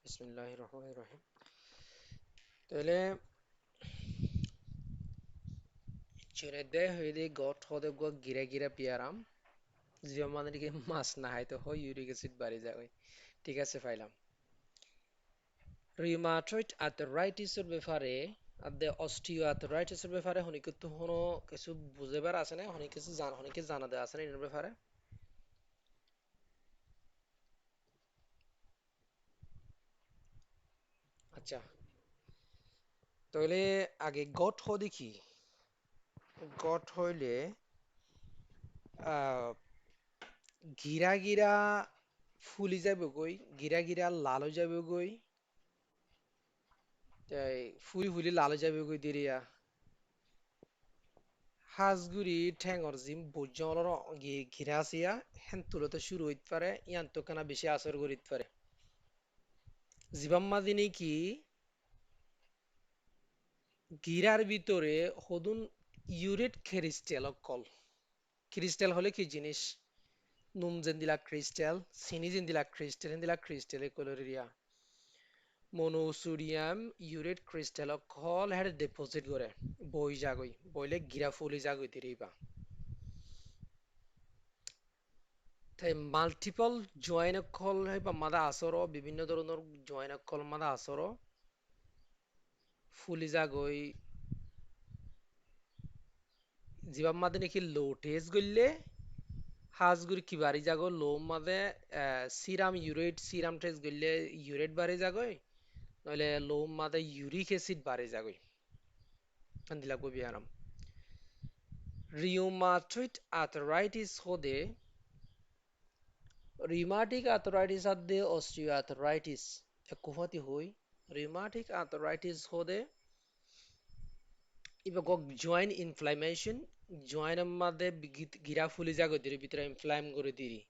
বিসমিল্লাহির রহমানির রহিম। তাহলে চুনে হইলে গট হদে গো গিরা গিরা পিয়ারাম জিও মানে কি মাছ না হয় তো হয় ইউরিক অ্যাসিড বাড়ি যাবে। ঠিক আছে ফাইলাম রিউমাটয়েড আর্থ্রাইটিসের ব্যাপারে আর দে অস্টিও আর্থ্রাইটিসের ব্যাপারে হনি কিন্তু হনো কিছু বুঝেবার আছে না, হনি কিছু জান হনি কি জানা দেওয়া আছে না এর ব্যাপারে। আচ্ছা, তাহলে আগে গট হদি কি? গট হইলে আহ গিরা গিরা ফুলি যাবে গই, গিরা গিরা লাল হয়ে যাবে গই, তাই ফুলি ফুলি লাল হয়ে যাবে গই দিরিয়া হাঁসগুড়ি ঠেঙর জিম বৈজ্ঞর ঘিরা আসিয়া হেন তুলতে শুরু হইতে পারে ইয়ান তো কেনা বেশি আসর করিতে পারে জিবাম্মা দিনে কি গিরার ভিতরে হদুন ইউরেট ক্রিস্টাল কল। ক্রিস্টাল হলে কি জিনিস? নুম যেন দিলা ক্রিস্টাল, চিনি যেন দিলা ক্রিস্টাল, দিলা ক্রিস্টালে কলরিয়া মনোসোডিয়াম ইউরেট ক্রিস্টাল কল হেড ডিপোজিট করে বই জাগই বইলে গিরা ফুলি জাগই তিরিবা। তাই মাল্টিপল জয়েন কল হয় বা মাদা আসরও বিভিন্ন ধরনের জয়েন কল মাদা আসরও ফুলি জাগই জিবাম মাদে নাকি লো টেস গইলে হাঁসগুড়ি কি বাড়ি যাগো লো মাদে সিরাম ইউরেট সিরাম টেস গইলে ইউরেট বাড়ি যাগই নইলে লো মাদে ইউরিক অ্যাসিড বাড়ি যাগই আন্দিলা কবি আরাম রিউমাটয়েড আর্থরাইটিস হদে রিউমাটিক আর্থরাইটিস আদে অস্টিও আর্থরাইটিস কুফাতি হই রিউমাটিক আর্থরাইটিস হদে ইবা গক জয়েন্ট ইনফ্লামেশন জয়েন্টের মধ্যে গিরা ফুলি যাগো দিরি ভিতরে ইনফ্লাম করে দিরি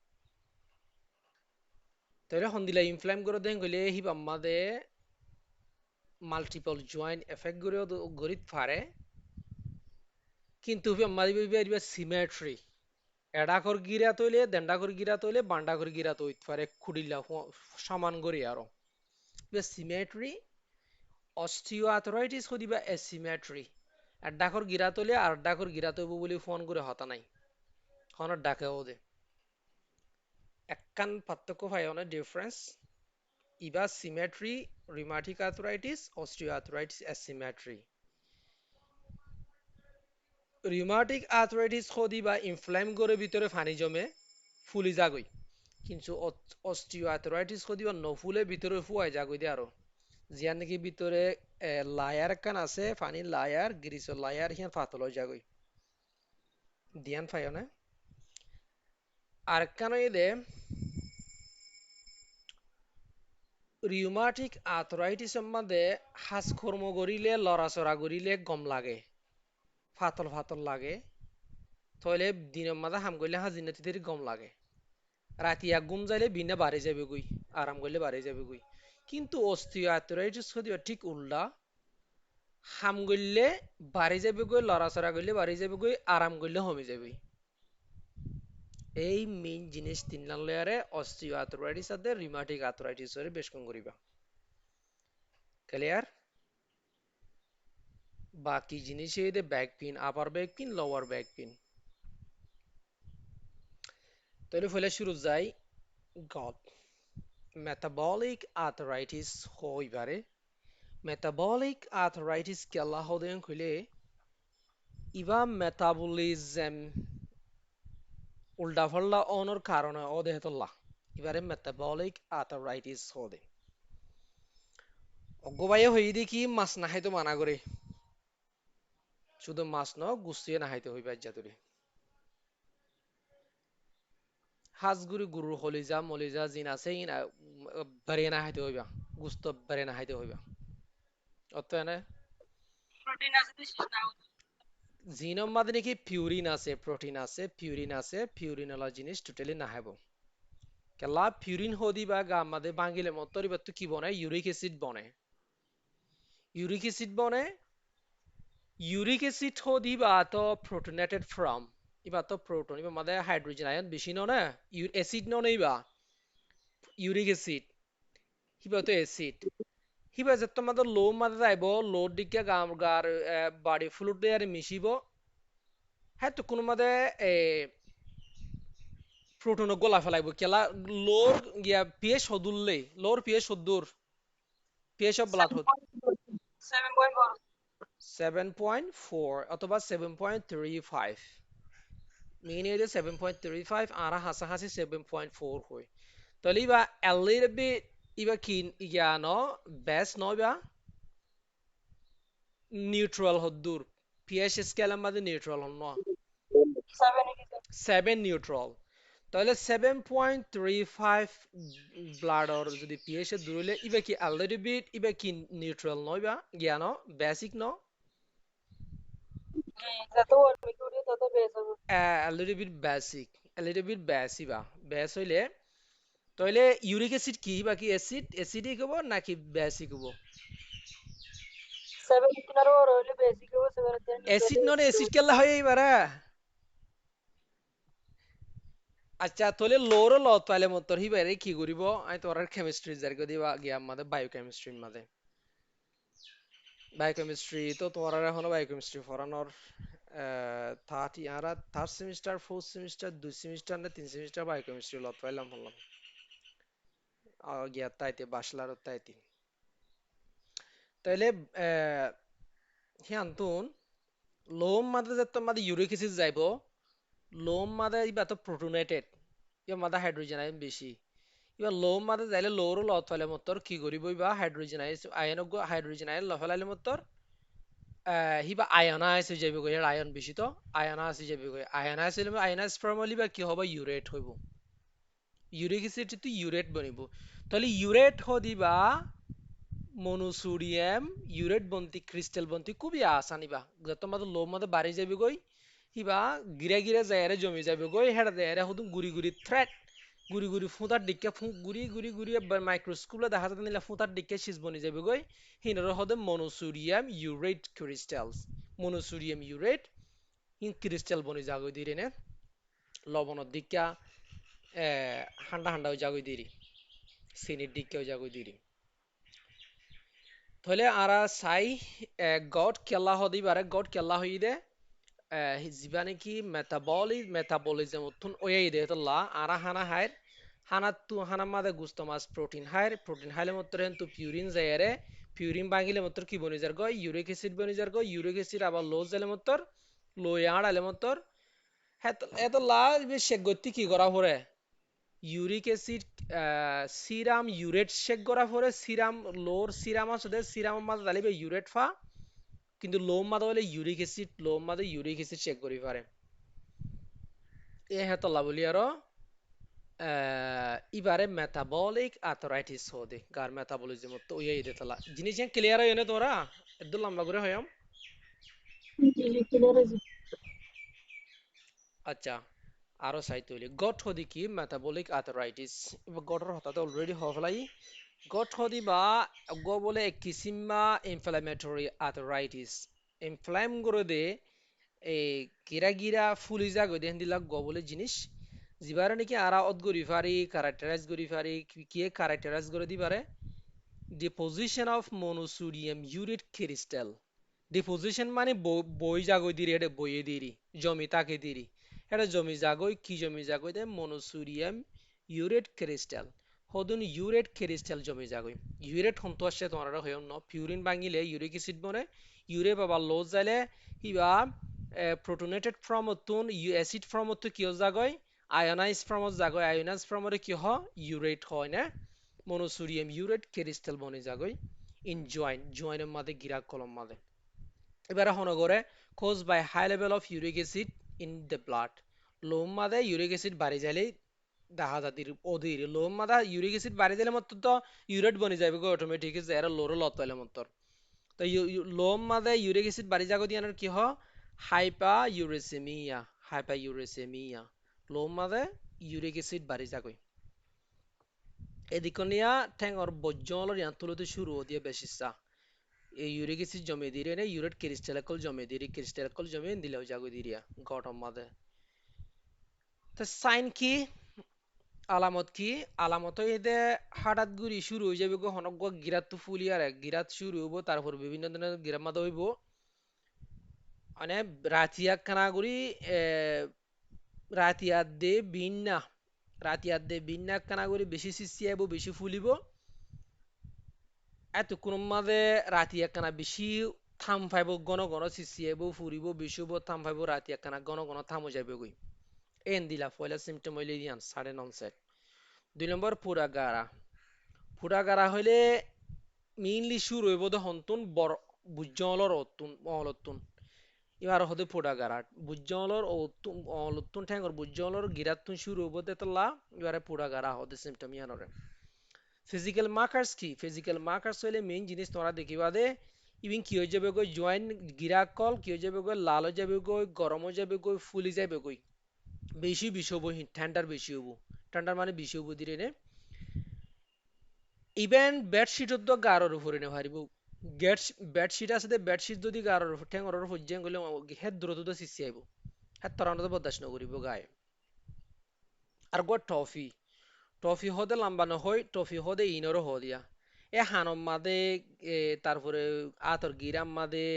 তাইলে হন্দিলা ইনফ্লাম করে দেন গলে হিবা মাদে মাল্টিপল জয়েন্ট এফেক্ট করে গরিত পারে কিন্তু হিবা মাদি বিবা সিমেট্রি এডাকর গিরা তৈলে দেন্ডাকর গিরা তৈলে বান্ডাকর গিরা তৈত পারে খুডিলা সমান করি আরো সিমেট্রি অস্টিও আর্থরাইটিস হদিবা এসিমেট্রি এডাকর গিরা তৈলে আর ডাকর গিরা তৈব বলে ফোন করে হতা নাই হনার ডাকে ওদে একখান পার্থক্য হয় অনেক ডিফারেন্স ইবা symmetry rheumatic arthritis osteoarthritis asymmetry rheumatic arthritis হদি বা ইনফ্লাম করে ভিতরে ফানি জমে ফুলি যাগই কিন্তু অস্টিও আর্থরাইটিস হদি বা নফুলে ভিতরে ফুয়াই যাগই দে আরো জিয়ান নাকি ভিতরে লায়ার কান আছে ফানি লায়ার গ্রিসর লায়ার হিয়ান ফাতল হয়ে যাগই দিয়ান ফাইও না আর কান দে রিউমাটিক আর্থরাইটিস সম্বন্ধে হাঁসকর্ম করিলে লড়াচড়া করিলে গম লাগে ফাতল ফাতল লাগে থইলে দিনের মাঝে হাম করলে হাজিনাতি তেরি গম লাগে রাতি এক ঘুম যাইলে বিনা বাড়ি যাবে গুই আরাম করলে বাড়ি যাবে গুই কিন্তু অস্টিও আর্থরাইটিস যদিও ঠিক উল্টা হাম করলে বাড়ি যাবে গই লড়াচড়া করলে বাড়ি যাবে গই আরাম করলে হমে যাবে এই মেইন জিনিস তিন লেয়ারে অস্টিও আর্থরাইটিস আছে রিউমাটিক আর্থরাইটিস এর বেশ কম করিবা ক্লিয়ার বাকি জিনিস এই back pain upper back pain lower back pain তাহলে ফলে শুরু যাই গট মেটাবলিক আর্থরাইটিস হইবারে মেটাবলিক আর্থরাইটিস কেলা হদেন কইলে ইবা মেটাবলিজম উল্টা ফাল্টা অনর কারণে ওদে হেতল্লা এবারে মেটাবলিক আর্থরাইটিস হদে অগবায়ে হই দেখি মাছ না খাইতো মানা করে শুধু মাছ ন গুছিয়ে না খাইতে হইবা জাতুরি হাঁসগুড়ি গরুর মলিজা জিন আছে ইনা বাড়ি না খাইতে হইবা গুস্ত বাড়ি না খাইতে হইবা অত এনে জিনোম মাঝে নাকি পিউরিন আছে পিউরিন হলা জিনিস টোটালি না হব কেলা পিউরিন হদি বা গা মাদে বাঙ্গিলে মতরি বাত্তু কি বনে ইউরিক অ্যাসিড বনে ইউরিক অ্যাসিড হদি বা তো প্রোটোনেটেড ফ্রম ইবা তো প্রোটন ইবা মাদে হাইড্রোজেন আয়ন বেশি ন না অ্যাসিড ন ইবা ইউরিক অ্যাসিড হিবা তো অ্যাসিড হিবা যে তোমাদের লো মাঝে যাইব লো দিকে গার বাড়ি ফ্লুট দিয়ে আর মিশিব হ্যাঁ তো কোনো মাঝে প্রোটন গোলা ফেলাইব কেলা লোর গিয়া পিএস হদুললে লোর পিএস হদুর পিএস অফ ব্লাড হদ 7.4 7.4 অথবা 7.35 মিনিটে 7.35 আর হাসাহাসি 7.4 হয় তাহলে ইবা এলির বি ইবা কি ইয়া ন বেস ন ইবা নিউট্রাল হদ্দুর পিএস স্কেল আমাদের নিউট্রাল হন ন 7 it is 7 নিউট্রাল তাহলে 7.35 ব্লাডর যদি পিএস এ দূরলে ইবা কি এলির বি ইবা কি নিউট্রাল ন ইবা ইয়া ন বেসিক ন যত ওয়ার্মিং করি তত বেস হবে a little bit basic a little bit basic বা বেস হইলে তাহলে ইউরিক অ্যাসিড কি বাকি অ্যাসিডই হবো নাকি বেসিক হবো 7 ইতনার ওর হইলে বেসিক হবে 7 এর অ্যাসিড নিউট্রাল নন অ্যাসিড কেলা হয় এইবারা আচ্ছা তাহলে লোর ল তাহলে মত হিবারে কি করিব আমি তোর কেমিস্ট্রি জারকে দিবা গিয়া আমাদের বায়োকেমিস্ট্রির মাঝে বায়োকেমিস্ট্রি তো তোমার এখন বায়োকেমিস্ট্রি পড়ানোর থার্ড ইয়ারা third semester fourth semester 2 semester না 3 সেমিস্টার বায়োকেমিস্ট্রি লত পাইলাম বললাম গিয়া তাইতে বাসলার তাইতে তাইলে হিয়ান্তন লোম মাদে যে তোমাদের ইউরিক অ্যাসিড যাইব লোম মাদে ইবা তো প্রোটোনেটেড ইবা মাদে হাইড্রোজেন আয়ন বেশি ইবা লোম মাদে যাইলে লোর লত ফেলে মতর কি করিব ইবা হাইড্রোজেন আয়ন হাইড্রোজেন আয়ন ল ফেলাইলে মতর হিবা আয়নাইজ হয়ে যাবে গো এর আয়ন বেশি তো আয়নাইজ হয়ে যাবে গো আয়নাইজ হইলে আয়নাইজ ফর্ম হইলে বা কি হবে ইউরেট হইব ইউরিক অ্যাসিড তো ইউরেট বনিব তাহলে ইউরেট হদিবা মনোসোডিয়াম ইউরেট বন্তি ক্রিস্টাল বন্তি খুবই আসান ইবা যত মাদ লো মাদ বাড়ি যাবে গই হিবা গিরা গিরা যায়রে জমি যাবে গই হেডা দেয়রে হুদুম গুড়ি গুড়ি থ্রেড গুড়ি গুড়ি ফুঁতার দিকে গুড়ি গুড়ি গুড়ি মাইক্রোস্কোপে দেখা যাতে নিলা ফুঁতার দিকে শীষ বনি যাবে গই হিনর হদে monosodium urate crystals monosodium urate হিন ক্রিস্টাল বনি যাগই দিরে নে লবণের দিকা হান্ডা হান্ডা যাগই দিরি চিনির দিকেও যাগই দিরি তাহলে আরা চাই গড কেলা হদি বারে গড কেলা হই দে যিবা নেকি মেটাবলিজম উত্তুন ওয়াই দে তোলা আরা হানা হাইর হানা তু হানা মাদে গুস্ত মাছ প্রোটিন হাইলে মত্তর হেন তু পিউরিন যায়রে পিউরিন বাঙ্গিলে মত্তর কি বনি যার গয় ইউরিক অ্যাসিড বনি যার গয় ইউরিক অ্যাসিড আবার লো জালে মত্তর লো ইয়াড় আলে মত্তর হ্যাঁ এত লা সে গতি কি করা পরে uric acid serum urate check করা পরে সিরাম লোর সিরাম আছে সিরাম মাঝে জালিবে ইউরেট ফা কিন্তু লো মাদে হলে ইউরিক অ্যাসিড লো মাদে ইউরিক অ্যাসিড চেক করি পারে এ হেতলা বলি আরো ইবারে মেটাবলিক আর্থরাইটিস হদে গার মেটাবলিজম তো ওই দেতলা জিনিস ক্লিয়ার হয় না তোরা একদম লম্বা করে হয়ম ক্লিয়ার হইছে আচ্ছা আরো চাইতে হইলে গট হদি কি মেটাবলিক আর্থরাইটিস এবার গটর হতাতে অলরেডি হফলাই গট হদি বা গ বলে এক কিসিমা ইনফ্লামেটরি আর্থরাইটিস ইনফ্লাম করে দে এই গিরা গিরা ফুলি যাগ দেন দিলা গ বলে জিনিস জিবারে নাকি আরা অদ গরি ফারি ক্যারেক্টারাইজ গরি ফারি কি ক্যারেক্টারাইজ করে দিবারে deposition of monosodium urate crystal deposition মানে বই জাগই দিরি এটা বইয়ে দিরি জমি তাকে দিরি এটা জমি জাগই কি জমি জাগই দে মনোসোডিয়াম ইউরেট ক্রিস্টাল হদুন ইউরেট ক্রিস্টাল জমি জাগই ইউরেট হন্তু আসছে তোমার হইম ন পিউরিন ভাঙিলে ইউরিক অ্যাসিড বনে ইউরে বাবা লোজ যাইলে ইবা প্রোটোনেটেড ফর্ম তুন অ্যাসিড ফর্ম তো কি জাগই আয়নাইজ ফর্ম জাগই আয়নাইজ ফর্মরে কি হ ইউরেট হয় না মনোসোডিয়াম ইউরেট ক্রিস্টাল বনে যাগই ইন জয়েন্টের মাঝে গিরা কলম মাঝে এবারে হন করে cause by high level of uric acid in the blood লোম মাদে ইউরিক অ্যাসিড বাড়ি যাইলে দেখা জাতির অধীর লোম মাদা ইউরিক অ্যাসিড বাড়ি দিলে মত তো ইউরেট বনি যাবে গো অটোমেটিক এর লোর লত পাইলে মত তো লোম মাদে ইউরিক অ্যাসিড বাড়ি যাগো দিয়ানোর কি হ হাইপা ইউরেসেমিয়া লোম মাদে ইউরিক অ্যাসিড বাড়ি যাগই এদিকনিয়া ঠেঙর বজ্জলর ইয়ান তুলতে শুরু দিয়ে বেশিসা এই ইউরিক অ্যাসিড জমে দিয়ে নে ইউরেট ক্রিস্টালকল জমে দিয়ে ক্রিস্টালকল জমে দিলেও জাগো দিরিয়া গটম মাদে তো সাইন কি আলামত কি? আলামত এতে হঠাৎ গুড়ি শুরু হয়ে যাবে গো হনক গিরাত তো ফুলি আর গিরাত শুরু হইব তারপর বিভিন্ন ধরনের গিরাত মাদা হইব মানে রাতিয়া খানা গুড়ি রাতিয়ার দে বিন্না রাতিয়ার দে বিন্না খানা গুড়ি বেশি সিসি আইব বেশি ফুলিব এতক্ষণ মাঝে রাতি একখানা বেশি থাম ফাইব ঘন ঘন সিসি আইব ফুরিব বেশি হইব থাম ফাইব রাতি একখানা ঘন ঘন থামো যাবে গই এন দিলা পয়লা সিমটম হইলে ইয়ান সাড়ে নন সেট 2 নম্বর পুরা গারা হইলে মেইনলি শুরু হইব দে হন্তুন বড় বুজ্জলর অতুন এবার হতে পুরা গারা বুজ্জলর অতুন ঠ্যাঙ্গর বুজ্জলর গিরাতুন শুরু হইব দে তলা এবারে পুরা গারা হতে সিমটম ইয়ানরে ফিজিক্যাল মার্কার্স কি ফিজিক্যাল মার্কার্স হইলে মেইন জিনিস তোমরা দেখিবা দে ইভিন কি হয়ে যাবে গই জয়েন্ট গিরা কল কি হয়ে যাবে গই লাল হয়ে যাবে গই গরম হয়ে যাবে গই ফুলি যাবে গই বেশি বেশি হবো ঠান্ডার বেশি হবো ঠান্ডার মানে বেশি হবো ধীরে নে ইভেন বেডশিটত তো গারর উপরে নে হারিব বেডশিট আছে দে বেডশিট যদি গারর উপর ঠ্যাঙ্গর উপর জেং গলে হেড দ্রুত তো সিসি আইব হেড তরানো তো বরদাস্ত নকরিব গায়ে আর গো টফি টফি হদে লাম্বানো হয় টফি হদে ইনরও হদিয়া এ হানম মাদে তারপরে আতর গিরাম মাদে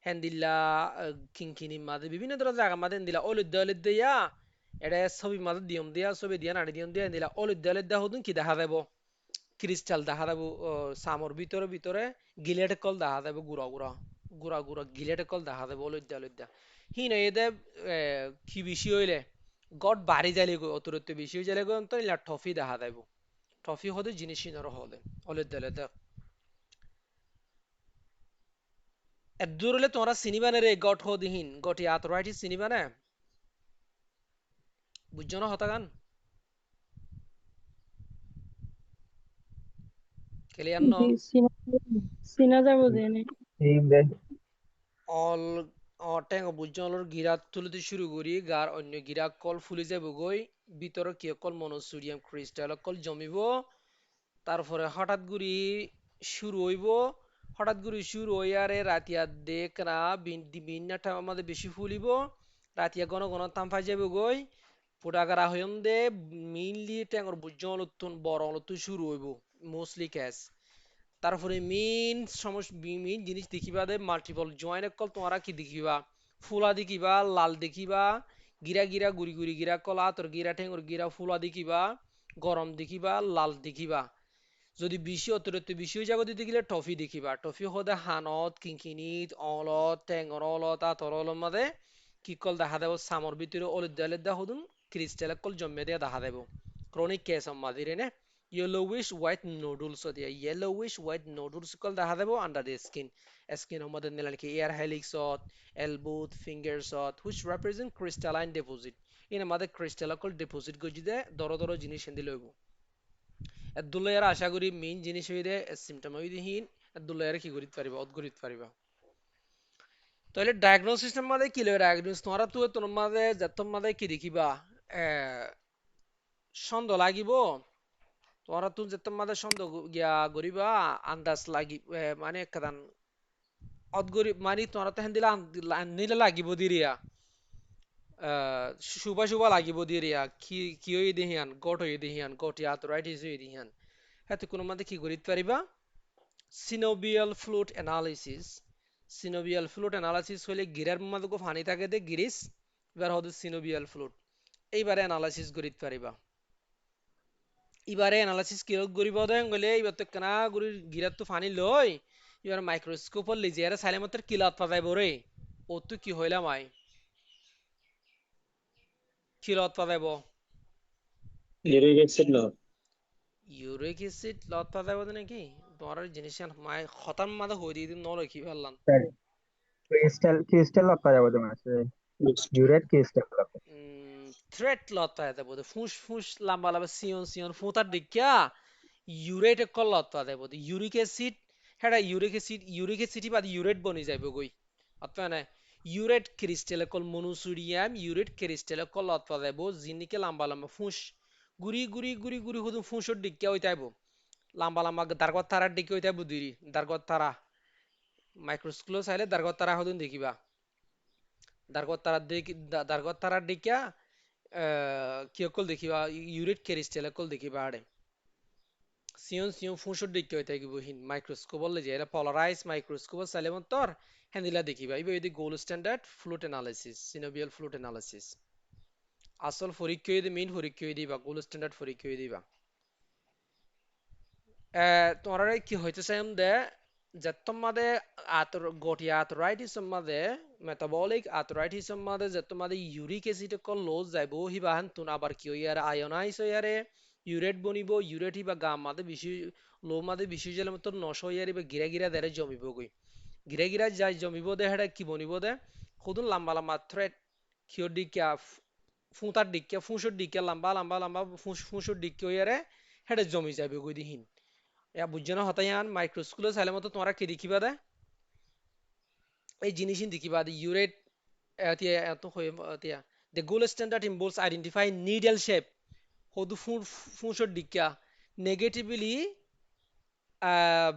হেন্দিল্লা কিংকিনি মাদে বিভিন্ন ধরনের জায়গা মাদে হেন্দিল্লা অলিদ্দা ইয়া এটা ছবি মাদে দিয়ম দিয়া ছবি দিয়া নাড়ি দিয়ম দিয়া হেন্দিল্লা অলিদ্দা হদুন কি দেখা যাব ক্রিস্টাল দেখা যাব সামর ভিতরে ভিতরে গিলেট কল দেখা যাব গুড়া গুড়া গুড়া গুড়া গিলেট কল দেখা যাব অলদ্দা হিন এদে কি বেশি হইলে গড বাড়ি যাইলে গো অতিরিক্ত বেশি হয়ে যাইলে গো তো ইলা টফি দেখা যাইব টফি হদে জিনিস নর হদে অলদ্দা এদূর হলে তোমরা চিনিবানে রে গট হদিহীন গটি আর্থরাইটিস চিনিবানে বুঝছো না হতাগান ক্লিয়ার ন জি সিনা যাবো জেনে অল অটেং বুঝজলর গিরাত তুলিতে শুরু করি গার অন্য গিরা কল ফুলি যাব গই ভিতরে কি কল মনোসোডিয়াম ক্রিস্টাল কল জমিব তারপরে হঠাৎ গুড়ি শুরু হইব হঠাৎ গুড়ি শুরু হইয়ারে রাতিয়া দেখনা বিন্নাটা আমাদের বেশি ফুলিব রাতিয়া ঘন ঘন তামফাই যাব গই ফুটাগারা হইন দে মেইনলি ট্যাঙ্গর বুঝজল উত্তুন বড় উত্তুন শুরু হইব মোস্টলি ক্যাশ তারপরে মেইন জিনিস দেখিবা দে মাল্টিপল জয়েন্ট কল তোমরা কি দেখিবা ফুলা দেখিবা লাল দেখিবা গিরা গিরা গুড়ি গুড়ি গিরা কলা তোর গিরা ঠেঙ্গর গিরা ফুলা দেখিবা গরম দেখিবা লাল দেখিবা যদি বেশি অতিরিক্ত বেশি হয়ে যাব দিতে গেলে টফি দেখিবা টফি হদে হানত কিংকিনিত অলত টেঙ্গর অলত আতর অলর মাঝে কি কল দেখা দেব সামর ভিতরে অলদ্দা হদুন ক্রিস্টাল কল জমে দিয়া দেখা দেব ক্রনিক কেস মাদিরে নে yellowish white nodules দিয়া yellowish white nodules কল দেখা দেব আন্ডার দ্য স্কিন মধ্যে নিলান কি air helix elbow fingers which represent crystalline deposit in আমাদের ক্রিস্টাল কল ডিপোজিট গজিদে দর দর জিনিস হেন্দি লইব দুলয়ার আশা করি মেইন জিনিস হইলে সিমটম হইদিহীন দুলয়ার কি করিতে পারিবা অদ্গরিতে পারিবা তাহলে ডায়াগনোসিস মাঝে কি লয় ডায়াগনোস তোমরা তো তোমার মাঝে যত মাঝে কি দেখিবা সন্দেহ লাগিব তোমরা তো যত মাঝে সন্দেহ গিয়া গরিবা আন্দাজ লাগি মানে কারণ অদ্গরি মানে তোমরা তো হেন্দিলা নিলে লাগিব দিরিয়া শুবা শুবা লাগিব দিরিয়া কি হই দেহিয়ান গটি আর্থরাইটিস হই দেহিয়ান হাতে কোনো মাঝে কি করিতে পারিবা synovial fluid analysis synovial fluid analysis হইলে গিরার মধ্যে পানি থাকে দে গিরিস এবার হচ্ছে synovial fluid এইবারে অ্যানালাইসিস করিতে পারিবা এবারে অ্যানালাইসিস কি করিব দেন গলে এবার তো কেনা গুরির গিরার তো পানি লই এবার মাইক্রোস্কোপ লিজে এর সাইলে মত কিলাত পাতাইব রে ও তো কি হইলাম আই কিলাত পাতাইব ইউরিক অ্যাসিড লো ইউরিক অ্যাসিড লত পাতাইব নাকি তোমার জিনিস মাই খতাম মাদা হই দিয়ে দিন নলে কি ফেললাম ক্রিস্টাল লক করা যাবে তোমার ইউরেট ক্রিস্টাল লক থ্রেট লত পাতাইব ফুস ফুস লম্বা লম্বা সিয়ন ফুতার দিকিয়া ইউরেট কল লত পাতাইব ইউরিক অ্যাসিড বাদ ইউরেট বনি যাইব গই অতএব না ইউরেট ক্রিস্টাল কল মনোসোডিয়াম ইউরেট ক্রিস্টাল কল লত পাতাইব জিনিকে লম্বা লম্বা ফুস গুড়ি হুদু ফুসর দিকিয়া হইতাইব লম্বা লম্বা দারগত তারার দিকে হইতাইব দুইরি দারগত তারা মাইক্রোস্কোপ চাইলে দারগত তারা হদুন দেখিবা দারগত তারার দিকে দারগত তারার দিকিয়া কি অকল দেখিবা ইউরেট ক্যারিস্টেল অকল দেখিবা আড়ে সিয়ন সিয়ন ফুঁসর দিকে হইতে থাকিব হিন মাইক্রোস্কোপ বললে যে এটা পলারাইজ মাইক্রোস্কোপ চাইলে মতর হ্যান্দিলা দেখিবা ইবে যদি gold standard fluid analysis synovial fluid analysis আসল পরীক্ষা হইতে মেইন পরীক্ষা হই দিবা গোল্ড স্ট্যান্ডার্ড পরীক্ষা হই দিবা তোমরা কি হইতে চাইম দে যে তোমাদের গটি আর্থরাইটিস সম্বন্ধে মেটাবলিক আর্থরাইটিস সম্বন্ধে যে তোমাদের ইউরিক অ্যাসিড কল লস যাইব হিবাহান তুন আবার কি হইয়ার আয়োনাইজ হইয়ারে ইউরেট বনিব ইউরেট হিবা গাম মাদে বেশি লো মাদে বেশি জেলে মতো নশ হইয়ারে বা গিরা গিরা দেরে জমিব গই গিরা গিরা যাই জমিব দে হেডা কি বনিব দে খুদুন লাম্বা লাম্বা থ্রেড কিয়র দিকে ফুঁতার দিকে ফুঁসুর দিকে লম্বা লম্বা লম্বা ফুঁসুর দিকে হইয়ারে হেডা জমি যাইব গই দিহিন ইয়া বুঝছো হতায়ান মাইক্রোস্কোপে চাইলে মতো তোমরা কি দেখিবা দে এই জিনিস দেখিবা দে ইউরেট এতিয়া এত হয়ে এতিয়া the gold standard involves identify needle shape হদু ফুঁসর দিকা negatively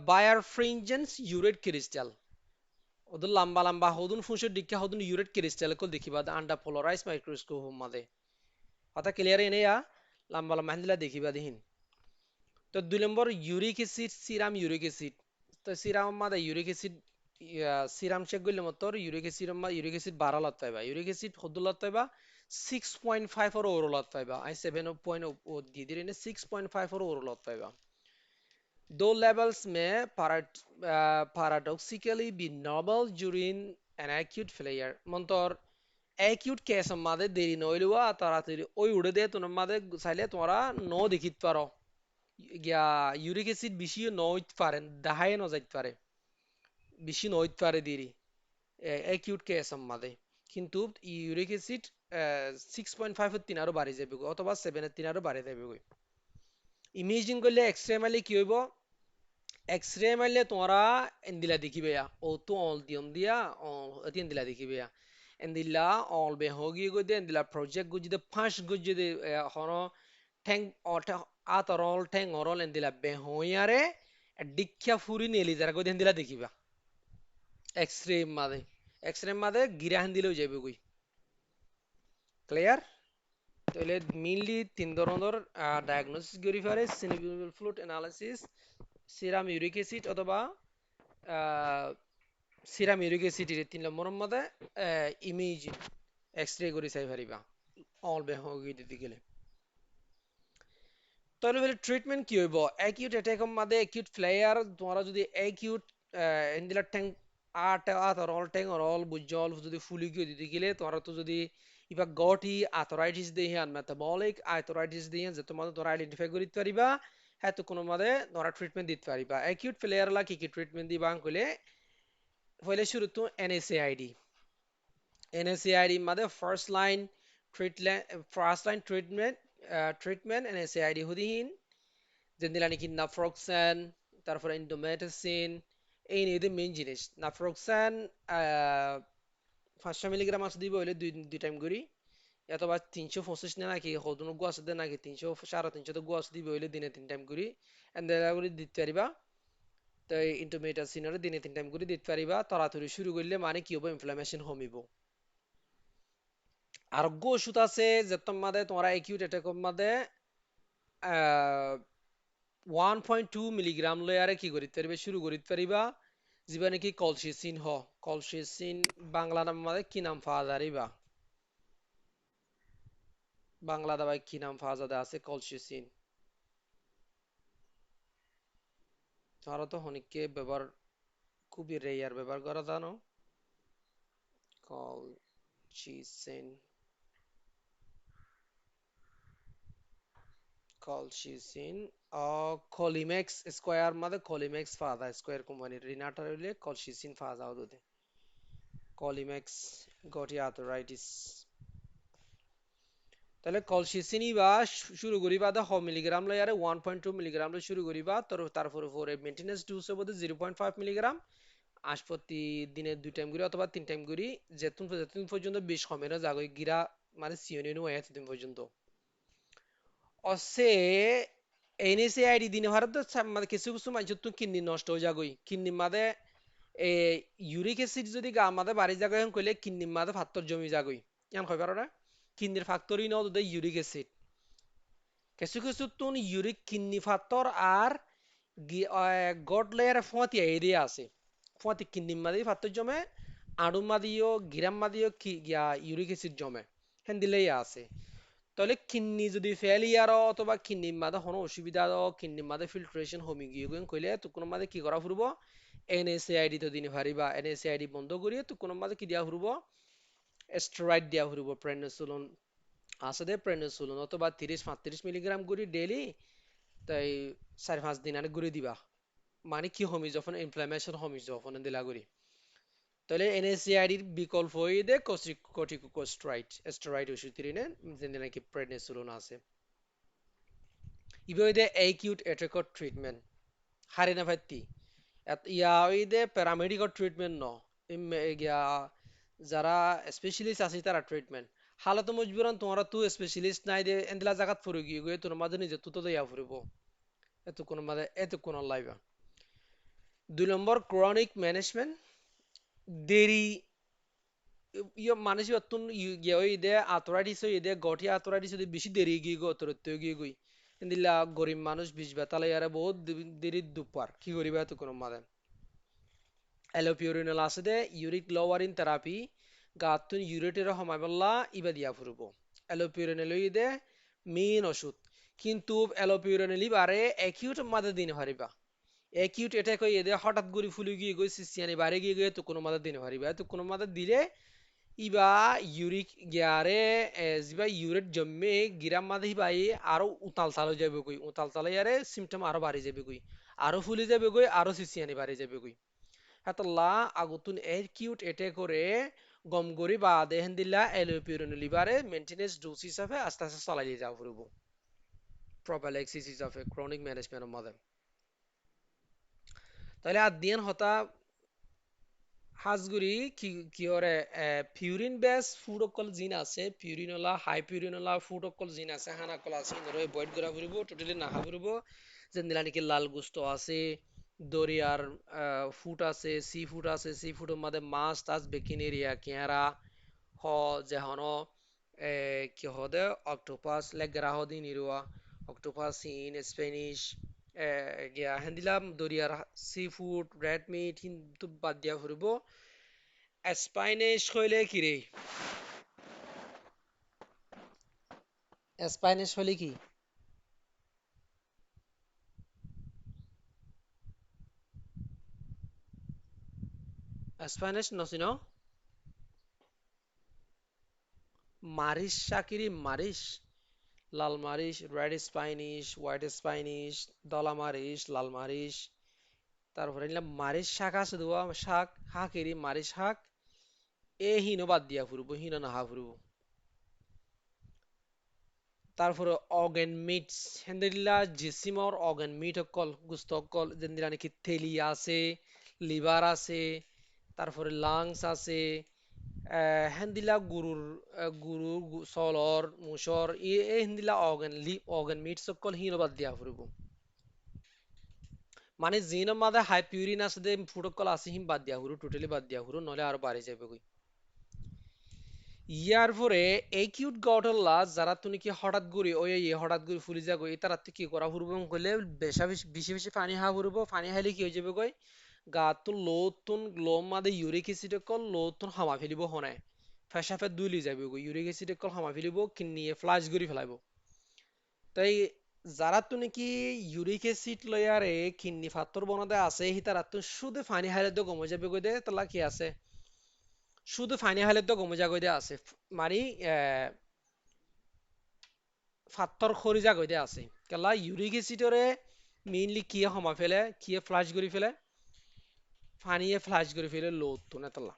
birefringence urate crystal ওদের লম্বা লম্বা হদুন ফুঁসর দিকা হদুন ইউরেট ক্রিস্টাল কল দেখিবা দে আন্ডার পোলারাইজ মাইক্রোস্কোপ মাদে হতা ক্লিয়ার এনে ইয়া লম্বা লম্বা হ্যান্ডিলা দেখিবা দেহিন তো 2 নম্বর uric acid serum uric acid তো সিরাম মাদে ইউরিক অ্যাসিড সিরাম চেক করলে মতর ইউরিক অ্যাসিড 12 লত পাইবা ইউরিক অ্যাসিড হদ্দু লত পাইবা 6.5 or ওর লত পাইবা আই 7 ও দিয়ে দিলে 6.5 or ওর লত পাইবা though levels may paradoxically be normal during an acute failure মন্তর acute কেস মাদে দেরি নইলুয়া তাড়াতাড়ি ওই উড়ে দে তোমার মাদে চাইলে তোমরা ন দেখিত পারো গিয়া ইউরিক অ্যাসিড বেশি নইত পারেন দাহায় ন যাইতে পারে বেশি নইতে পারে দেরি অ্যাকিউট কেস মাদে কিন্তু ইউরিক অ্যাসিড 6.5 এর 3 আরো বাড়ি যাবে অথবা 7 এর 3 আরো বাড়ি যাবে ইমেজিং করলে এক্সরে মারলে কি হইব এক্সরে মারলে তোমরা এন্দিলা দেখিবে ও তো অল দিয়ম দিয়া এন্দিলা দেখিবে এন্দিলা অল বে হগি গদে এন্দিলা প্রজেক্ট গুজিদে ফাঁস গুজিদে হনো ঠ্যাং আতরল ঠ্যাং অরল এন্দিলা বে হইয়ারে ডিক্ষা ফুরি নেলি যারা গদে এন্দিলা দেখিবা এক্সরে মাদে গিরা দিলেও যাবে কই ক্লিয়ার তাহলে মেইনলি 3 ধরনের ডায়াগনোসিস করি পারে synovial fluid analysis serum uric acid অথবা সিরাম ইউরিক অ্যাসিড এর 3 নম্বরের মধ্যে ইমেজিং এক্সরে করি চাই পারিবা অল বে হগি দিতে গেলে তাহলে বলে ট্রিটমেন্ট কি হইব অ্যাকিউট অ্যাটাক মধ্যে অ্যাকিউট ফ্লেয়ার তোমরা যদি অ্যাকিউট ইনদিলা ট্যাঙ্ক আর অল ট্যাঙ্ক আর অল বুজল যদি ফুলি গিয়ে দিতে গেলে তোমরা তো যদি ইবা গটি আর্থরাইটিস দিয়ে আন মেটাবলিক আর্থরাইটিস দিয়ে যে তোমাদের তোমরা আইডেন্টিফাই করতে পারিবা হ্যাঁ তো কোনো মধ্যে তোমরা ট্রিটমেন্ট দিতে পারিবা অ্যাকিউট ফ্লেয়ার লা কি কি ট্রিটমেন্ট দিবা কইলে পहिले শুরু তো এনএসএআইডি এনএসএআইডি মধ্যে ফার্স্ট লাইন ট্রিটমেন্ট এনএসএআইডি হুদিহীন যেদিলা নাকি নাফ্রক্সান তারপরে ইন্ডোমেটাসিন এই নিয়ে মেইন জিনিস নাফ্রক্সান 500 মিলিগ্রাম আছে দিব হইলে দুই টাইম করি অথবা 325 না নাকি হদুন গো আছে দে নাকি 300 350 তো গো আছে দিব হইলে দিনে 3 টাইম করি এন্ডেলা করে দিতে পারিবা তো ইন্ডোমেটাসিনের দিনে 3 টাইম করে দিতে পারিবা তাড়াতাড়ি শুরু করলে মানে কি হবে ইনফ্লামেশন কমিব আরোগ্য ওষুধ আছে যে তোমাদের তোমরা অ্যাকিউট অ্যাটাক মধ্যে 1.2 মিলিগ্রাম লয়ারে কি করিতে পারিবা শুরু করিতে পারিবা যেবা নাকি কলসিসিন বাংলা নাম মধ্যে কি নাম পাওয়া যারিবা বাংলা দাবায় কি নাম পাওয়া যাবে আছে কলসিসিন তোমরা তো অনেকে ব্যবহার খুবই রেয়ার ব্যবহার করা জানো কলসিসিন কলসিসিন কলিমেক্স স্কয়ার মধ্যে কলিমেক্স ফাদা স্কয়ার কোম্পানির রিনাটার হইলে কলসিসিন ফাদা হদে কলিমেক্স গটি আর্থরাইটিস তাহলে কলসিসিন বা শুরু করিবা দা 1 মিলিগ্রাম লয়ারে 1.2 মিলিগ্রাম লে শুরু করিবা তারপরে পরে মেইনটেনেন্স ডোজ হবে 0.5 মিলিগ্রাম প্রতি দিনে 2 টাইম করি অথবা 3 টাইম করি যেতুন পর্যন্ত 20 কমে না জাগই গিরা মানে সিওনিনো হয় এতদিন পর্যন্ত অসে এনএসএআইডি দিনে ভারত মানে কিছু কিছু মানুষ তো কিডনি নষ্ট হয়ে যাগই কিডনি মাদে ইউরিক অ্যাসিড যদি গা মাদে বাড়ি জাগই কইলে কিডনি মাদে ফাত্তর জমি যাগই ইয়ান কই পারো না কিডনির ফ্যাক্টরি ন দে ইউরিক অ্যাসিড কিছু কিছু তুন ইউরিক কিডনি ফ্যাক্টর আর গড লেয়ার ফতি এরিয়া আছে ফতি কিডনি মাদি ফ্যাক্টর জমে আড়ু মাদিও গিরাম মাদিও কি গিয়া ইউরিক অ্যাসিড জমে হেন দিলেই আছে তাহলে কিডনি যদি ফেলিয়ার অথবা কিডনির মাঝে কোনো অসুবিধা কিডনির মাঝে ফিল্ট্রেশন হমি গিয়ে কইলে তো কোনো মাঝে কি করা ফুরব এনএসএআইডি তো দিনে পারিবা এনএসএআইডি বন্ধ করিয়ে তো কোনো মাঝে কি দিয়া ফুরব স্টেরয়েড দিয়া ফুরব প্রেনিসিলিন আছে দে প্রেনিসিলিন অথবা 30-35 মিলিগ্রাম করে ডেইলি তাই 4-5 দিন আনে করে দিবা মানে কি হমি যখন ইনফ্লামেশন হমি যখন দিলা করি তাহলে এনএসএআইডির বিকল্প হয়ে দে কর্টিকোস্টেরয়েড স্টেরয়েড ওষুধ তিরিনে যেন নাকি প্রেনিসিলিন আছে ইবে acute attack treatment হারে না ভাইতি ইয়া ওই দে প্যারামেডিক্যাল ট্রিটমেন্ট ন ইয়া যারা স্পেশালিস্ট আছে তারা ট্রিটমেন্ট হালত মজবুরান তোমরা তো স্পেশালিস্ট নাই দে এন্ডলা জায়গাত ফুরে গিয়ে গিয়ে তোর মাঝে নিজে তুতো দেয়া ফুরিব এত কোন লাইবা 2 নম্বর ক্রনিক ম্যানেজমেন্ট দেরি মানুষ অত্যন্ত ইয়ে ওই দে আর্থরাইটিস ওই দে গঠি আর্থরাইটিস যদি বেশি দেরি গিয়ে গো অতরত্ব গিয়ে গই দিলা গরিব মানুষ বিষ বেতালে ইয়ারে বহুত দেরি দুপার কি করিবা তো কোনো মাদে এলোপিউরিনাল আছে দে ইউরিক লোয়ারিং থেরাপি গাতুন ইউরেটের হমাই বললা ইবা দিয়া ফুরব এলোপিউরিনাল ওই দে মেইন ওষুধ কিন্তু এলোপিউরিনাল ইবারে অ্যাকিউট মাদে দিন হারিবা অ্যাকিউট এটা কই এদে হঠাৎ গরি ফুলি গিয়ে গই সিসিয়ানি বাইরে গিয়ে গিয়ে তো কোনো মাদে দিন হারিবা তো কোনো মাদে দিলে ইবা ইউরিক গিয়ারে জিবা ইউরেট জম্মে গিরাম মাদে হিবাই আরো উতাল তাল যাবে কই উতাল তাল ইয়ারে সিমটম আরো বাড়ি যাবে কই আরো ফুলি যাবে কই আরো সিসিয়ানি বাড়ি যাবে কই হাতাল্লা আগুতুন একিউট এটে করে গম গরি বা দেহেন দিলা এলোপিউরিন লিভারে মেইনটেনেন্স ডোজ হিসাবে আস্তে আস্তে চালাই যাওয়া ফুরব প্রপাইল্যাক্সিস হিসাবে ক্রনিক ম্যানেজমেন্টের মধ্যে তাহলে আর দিন হতা হাজগুড়ি কি ওরে পিউরিন বেস ফুড অকল জিন আছে পিউরিনলা হাই পিউরিনলা ফুড অকল জিন আছে হানা কল আছে ইনরে বয়েড করা ফুরিব টোটালি না ফুরিব যেন দিলা নাকি লাল গুস্ত আছে দরিয়ার ফুড আছে সি ফুড আছে সি ফুডের মধ্যে মাছ টাছ বেকিনেরিয়া কেঁরা হ যেহন কি হদে অক্টোপাস লেগরা হদি নিরুয়া অক্টোপাস ইন স্প্যানিশ গিয়া হেন্দিলাম দরিয়ার সি ফুড রেড মিট কিন্তু বাদ দিয়া ফুরিব স্পাইনিশ হইলে কি রে স্পাইনিশ হইলে কি স্পাইনিশ নচিন মারিশ শাকিরি মারিশ লাল মারিশ রেড স্পাইনিশ হোয়াইট স্পাইনিশ দলা মারিশ লাল মারিশ তারপরে নিলাম মারিশ শাক আছে দোয়া শাক হাকিরি মারিশ শাক এ হিনো বাদ দিয়া ফুরব হিনো না হা ফুরব তারপরে অর্গান মিটস হেন্দিলা জিসিমর অর্গান মিট অকল গুস্ত অকল যেন্দিরা নাকি তেলি আছে লিভার আছে তারপরে লাংস আছে হেন্দিলা গুরুর সলর মুসর এ হেন্দিলা অর্গান মিটস অকল হিনো বাদ দিয়া ফুরব মানে জিনের মাঝে হাই পিউরিন আছে দে ফুড অকল আছে হিম বাদ দিয়া ফুরু টোটালি বাদ দিয়া ফুরু নলে আরো বাড়ি যাবে কই ইয়ার পরে একিউট গটল্লা যারা তুমি কি হঠাৎ করে ওই হঠাৎ করে ফুলি যাগো এই তারা কি করা ফুরবো কইলে বেশি বেশি পানি হা ফুরবো পানি হাইলে কি হয়ে যাবে কই গাতুন লোতুন গ্লোম মাদে ইউরিক অ্যাসিড কল লোতুন হামা ফেলিব হনায় ফেসাফে দুইলি যাবে কই ইউরিক অ্যাসিড কল হামা ফেলিব কিনিয়ে ফ্লাশ করে ফেলাইব তাই যারা তুমি কি ইউরিক অ্যাসিড লয়ারে কিডনি ফাত্তর বনদে আছে হি তারা তো শুধু পানি হাইলে তো কমে যাবে কই দে তালা কি আছে শুধু পানি হাইলে তো কমে যাবে আছে মানে ফাত্তর খরি জাগই দে আছে কেলা ইউরিক অ্যাসিডরে মেইনলি কিয়ে হমা ফেলে কিয়ে ফ্লাশ করে ফেলে পানিয়ে ফ্লাশ করে ফেলে লোদ তো নেতলা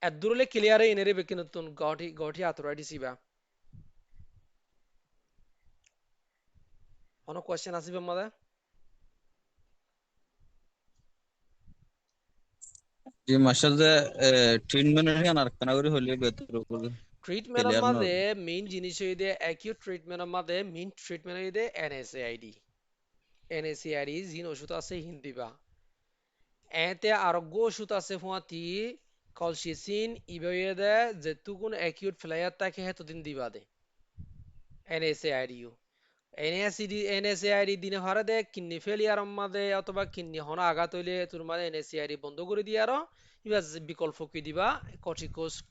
এদুরলে ক্লিয়ারে এনেরে বেকিনতুন গঠি গঠি আর্থরাইটিস ইবা কোনো কোশ্চেন আসিবে আমাদের জি মাস্টার যে ট্রিটমেন্ট এর আর কেন করে হইলে বেতর করে ট্রিটমেন্টের ক্লিয়ার না মধ্যে মেইন জিনিস হইদে অ্যাকিউট ট্রিটমেন্টের মধ্যে মেইন ট্রিটমেন্ট হইদে এনএসএআইডি জিন ওষুধ আছে হিন্দিবা এতে আরোগ্য ওষুধ আছে ফুয়াতি colchicine ইবেদে যেতুকুন acute failure থাকে হেতদিন দিবা দে NSAIDU NSAID দিনে হারে দে কিডনি ফেলিয়ার মাদে অথবা কিডনি হনা আঘাত হইলে তোর মানে NSAID বন্ধ করে দিয়ে আরো এবার বিকল্প কি দিবা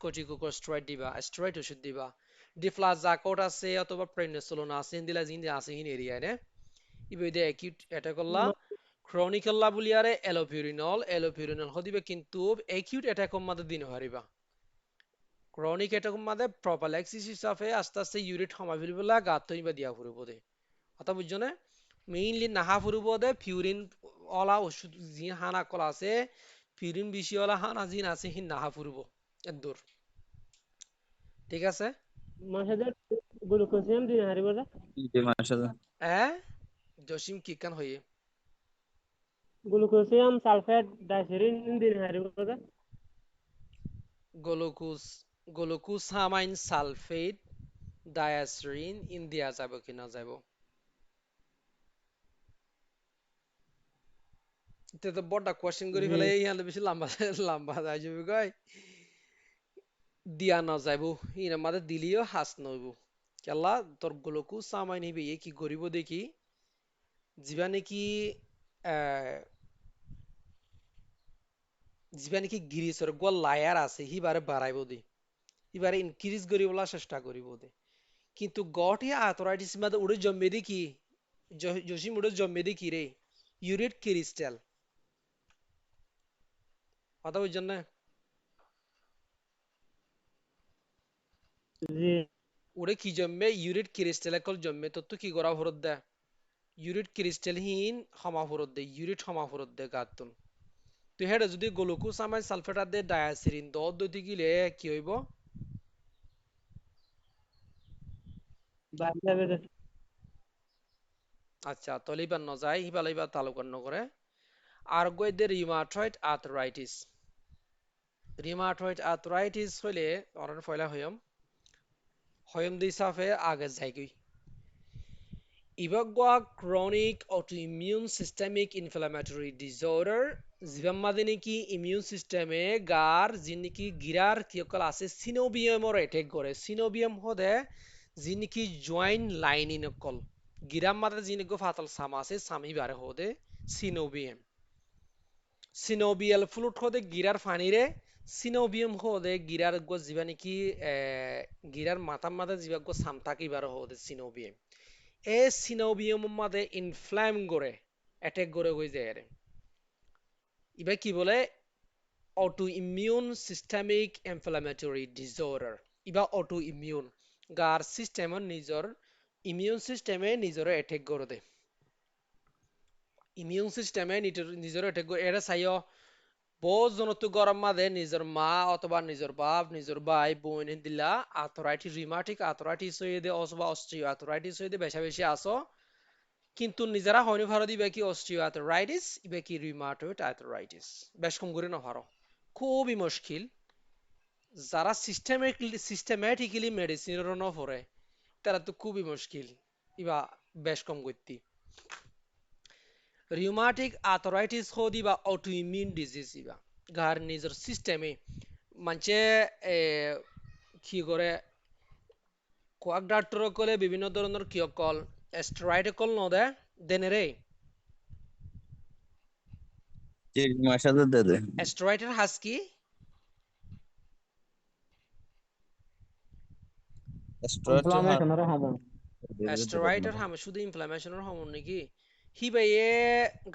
কর্টিকোস্টেরয়েড দিবা স্টেরয়েড ওষুধ দিবা ডিফ্লাজাকোট আছে অথবা প্রেনিসোলোন আছে দিলা জিন আছে হিন এরিয়া নে ইবেদে অ্যাকিউট এটা করলা ক্রনিক আল্লাহ বলিয়ারে এলোপিউরিনল হদিবে কিন্তু অ্যাকিউট অ্যাটাক মাদে দিন হারিবা ক্রনিক অ্যাটাক মাদে প্রপালাক্সিস হিসাবে আস্তে আস্তে ইউরিট হমা ফেলবলা গাত তৈবা দিয়া ফুরব দে কথা বুঝছো না মেইনলি নাহা ফুরব দে পিউরিন অলা ওষুধ জি হানা কলা আছে পিউরিন বেশি অলা হানা জিন আছে হিন নাহা ফুরব এদুর ঠিক আছে মাসাদের গ্লুকোজিয়াম দিন হারিব না জি মাশাআল্লাহ জসিম কি কান হয়ে গ্লুকোজিয়াম সালফেট ডাইসেরিন দিন হারিব না গ্লুকোসামাইন সালফেট ডায়াসরিন ইন্ডিয়া যাব কি না যাব এটা তো বড় কোশ্চেন করি ফেলে ইয়ালে বেশি লম্বা লম্বা যায় যাবে কই দিয়া না যাইব ইনা মাদে দিলিও হাস নইব কেলা তোর গ্লুকোসামাইন হিবে কি করিব দেখি জিবা নাকি জিবা নাকি গিরিসর গোল লায়ার আছে হিবারে বাড়াইব দি হিবারে ইনক্রিজ করিবলা চেষ্টা করিব দে কিন্তু গটি আর্থরাইটিস মাদে উড়ে জম্মে দি কি জসিম উড়ে জম্মে দি কি রে ইউরিক ক্রিস্টাল কথা বুঝছেন না জি উড়ে কি জম্মে ইউরিক ক্রিস্টাল কল জম্মে তো কি করা ফরত দে ইউরিক ক্রিস্টাল হিন ক্ষমা ফরত দে ইউরিট ক্ষমা ফরত দে গাতুন তো হেডে যদি গ্লুকোসামাইন সালফেট দে ডায়াসিরিন দতি গিলে কি হইব বাচ্চাদের আচ্ছা তলিবান ন যায় হিবালাইবা তালুকান নগরে আর গইদের রিমাটয়েড আর্থরাইটিস হইলে অরন ফয়লা হয়ম দি সাফে আগে যাইগই ইবাগwa chronic autoimmune systemic inflammatory disorder জিবাম মাদে নাকি ইমিউন সিস্টেমে গার যিনিকি গিরার কিয়কল আছে সিনোবিয়ামর অ্যাটাক করে সিনোবিয়াম হদে যিনিকি জয়েন্ট লাইনিন কল গিরাম মাদে যিনিকো ফাতাল সামা আছে সামি বারে হদে সিনোবিয়াম সিনোবিয়াল ফ্লুট হদে গিরার ফানিরে সিনোবিয়াম হদে গিরার গো জিবা নাকি গিরার মাথার মাদে জিবা গো সামতাকি বারে হদে সিনোবিয়াম এ সিনোবিয়াম মাদে ইনফ্লাম করে অ্যাটাক করে হয়ে যায় আরে ইবা কি বলে auto immune systemic inflammatory disorder ইবা অটো ইমিউন গার সিস্টেমর নিজর ইমিউন সিস্টেমে নিজরে অ্যাটাক করে দে ইমিউন সিস্টেমে নিজর অ্যাটাক করে এরা চাইও বহুত জনতো গরম মাদে নিজর মা অথবা নিজর বাপ নিজর ভাই বোন দিলা আর্থরাইটিস রিমাটিক আর্থরাইটিস হয়ে দে অথবা অস্ট্রিও আর্থরাইটিস হয়ে দে বেশা বেশি আসো কিন্তু নিজেরা হয়নি ভালো দিবে কি অস্ট্রিও আর্থরাইটিস ইবে কি রিমাটয়েড আর্থরাইটিস বেশ কম করে না ভালো খুবই মুশকিল যারা সিস্টেমেটিক্যালি মেডিসিনের ন পড়ে তারা তো খুবই মুশকিল ইবা বেশ কম করতি রিউমাটিক আর্থরাইটিস হদি বা অটোইমিউন ডিজিজ ইবা গার নিজের সিস্টেমে মানছে কি করে কোয়াক ডাক্তার কলে বিভিন্ন ধরনের কিয়কল স্টেরয়েড কল নদে দেনেরে জি মাশাআল্লাহ দাদা স্টেরয়েডের হাস কি ইনফ্লামেশনের হরমোন স্টেরয়েডের হাম শুধু ইনফ্লামেশনের হরমোন নাকি হিবাইয়ে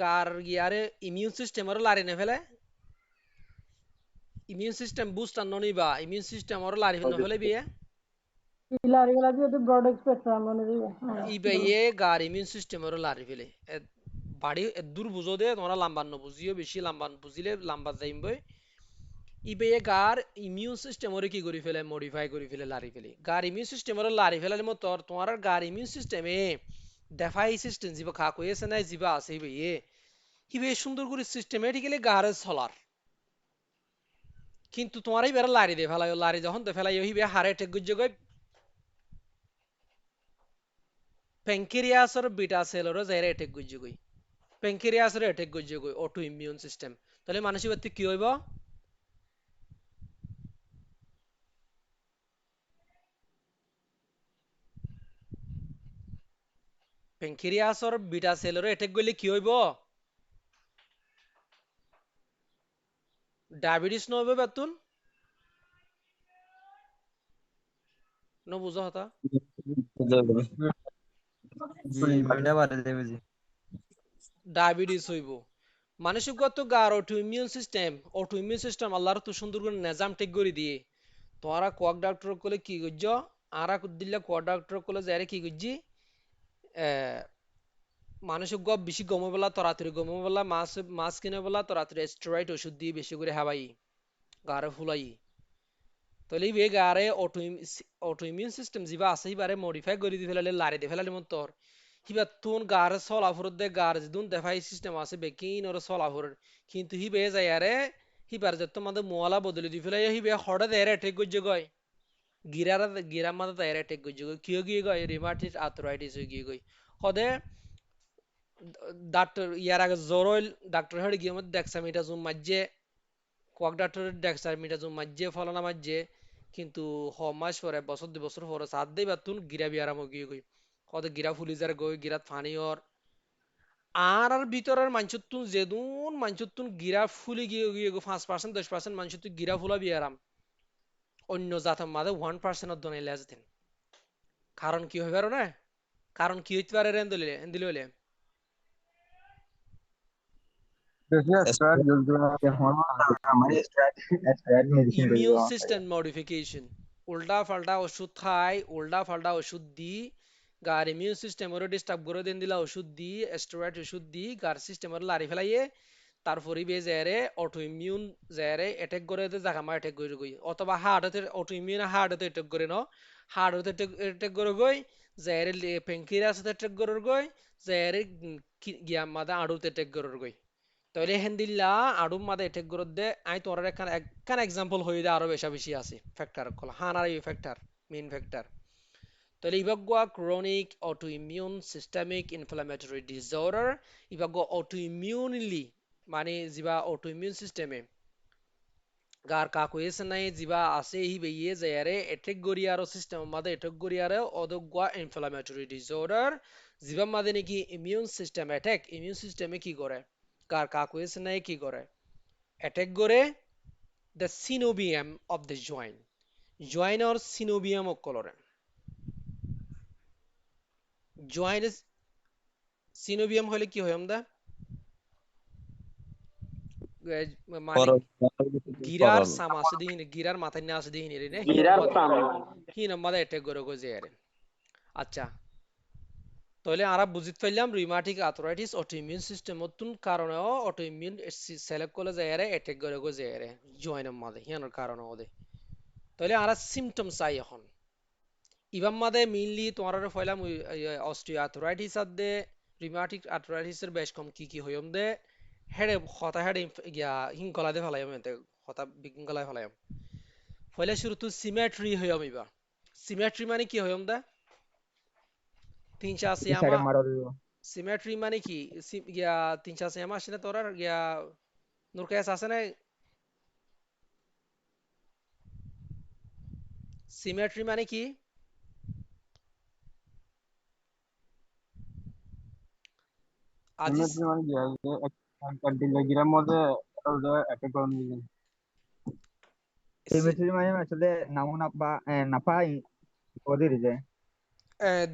গার গিয়ারে ইমিউন সিস্টেমের লারি না ফেলে ইমিউন সিস্টেম বুস্ট আন ননিবা ইমিউন সিস্টেম ওর লারি না ফেলে বিয়ে ইলারি গলা দিয়ে ব্রড স্পেকট্রাম মনে দিবে ইবাইয়ে গার ইমিউন সিস্টেম ওর লারি ফেলে বাড়ি দূর বুঝো দে তোমরা লাম্বান ন বুঝিও বেশি লাম্বান বুঝিলে লাম্বা যাইবই ইবাইয়ে গার ইমিউন সিস্টেম ওরে কি করি ফেলে মডিফাই করি ফেলে লারি ফেলে গার ইমিউন সিস্টেম ওর লারি ফেলার মতো তোমার গার ইমিউন সিস্টেমে দেফাই সিস্টেম জিবা খা কইছে না জিবা আছে ইবাইয়ে হিবে সুন্দর করে সিস্টেমেটিক্যালি গারে চলার কিন্তু তোমারই বেড়া লারি দে ফেলাই লারি যখন দে ফেলাই হিবে হারে টেক গুজে গই প্যানক্রিয়াসের বিটা সেলর যাইরে অ্যাটাক গুজে গই প্যানক্রিয়াসের অ্যাটাক গুজে গই অটো ইমিউন সিস্টেম তাহলে মানুষের বাতি কি হইব পেনক্রিয়াসর বিটা সেলর অ্যাটাক করলে কি হইব ডায়াবেটিস নহইব বেতুন ন বুঝো হতা জি ওইটা বাড়ে দেবে জি ডায়াবেটিস হইব মানসিকগত গার অটোইমিউন সিস্টেম আল্লাহর তো সুন্দর করে নিজাম ঠিক করে দিয়ে তোরা কোয়াক ডাক্তার কলে কি করছ আরা দিল্লা কোয়াক ডাক্তার কলে যারে কি করছি মানসিক গপ বেশি গমবেলা তরাতরি গমবেলা মাছ মাছ কিনে বেলা তরাতরি স্টেরয়েড ওষুধ দিয়ে বেশি করে হাবাই গারে ফুলাই তাহলে এই গারে অটোইমিউন সিস্টেম যিবা আছে সিবারে মডিফাই করে দি ফেলালে লারে দি ফেলালে মন তোর হিবা তুন গার চলাফুরত দে গার যিদুন দেখাই সিস্টেম আছে বেকিন ওর চলাফুর কিন্তু হিবে যায় আরে হিবার যে তোমাদের মোয়ালা বদলে দি ফেলাই হিবে হঠাৎ এর অ্যাটাক করছে গয় গিরার মাঝে তাই অ্যাটাক করছে গয় কিয় গিয়ে গয় রিমাটিস আর্থরাইটিস হয়ে গিয়ে গয় হদে ডাক্তার ইয়ার আগে জরল ডাক্তার হয়ে গিয়ে মধ্যে ডেক্সামিটাজোম মাঝে কোয়াক ডাক্তারের ডেক্সামিটাজোম মাঝে ফলানা মাঝে কিন্তু মাস পরে বছর 2 বছর পরে সাত দেই বাতুন গিরা বিয়ারাম গিয়ে গই কত গিরা ফুলিজার গই গিরাত ফানি ওর আর ভিতরের মানসুতুন যেদুন মানসুতুন গিরা ফুলি গিয়ে গিয়ে 5% 10% মানসুতুন গিরা ফুলা বিয়ারাম অন্য জাতের মাঝে 1% দনে লেজতেন কারণ কি হইবার না কারণ কি হইতে পারে এন্দিলে হইলে ইমিউন সিস্টেম মডিফিকেশন উল্টা ফাল্টা ওষুধ খাই উল্টা ফাল্টা ওষুধ দি গার ইমিউন সিস্টেমেরও ডিস্টার্ব করে দেন দিলা ওষুধ দি স্টেরয়েড ওষুধ দি গার সিস্টেমের লারি ফেলাইয়ে তারপরে বে যারে অটো ইমিউন যারে অ্যাটাক করে দে জাগামা অ্যাটাক করে গই অথবা হার্টতে অটো ইমিউন হার্টতে অ্যাটাক করে ন হার্টতে অ্যাটাক করে গই যারে পেনক্রিয়াসতে অ্যাটাক করে গই যারে গিয়া মাদা আড়ুতে অ্যাটাক করে গই তাহলে হেন্দিল্লা আড়ুম মাদা অ্যাটাক করে দে আই তোর একখান এক্সাম্পল হয়ে দে আরো বেশা বেশি আছে ফ্যাক্টর কল হানার এই ফ্যাক্টর মেইন ফ্যাক্টর তাহলে ইবাগুয়া chronic autoimmune systemic inflammatory disorder ইবাগুয়া অটোইমিউনলি মানে যিবা অটোইমিউন সিস্টেমে গার কাকু এসে নাই যিবা আছে হি বেইয়ে যায়ারে এটেক গরিয়ারো সিস্টেম মাদে এটেক গরিয়ারে অদগুয়া ইনফ্লামেটরি ডিসঅর্ডার যিবা মাদে নাকি ইমিউন সিস্টেম অ্যাটাক ইমিউন সিস্টেমে কি করে গার কাকু এসে নাই কি করে অ্যাটাক করে the synovium of the joint or synovium অকলরে জয়েন্ট সিনোবিয়াম হলে কি হয় আমরা মানে গিরার সাম আছে দিহিনে গিরার মাথায় না আছে দিহিনে রে নে হি নম্বর অ্যাটাক করে গো যে আচ্ছা তাহলে আমরা বুঝিত পাইলাম রিউমাটিক আর্থ্রাইটিস অটোইমিউন সিস্টেম অতুন কারণে অটোইমিউন সেলেক্ট করে যায় আরে অ্যাটাক করে গো যে আরে জয়েন্টের মাঝে হিয়ানোর কারণে ওদে তাহলে আমরা সিম্পটম চাই এখন ইবাম মাদে মেইনলি তোমার ফয়লাম অস্টিও আর্থ্রাইটিস আদে রিউমাটিক আর্থ্রাইটিসের বেশ কম কি হইম দে হেডে হতা হেডে গিয়া হিংকলা দে ফেলাইম এতে হতা বিকিংকলা ফেলাইম ফলে শুরুতে সিমেট্রি হইম ইবা সিমেট্রি মানে কি হইম দে তিন চার সিয়ামা সিমেট্রি মানে কি গিয়া তিন চার সিয়ামা আসে না তোরার গিয়া নুরকায়াস আছে না সিমেট্রি মানে কি আজিজ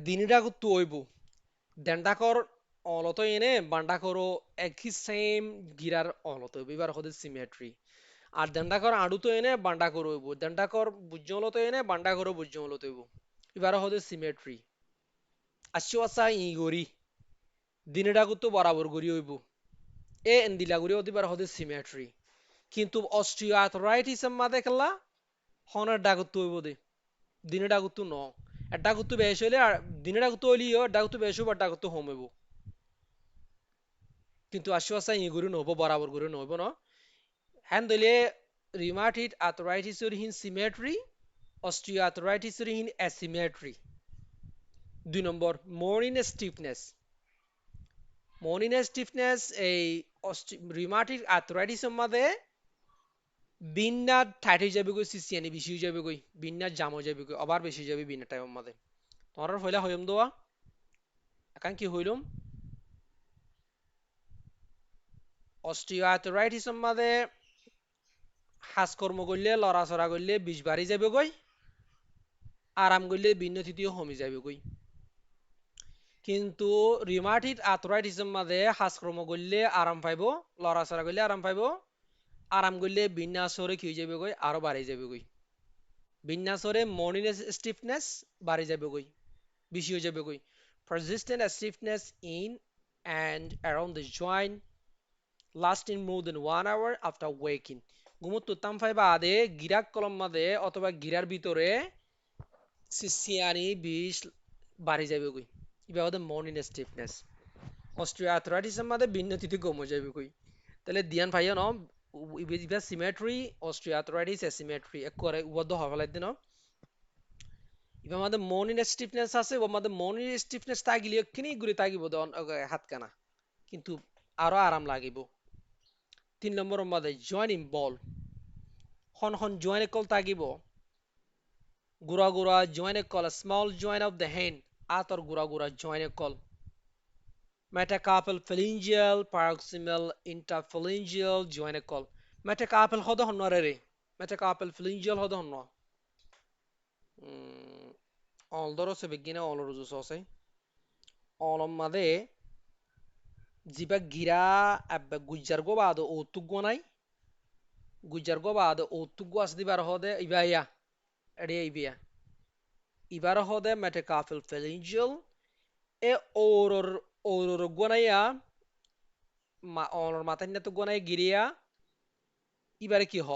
দিনিটা গুত্তু হইব ডেন্ডাকর অলত এনে বান্ডাকরও একই সেম গিরার অলত হইব এবার হতে সিমেট্রি আর ডেন্ডাকর আড়ু এনে বান্ডাকর হইব ডেন্ডাকর বুজ্জলত এনে বান্ডাকরও বুজ্জলত হইব এবার হতে সিমেট্রি আসছো আসা ই গরি দিনিটা গুত্তু বরাবর গরি হইব এ এন্দিলা গরি হতে এবার হতে সিমেট্রি কিন্তু অস্ট্রিও আর্থরাইটিস মা দেখলা হনের ডাগুত্তু হইব দে দিনে ডাগুত্তু ন ডাগুত্তু বেশ হইলে দিনে ডাগুত্তু হইলিও ডাগুত্তু বেশ হইব ডাগুত্তু হোম হইব কিন্তু আশ্বাসা ই গরি নহব বরাবর গরি নহব ন হ্যান দলে রিউমাটিড আর্থরাইটিসের হিন সিমেট্রি অস্ট্রিও আর্থরাইটিসের হিন অ্যাসিমেট্রি 2 নম্বর মর্নিং স্টিফনেস এই রিউমাটিড আর্থরাইটিসের মধ্যে বিন্না টাইট হয়ে যাবে গই সিসিয়ানি বেশি হয়ে যাবে গই বিন্না জাম হয়ে যাবে গই আবার বেশি যাবে বিন্না টাইমের মধ্যে তোমার ফয়লা হইম দোয়া এখন কি হইলুম অস্টিওআর্থ্রাইটিস মাঝে হাজকর্ম করলে লড়াচড়া করলে বিষ বাড়ি যাবে গই আরাম করলে ভিন্ন তৃতীয় কমি যাবে গই কিন্তু রিউমাটিক আর্থ্রাইটিসের মাঝে হাজকর্ম করলে আরাম পাইব লড়াচড়া করলে আরাম পাইব আরাম করলে বিন্যাসরে কি হয়ে যাবে গই আরো বাড়ি যাবে গই বিন্যাসরে মর্নিং স্টিফনেস বাড়ি যাবে গই বেশি হয়ে যাবে গই persistent stiffness in and around the joint lasting more than 1 hour after waking ঘুমত তুত্তাম ফাইবা আদে গিরাক কলম মাদে অথবা গিরার ভিতরে সিয়ানি বিষ বাড়ি যাবে কই ইবা হতে মর্নিং স্টিফনেস অস্টিওআর্থ্রাইটিসের মাদে ভিন্ন তিথি কমে যাবে কই তাহলে দিয়ান ভাইয়া ন ইবা সিমেট্রি অস্টিওআর্থ্রাইটিস অ্যাসিমেট্রি এক করে উবদ্ধ হওয়ালাই দিন ইবা মাদে মর্নিং স্টিফনেস আছে ও মাদে মর্নিং স্টিফনেস তাগিলে কিনি গুরি তাগিব হাত কানা কিন্তু আরো আরাম লাগিব 3 নম্বরের মাদে জয়েন্ট বল খন জয়েন্ট কল তাগিব গুড়া গুড়া joint call small joint of the hand আতর গুড়া গুড়া joint call metacarpal phalangeal paroxysmal interphalangeal joint call metacarpal হদ হন্নরে রে metacarpal phalangeal হদ হন্ন অলদর সে বেগিনা অলর জুস আছে অলম মাদে জিবা গিরা আব্বা গুজ্জার গো বাদ ও তুগো নাই গুজ্জার গো বাদ ও তুগো আস দিবার হদে ইবাইয়া এড়ে ইবিয়া ইবার হদে metacarpal phalangeal এ ওরর গোনাইয়া অনর মাথায় না তো গোনাই গিরিয়া এবারে কি হ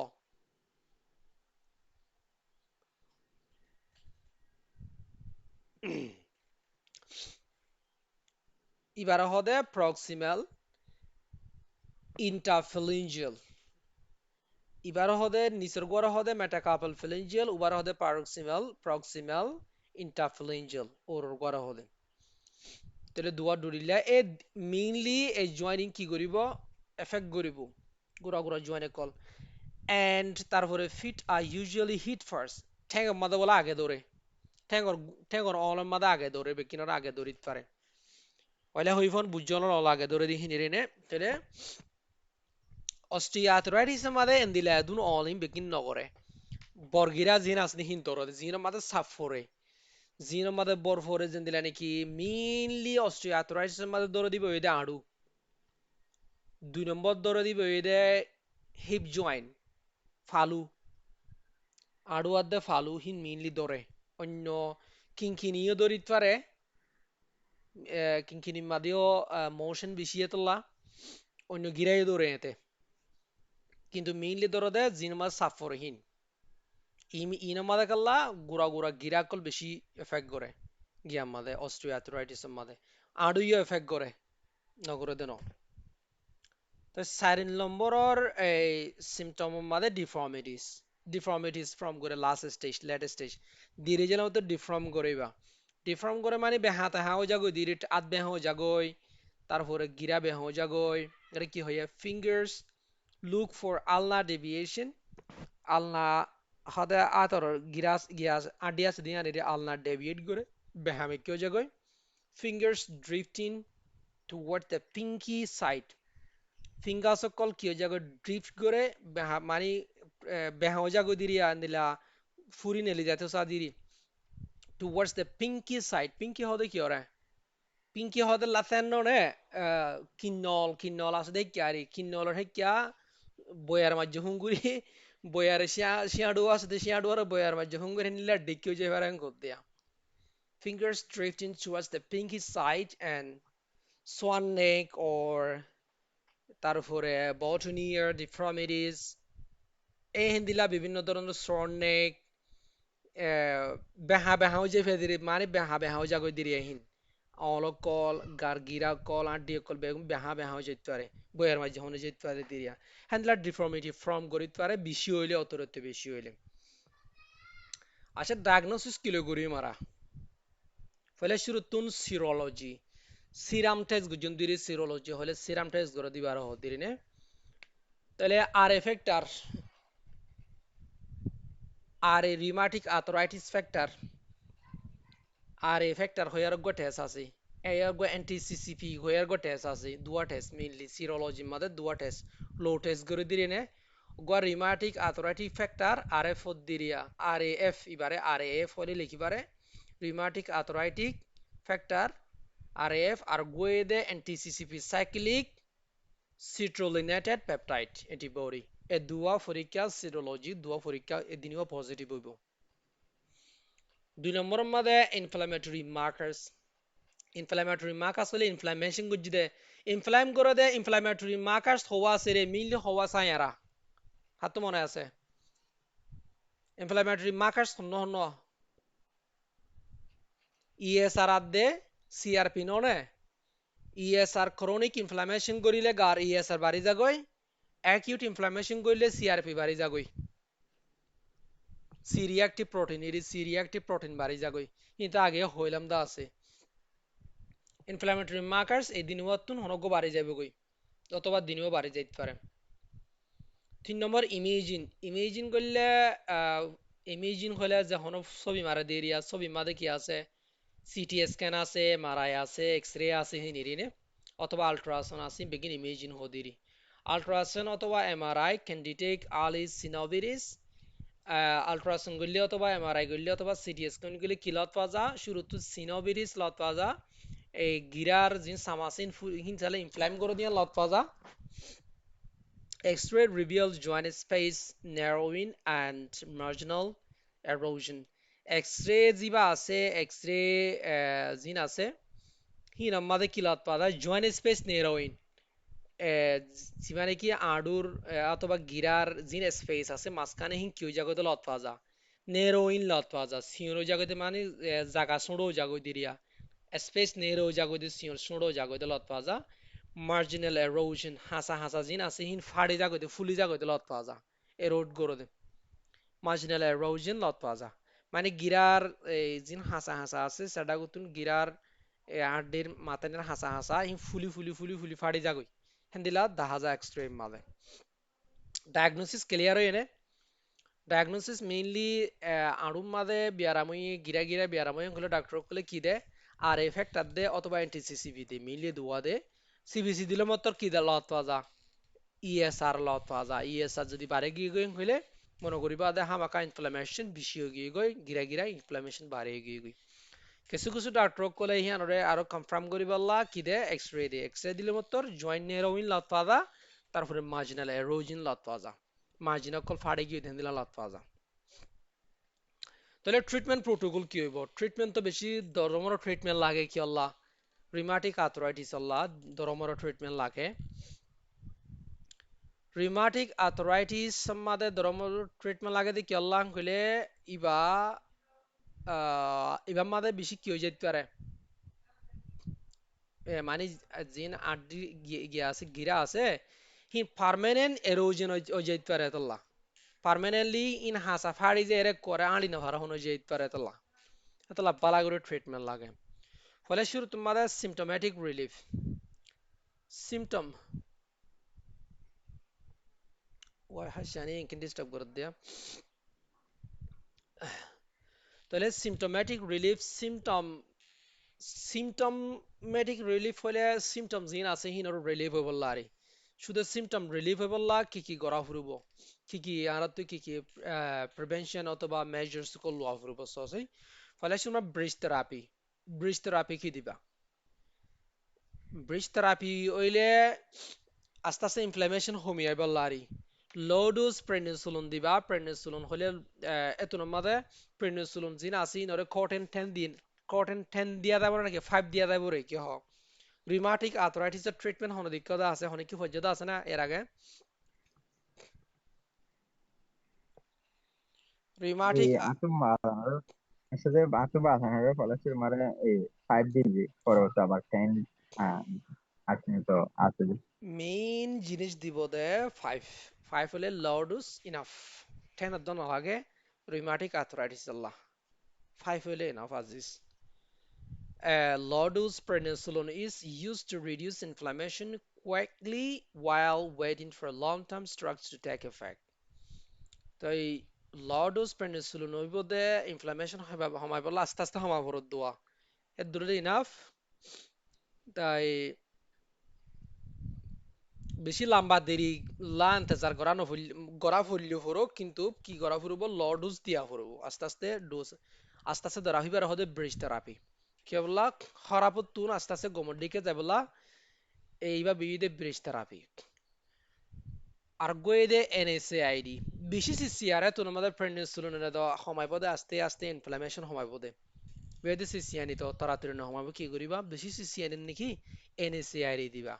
এবারে হদে প্রক্সিমাল ইন্টারফ্যালেঞ্জিয়াল এবারে হদে নিচের গোড়া হদে মেটাকার্পাল ফ্যালেঞ্জিয়াল উবার হদে প্রক্সিমাল ইন্টারফ্যালেঞ্জিয়াল ওরর গোড়া হদে তাহলে দুয়া ডুরিলা এ মেইনলি এই জয়েনিং কি করিব এফেক্ট করিব গুড়া গুড়া জয়েনে কল এন্ড তারপরে ফিট আর ইউজুয়ালি হিট ফার্স্ট ঠ্যাঙ্গর মাদা বলা আগে দৌড়ে ঠ্যাঙ্গর অলম মাদা আগে দৌড়ে বেকিনার আগে দৌড়িত পারে ওইলা হইফোন বুঝজনের অল আগে দৌড়ে দিহি নিরেনে তাহলে অস্টিওআর্থ্রাইটিস মাদে এন্দিলা দুন অলিম বেকিন নগরে বর্গিরা জিন আসনি হিন তোরে জিন মাদে সাফরে জিন মাদে বরফরে জেন্দিলা নাকি মেইনলি অস্টিওআর্থ্রাইটিস মাদে দৌড়ে দিবে ওইদে আড়ু 2 নম্বর দৌড়ে দিবে ওইদে হিপ জয়েন্ট ফালু আড়ু আদে ফালু হিন মেইনলি দৌড়ে অন্য কিংকিনিও দৌড়িত পারে কিংকিনি মাদিও মোশন বেশি তোলা অন্য গিরাই দৌড়ে এতে কিন্তু মেইনলি দৌড়ে দেয় জিনমাদ সাফরহীন ইনমাদে কাল্লা গুড়া গুড়া গিরাকল বেশি এফেক্ট করে গিয়াম মাদে অস্টিওআর্থ্রাইটিস মাদে আড়ুইও এফেক্ট করে নগরে দেন তো 4 নম্বরের এই সিমটম মাদে ডিফর্মিটিস ফ্রম করে লাস্ট স্টেজ লেট স্টেজ ধীরে যেন তো ডিফর্ম করিবা ডিফর্ম করে মানে বেহা তাহাও যাগই ধীরে আত বেহাও যাগই তারপরে গিরা বেহাও যাগই এটা কি হয় ফিঙ্গার্স লুক ফর আলনা ডেভিয়েশন আলনা হদে আতর গিয়াস আডিয়াস দিয়া রে আলনা ডেভিয়েট করে বেহামে কেউ যাগই fingers drifting toward the pinky side fingers কল কি যাগই ড্রিফট করে মানে বেহাও যাগই দিরিয়া নিলা ফুরি নেলি যাতে সাদিরি towards the pinky side pinky হদে কি ওরে pinky হদে লাতেন রে কিন্নল আছে দেখ কি কিন্নলর হে কিয়া বয়ার মাঝে হুঙ্গুরি বয়ার শিয়াডু আছে শিয়াডু আর বয়ার মাঝে হুঙ্গুরি নিলা ডিকিও যে পারেন কর দিয়া fingers drifting towards the pinky side and swan neck or তারপরে botanier deformities এই হিন্দিলা বিভিন্ন ধরনের swan neck বেহা বেহাও যে ফেদিরি মানে বেহা বেহাও জাগই দিরি আহিন অলক কল গার্গিরা কল আড্ডি কল বেগুন বেহা বেহাও যেতে পারে বইয়ের মাঝে হনে যেতে পারে দিরিয়া হ্যান্ডলার ডিফর্মিটি ফ্রম করিতে পারে বেশি হইলে অতরতে বেশি হইলে আচ্ছা ডায়াগনোসিস কিলো করি মারা ফলে শুরু তুন সিরোলজি সিরাম টেস্ট গুজন দিরি সিরোলজি হলে সিরাম টেস্ট করে দিবার হ দিরি নে তাহলে আর এফেক্টার আর রিউমাটিক আর্থ্রাইটিস ফ্যাক্টর আর এ ফ্যাক্টর হইয়ার গো টেস্ট আছে এয়ার গো এনটিসিসিপি গোয়ার গো টেস্ট আছে দুয়া টেস্ট মেইনলি সিরোলজি মাদে দুয়া টেস্ট লো টেস্ট করে দিরে নে গো রিমাটিক আথরাইটিক ফ্যাক্টর আরএফ দিরিয়া আরএএফ ইবারে আরএএফ হলে লিখিবারে রিমাটিক আথরাইটিক ফ্যাক্টর আরএএফ আর গোয়ে দে anti CCP cyclic citrullinated peptide antibody এ দুয়া পরীক্ষা সিরোলজি দুয়া পরীক্ষা এদিনও পজিটিভ হইব 2 নম্বর মধ্যে ইনফ্লামেটরি মার্কার্স ইনফ্লামেটরি মার্কার্স হলে ইনফ্লামেশন গুজি দে ইনফ্লাম করে দে ইনফ্লামেটরি মার্কার্স হওয়া সেরে মিল হওয়া সায়ারা হাত মনে আছে ইনফ্লামেটরি মার্কার্স হন্ন হন্ন ইএসআর আদে সিআরপি ননে ইএসআর ক্রনিক ইনফ্লামেশন করিলে গার ইএসআর বাড়ি যাগই অ্যাকিউট ইনফ্লামেশন করলে সিআরপি বাড়ি যাগই সি রিঅ্যাক্টিভ প্রোটিন এর সি রিঅ্যাক্টিভ প্রোটিন বাড়ি যাগই কিন্তু আগে হইলাম দা আছে ইনফ্লামেটরি মার্কার্স এই দিনও অতুন হনগো বাড়ি যাবে গই অথবা দিনেও বাড়ি যাইতে পারে 3 নম্বর ইমেজিন ইমেজিন করলে ইমেজিন হলে যে হন ছবি মারা দেরিয়া ছবি মাদে কি আছে সিটি স্ক্যান আছে এমআরআই আছে এক্স-রে আছে হিনিরিনে অথবা আল্ট্রাসাউন্ড আছে বেগিন ইমেজিন হদিরি আল্ট্রাসাউন্ড অথবা MRI can detect early synovitis ultrasound করলে অথবা এমআরআই করলে অথবা সিটি স্ক্যান করলে কি লত পাওয়া যা শুরুতে সিনোভিরিস লত পাওয়া যা এই গিরার জিন সামাসিন হিনসালে ইনফ্লাম করে দিয়া লত পাওয়া যা X-ray reveals joint space narrowing and marginal erosion. X-ray জিবা আছে X-ray জিন আছে হিন আমাদের কিলাত পাদা joint space narrowing মানে কি আডুর অথবা গিরার জিন স্পেস আছে মাঝখানে হিন কিউ জায়গাতে লত পাওয়া যা নেরোইন লত পাওয়া যা সিওনো জায়গাতে মানে জায়গা ছোড়ো জায়গা দিরিয়া স্পেস নেরো জায়গাতে সিওন ছোড়ো জায়গাতে লত পাওয়া যা মার্জিনাল এরোশন হাসা হাসা জিন আছে হিন ফাড়ি জাগতে ফুলি জাগতে লত পাওয়া যা এরোড করে দে মার্জিনাল এরোশন লত পাওয়া যা মানে গিরার এই জিন হাসা হাসা আছে সেটা গুতুন গিরার আড্ডির মাথানের হাসা হাসা হিন ফুলি ফুলি ফুলি ফুলি ফাড়ি জাগই হেন্দিলা দাহাজা এক্সট্রিম মালে ডায়াগনোসিস ক্লিয়ার হয়ে এনে ডায়াগনোসিস মেইনলি আড়ুম মাদে বিয়ারামই গিরা গিরা বিয়ারামই হলে ডাক্তার কলে কি দে আর এফেক্ট দে অথবা এন্টিসিসিভি দে মিলিয়ে দুয়া দে সিবিসি দিলে মতর কি দে লত পাওয়া যা ইএসআর লত পাওয়া যা ইএসআর যদি বাড়ে গিয়ে গই হইলে মনে করিবা দে হামাকা ইনফ্লামেশন বেশি হয়ে গিয়ে গই গিরা গিরা ইনফ্লামেশন বাড়ে গিয়ে গই কিছু কিছু ডাক্তার কলে হিয়ানরে আরো কনফার্ম করিবাল্লা কি দে এক্সরে দে এক্সরে দিলে মতর জয়েন্ট নেরোইন লত পাওয়া যা তারপরে মার্জিনাল এরোজিন লত পাওয়া যা মার্জিনাল কল ফাড়ে গিয়ে দেন দিলা লত পাওয়া যা তাহলে ট্রিটমেন্ট প্রোটোকল কি হইব ট্রিটমেন্ট তো বেশি ধরমর ট্রিটমেন্ট লাগে কি আল্লাহ রিমাটিক আর্থ্রাইটিস আল্লাহ ধরমর ট্রিটমেন্ট লাগে রিমাটিক আর্থ্রাইটিস সম্মাদে ধরমর ট্রিটমেন্ট লাগে দি কি আল্লাহ কইলে ইবা ইবা মাদে বেশি কি হয়ে যেতে পারে মানে জিন আড্ডি গিয়া আছে গিরা আছে হি পার্মানেন্ট এরোজন হয়ে যেতে পারে আল্লাহ পার্মানেন্টলি ইন হাসা ফাড়ি যে এরে করে আলি না ভাড়া হনো যেতে পারে আল্লাহ আল্লাহ বালা করে ট্রিটমেন্ট লাগে ফলে শুরু তোমাদের সিমটোম্যাটিক রিলিফ সিমটম ওয়াই হাসানি ইনকিন ডিস্টার্ব করে দেয়া তাহলে সিমটোম্যাটিক রিলিফ সিমটোম্যাটিক রিলিফ হলে সিমটম জিন আছে হিনর রিলিফ হইব লারি শুধু সিমটম রিলিফ হইব লা কি করা ফুরব কি আর তো কি প্রিভেনশন অথবা মেজার্স কো লওয়া ফুরব সসই ফলে শুনবা ব্রিজ থেরাপি কি দিবা ব্রিজ থেরাপি হইলে আস্তে আস্তে ইনফ্লামেশন কমিয়ে আইব লারি লো ডোজ প্রেনিসিলিন দিবা প্রেনিসিলিন হলে এতন মাদে প্রেনিসিলিন জিন আছে নরে কটেন 10 দিয়া যাবে নাকি 5 দিয়া যাবে রে কি হ রিমাটিক আর্থ্রাইটিসের ট্রিটমেন্ট হন দিকতা আছে হন কি ফজ্জতা আছে না এর আগে rheumatic aku malah maksudnya aku bahasannya kalau sih kemarin 5 দিবি পরে আবার 10 আসলে তো আছে মেইন জিনিস দিব দে 5 হলে লো ডোজ ইনাফ 10 এর দন লাগে রিমাটিক আর্থ্রাইটিস আল্লাহ 5 হলে enough Aziz low dose prednisolone is used to reduce inflammation quickly while waiting for long-term drugs to take effect. তাই low dose prednisolone হইব দে ইনফ্লামেশন হমাই বলা আস্তে আস্তে হমা ভরত দোয়া এর দূরে ইনাফ তাই বেশি লম্বা দেরি লা ইন্তজার করা ফুরলিও ফুরো, কিন্তু কি করা ফুরবো, ল ডোজ দিয়া ফুরবো, আস্তে আস্তে ডোজ আস্তে আস্তে ধরা হইবার হদে ব্রিজ থেরাপি কি বললা, খরাপত তুন আস্তে আস্তে গমর দিকে যাবলা, এইবা বিবিধে ব্রিজ থেরাপি আর গোয়েদে এনএসএআইডি বেশি সিসিআর তুন আমাদের প্রেনিসিলিনের দ সময় পদে আস্তে আস্তে ইনফ্লামেশন সময় পদে বেদে সিসিআনি তো তাড়াতাড়ি ন সময় কি করিবা, বেশি সিসিআনি নাকি এনএসএআইডি দিবা।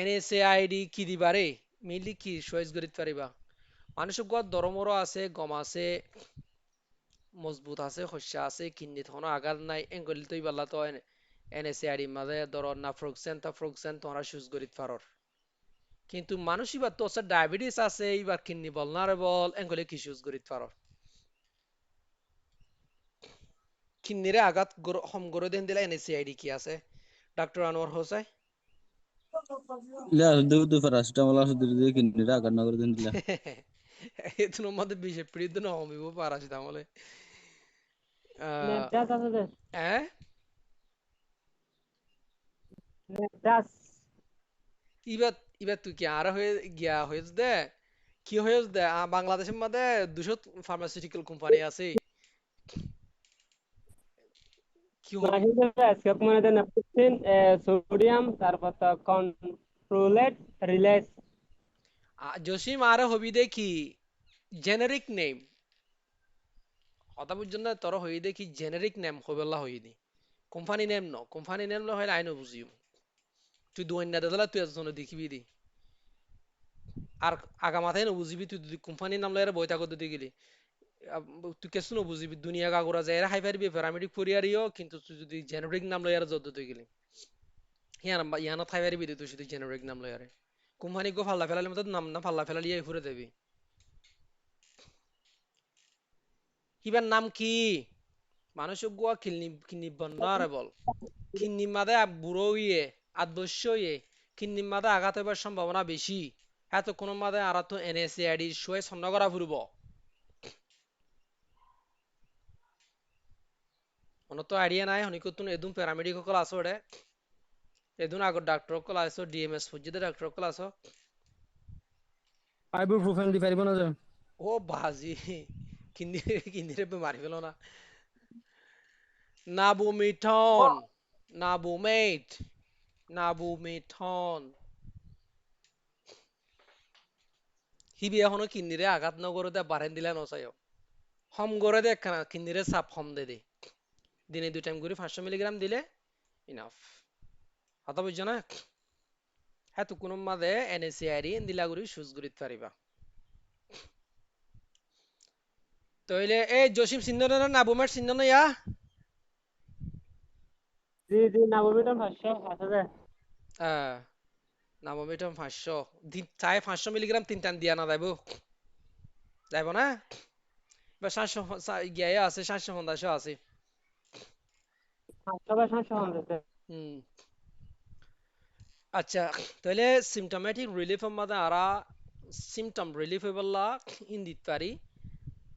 এনএসএআইডি কি দিবা রে, মেইনলি কি চয়েস করিত পারিবা, মানুষের গোয়া দরমরো আছে, গম আছে, মজবুত আছে, শস্য আছে, কিডনিত কোনো আঘাত নাই, এঙ্গলি তুই বালা তো এনএসএআইডি মাঝে ধরো নাফ্রোক্সেন তাফ্রোক্সেন তোমরা চুজ করিত পারর, কিন্তু মানুষ এবার তো ডায়াবেটিস আছে, এবার কিডনি বল এঙ্গলি কি চুজ করিত পারর, কিডনিরে আঘাত হম করে দেন দিলা এনএসএআইডি কি আছে, ডাক্তার আনোয়ার হোসাই। ইলা দু প্যারাসিটামল আছে দিয়ে কিডনিটা আগার না করে দিন দিলা। এতুন মধ্যে বিষে প্রীত না হমিব পারাসিটামলে আহ নেপটাস আছে যে হ্যাঁ নেপটাস এবার এবার তুই কি আর হয়ে গিয়া হয়েছ দে, কি হয়েছ দে, বাংলাদেশের মধ্যে 200 ফার্মাসিউটিক্যাল কোম্পানি আছে, কি হবি, মাসেদের স্কেপ মানে দেন নেপটাসিন সোডিয়াম তারপর তো কন্ট্রোলেট রিলেস জসিম আর হবি দে কি জেনারিক নেম, কথা বুঝছেন না, তোর হই দে কি জেনারিক নেম হবেলা হই দি, কোম্পানি নেম ন, কোম্পানি নেম ল হইলে আইনো বুঝিও, তুই দুই না দিলা তুই এজন দেখিবি দি, আর আগা মাথায় বুঝিবি, তুই যদি কোম্পানির নাম লয়ে বইতা করতে গেলি তুই কেসু বুঝিবি, দুনিয়া গাগুরা যায় এরা হাই পারবি প্যারামেডিক পড়িয়ারিও, কিন্তু তুই যদি জেনারিক নাম লয়ে যত তুই গেলি ইয়ানা থাই পারবি তুই যদি জেনারিক নাম লয়ে কোম্পানি গো ফাল্লা ফেলালে মতো নাম না ফাল্লা ফেলালিয়ে ঘুরে দেবি, কিবার নাম কি, মানুষ গোয়া কিলনি কিন্নি বন্যারে বল, কিন্নি মাদে বুড়ো ইয়ে 8 বছর ইয়ে কিন্নি মাদে আঘাত হইবার সম্ভাবনা বেশি, এত কোন মাদে আর তো এনএসএআইডি শোয়ে সন্ন করা ফুরব, অন্য তো আইডিয়া নাই হনিক তুন এদুন প্যারামেডিক সকল আসো রে, এদুন আগর ডাক্তার সকল আসো, ডিএমএস ফুজিতে ডাক্তার সকল আসো, আইবুপ্রোফেন দি পারিব না যে ও বাজি কিন্দি কিন্দিরে মারি ফেলো না, নাবুমিথন, নাবুমেট, নাবুমিথন, হিবি এখনো কিন্দিরে আঘাত নগরতে বারেন দিলে নচাইও, হম করে দে একখানা কিন্দিরে চাপ হম দে দে, দিনে 2 টাইম করে 500 মিলিগ্রাম দিলে ইনাফ, কথা বুঝছো না, হ্যাঁ তো কোনো মাদে এনএসএআইডি দিলা গুড়ি সুজ করিতে পারিবা, তইলে এই জসিম চিহ্ন না নাবুমেট চিহ্ন না ইয়া, জি জি নাবোমিটার 500 আছে যে আহ নাবুমিটন 500 দিন চাই 500 মিলিগ্রাম 3 টান দিয়া না যাইব, যাইব না, বা 700 গিয়ে আছে 750 আছে, 500 বা 750 হুম আচ্ছা, তাহলে সিমটোমেটিক রিলিফ মধ্যে আরা সিমটম রিলিফ হইবলা ইন্দিত পারি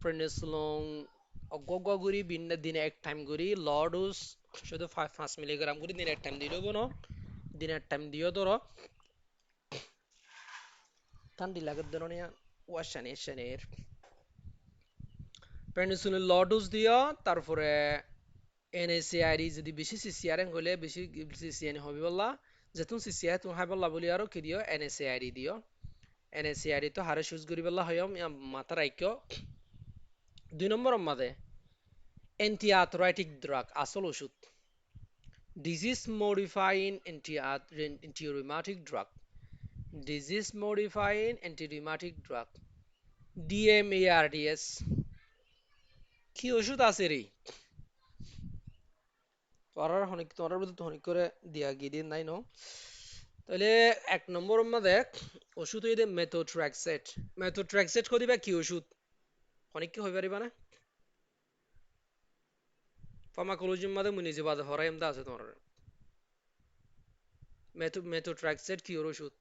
প্রেনিসিলিন অগগগুরি দিনে এক টাইম করি লডোস শুধু 5 মিলিগ্রাম করে দিনে এক টাইম দিলেও বনো, দিনে এক টাইম দিও ধরো ঠান্ডি লাগে ধরনের ওয়াশানের প্রেনিসিলিন লডোস দিও, তারপরে এনএসএআইডি যদি বেশি সিসিআরএন হলে বেশি সিসিএন হবে বললা, যেতুন সিসিআই তুমি হাই বললা বলি আরো কি দিও এনএসএআইডি দিও, এনএসএআইডি তো হারে সুজ করি বললা হয় মাথা রাইক্য, 2 নম্বর মাদে অ্যান্টি আর্থরাইটিক ড্রাগ আসল ওষুধ, disease modifying anti rheumatic drug, disease modifying anti rheumatic drug, DMARDs, কি ওষুধ আছে রে, তোরার মধ্যে হনিক করে দিয়া গিয়ে নাই ন, তাহলে 1 নম্বর মধ্যে ওষুধ হইতে মেথোট্রেক্সেট, মেথোট্রেক্সেট কদিবা কি ওষুধ অনেক কি হয়ে পারিবা না, ফার্মাকোলজির মধ্যে মুই নিজে বাদে হরাই এমদা আছে তোমার, মেথোট্রেক্সেট কি ওর ওষুধ,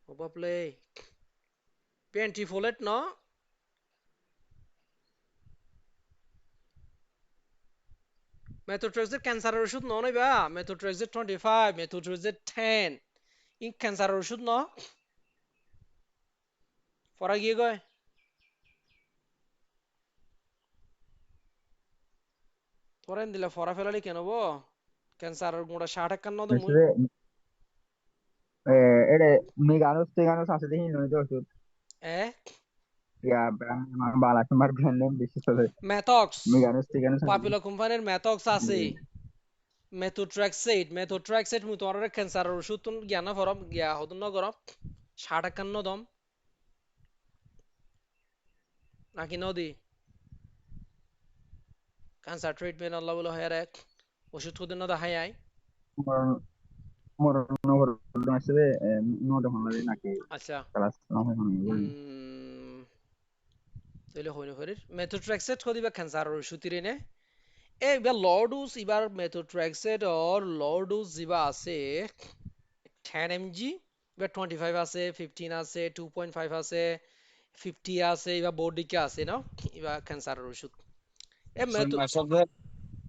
ও বাপলে পেন্টিফোলেট ন, মেথোট্রেক্সেট ক্যান্সারের ওষুধ ন নইবা মেথোট্রেক্সেট 25 মেথোট্রেক্সেট 10 ইন ক্যান্সারের ওষুধ ন পরা গিয়ে গয় তোরেন দিলে ফরা ফেলালি কেন বো ক্যান্সারের গোড়া 60 ন দমুই আসলে এটা মেগানোস টেগানোস আছে দেখি নয় তো ওষুধ এ ইয়া বালা তোমার ব্র্যান্ড নেম বেশি চলে ম্যাথক্স মেগানোস টেগানোস আছে পপুলার কোম্পানির ম্যাথক্স আছে মেথোট্রেক্সেট মু তোমার ক্যান্সারের ওষুধ তুন জ্ঞান ফরম গিয়া হদন ন গরম 60 ন দম নাকি নদী ক্যান্সার ট্রিটমেন্ট আল্লাহ বলে হয় এক ওষুধ খুদে ন দেখাই আই মোর নগর আসলে নদ হলারে নাকি আচ্ছা ক্লাস নহয় হয় তাহলে হইন হরির মেথোট্রেক্সেট খদিবা ক্যান্সারের ওষুধ নে এবার লর্ডুস এবার মেথোট্রেক্সেট অর লর্ডুস জিবা আছে 10 mg এবার 25 আছে 15 আছে 2.5 আছে 50 আছে এবার বডিকে আছে না এবার ক্যান্সারের ওষুধ এ মেথো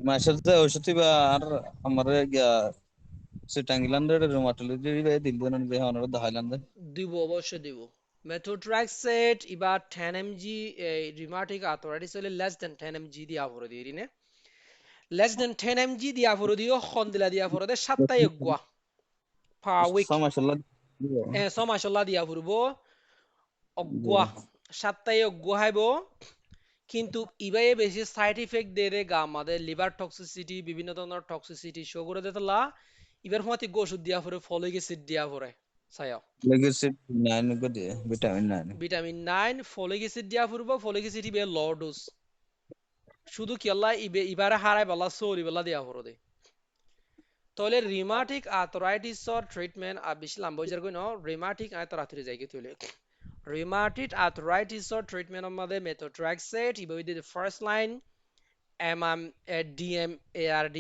মাসাজে ওষুধ বা আর আমার সিটাঙ্গিলান্ডের রুমাটোলজি দিল্লি যে হনার দাহাইলান্ডে দিব অবশ্যই দিব মেথোট্রেক্সেট এবার 10 mg রিমাটিক আর্থ্রাইটিস হলে লেস দেন 10 mg দিয়া ভরে দিই নে লেস দেন 10 mg দিয়া ভরে দিও খন্দিলা দিয়া ভরে দে সাতটায় গুয়া পার উইক মাসাল্লাহ সমাশাল্লাহ দিয়া ফুরবো অগুয়া সাতটায় অগুয়া হাইব কিন্তু ইবাই বেশি সাইড ইফেক্ট দিয়ে রে গা আমাদের লিভার টক্সিসিটি বিভিন্ন ধরনের টক্সিসিটি শো করে দিতলা ইবার ফমাতি ওষুধ দিয়া ফুরে ফলিক অ্যাসিড দিয়া ফুরে সায়া লেগেছে 9 গো দিয়ে ভিটামিন 9 ভিটামিন 9 ফলিক অ্যাসিড দিয়া ফুরবো ফলিক অ্যাসিড ইবে লো ডোজ শুধু কি আল্লাহ ইবারে হারাই বলা সরি বলা দিয়া ফুরো দে তাহলে রিমাটিক আর্থ্রাইটিসর ট্রিটমেন্ট আর বেশি লম্বা হয়ে যাবে না রিমাটিক আর্থ্রাইটিস যাইগে তুলে rheumatoid arthritis or treatment of mother methotrexate iba the first line DMARD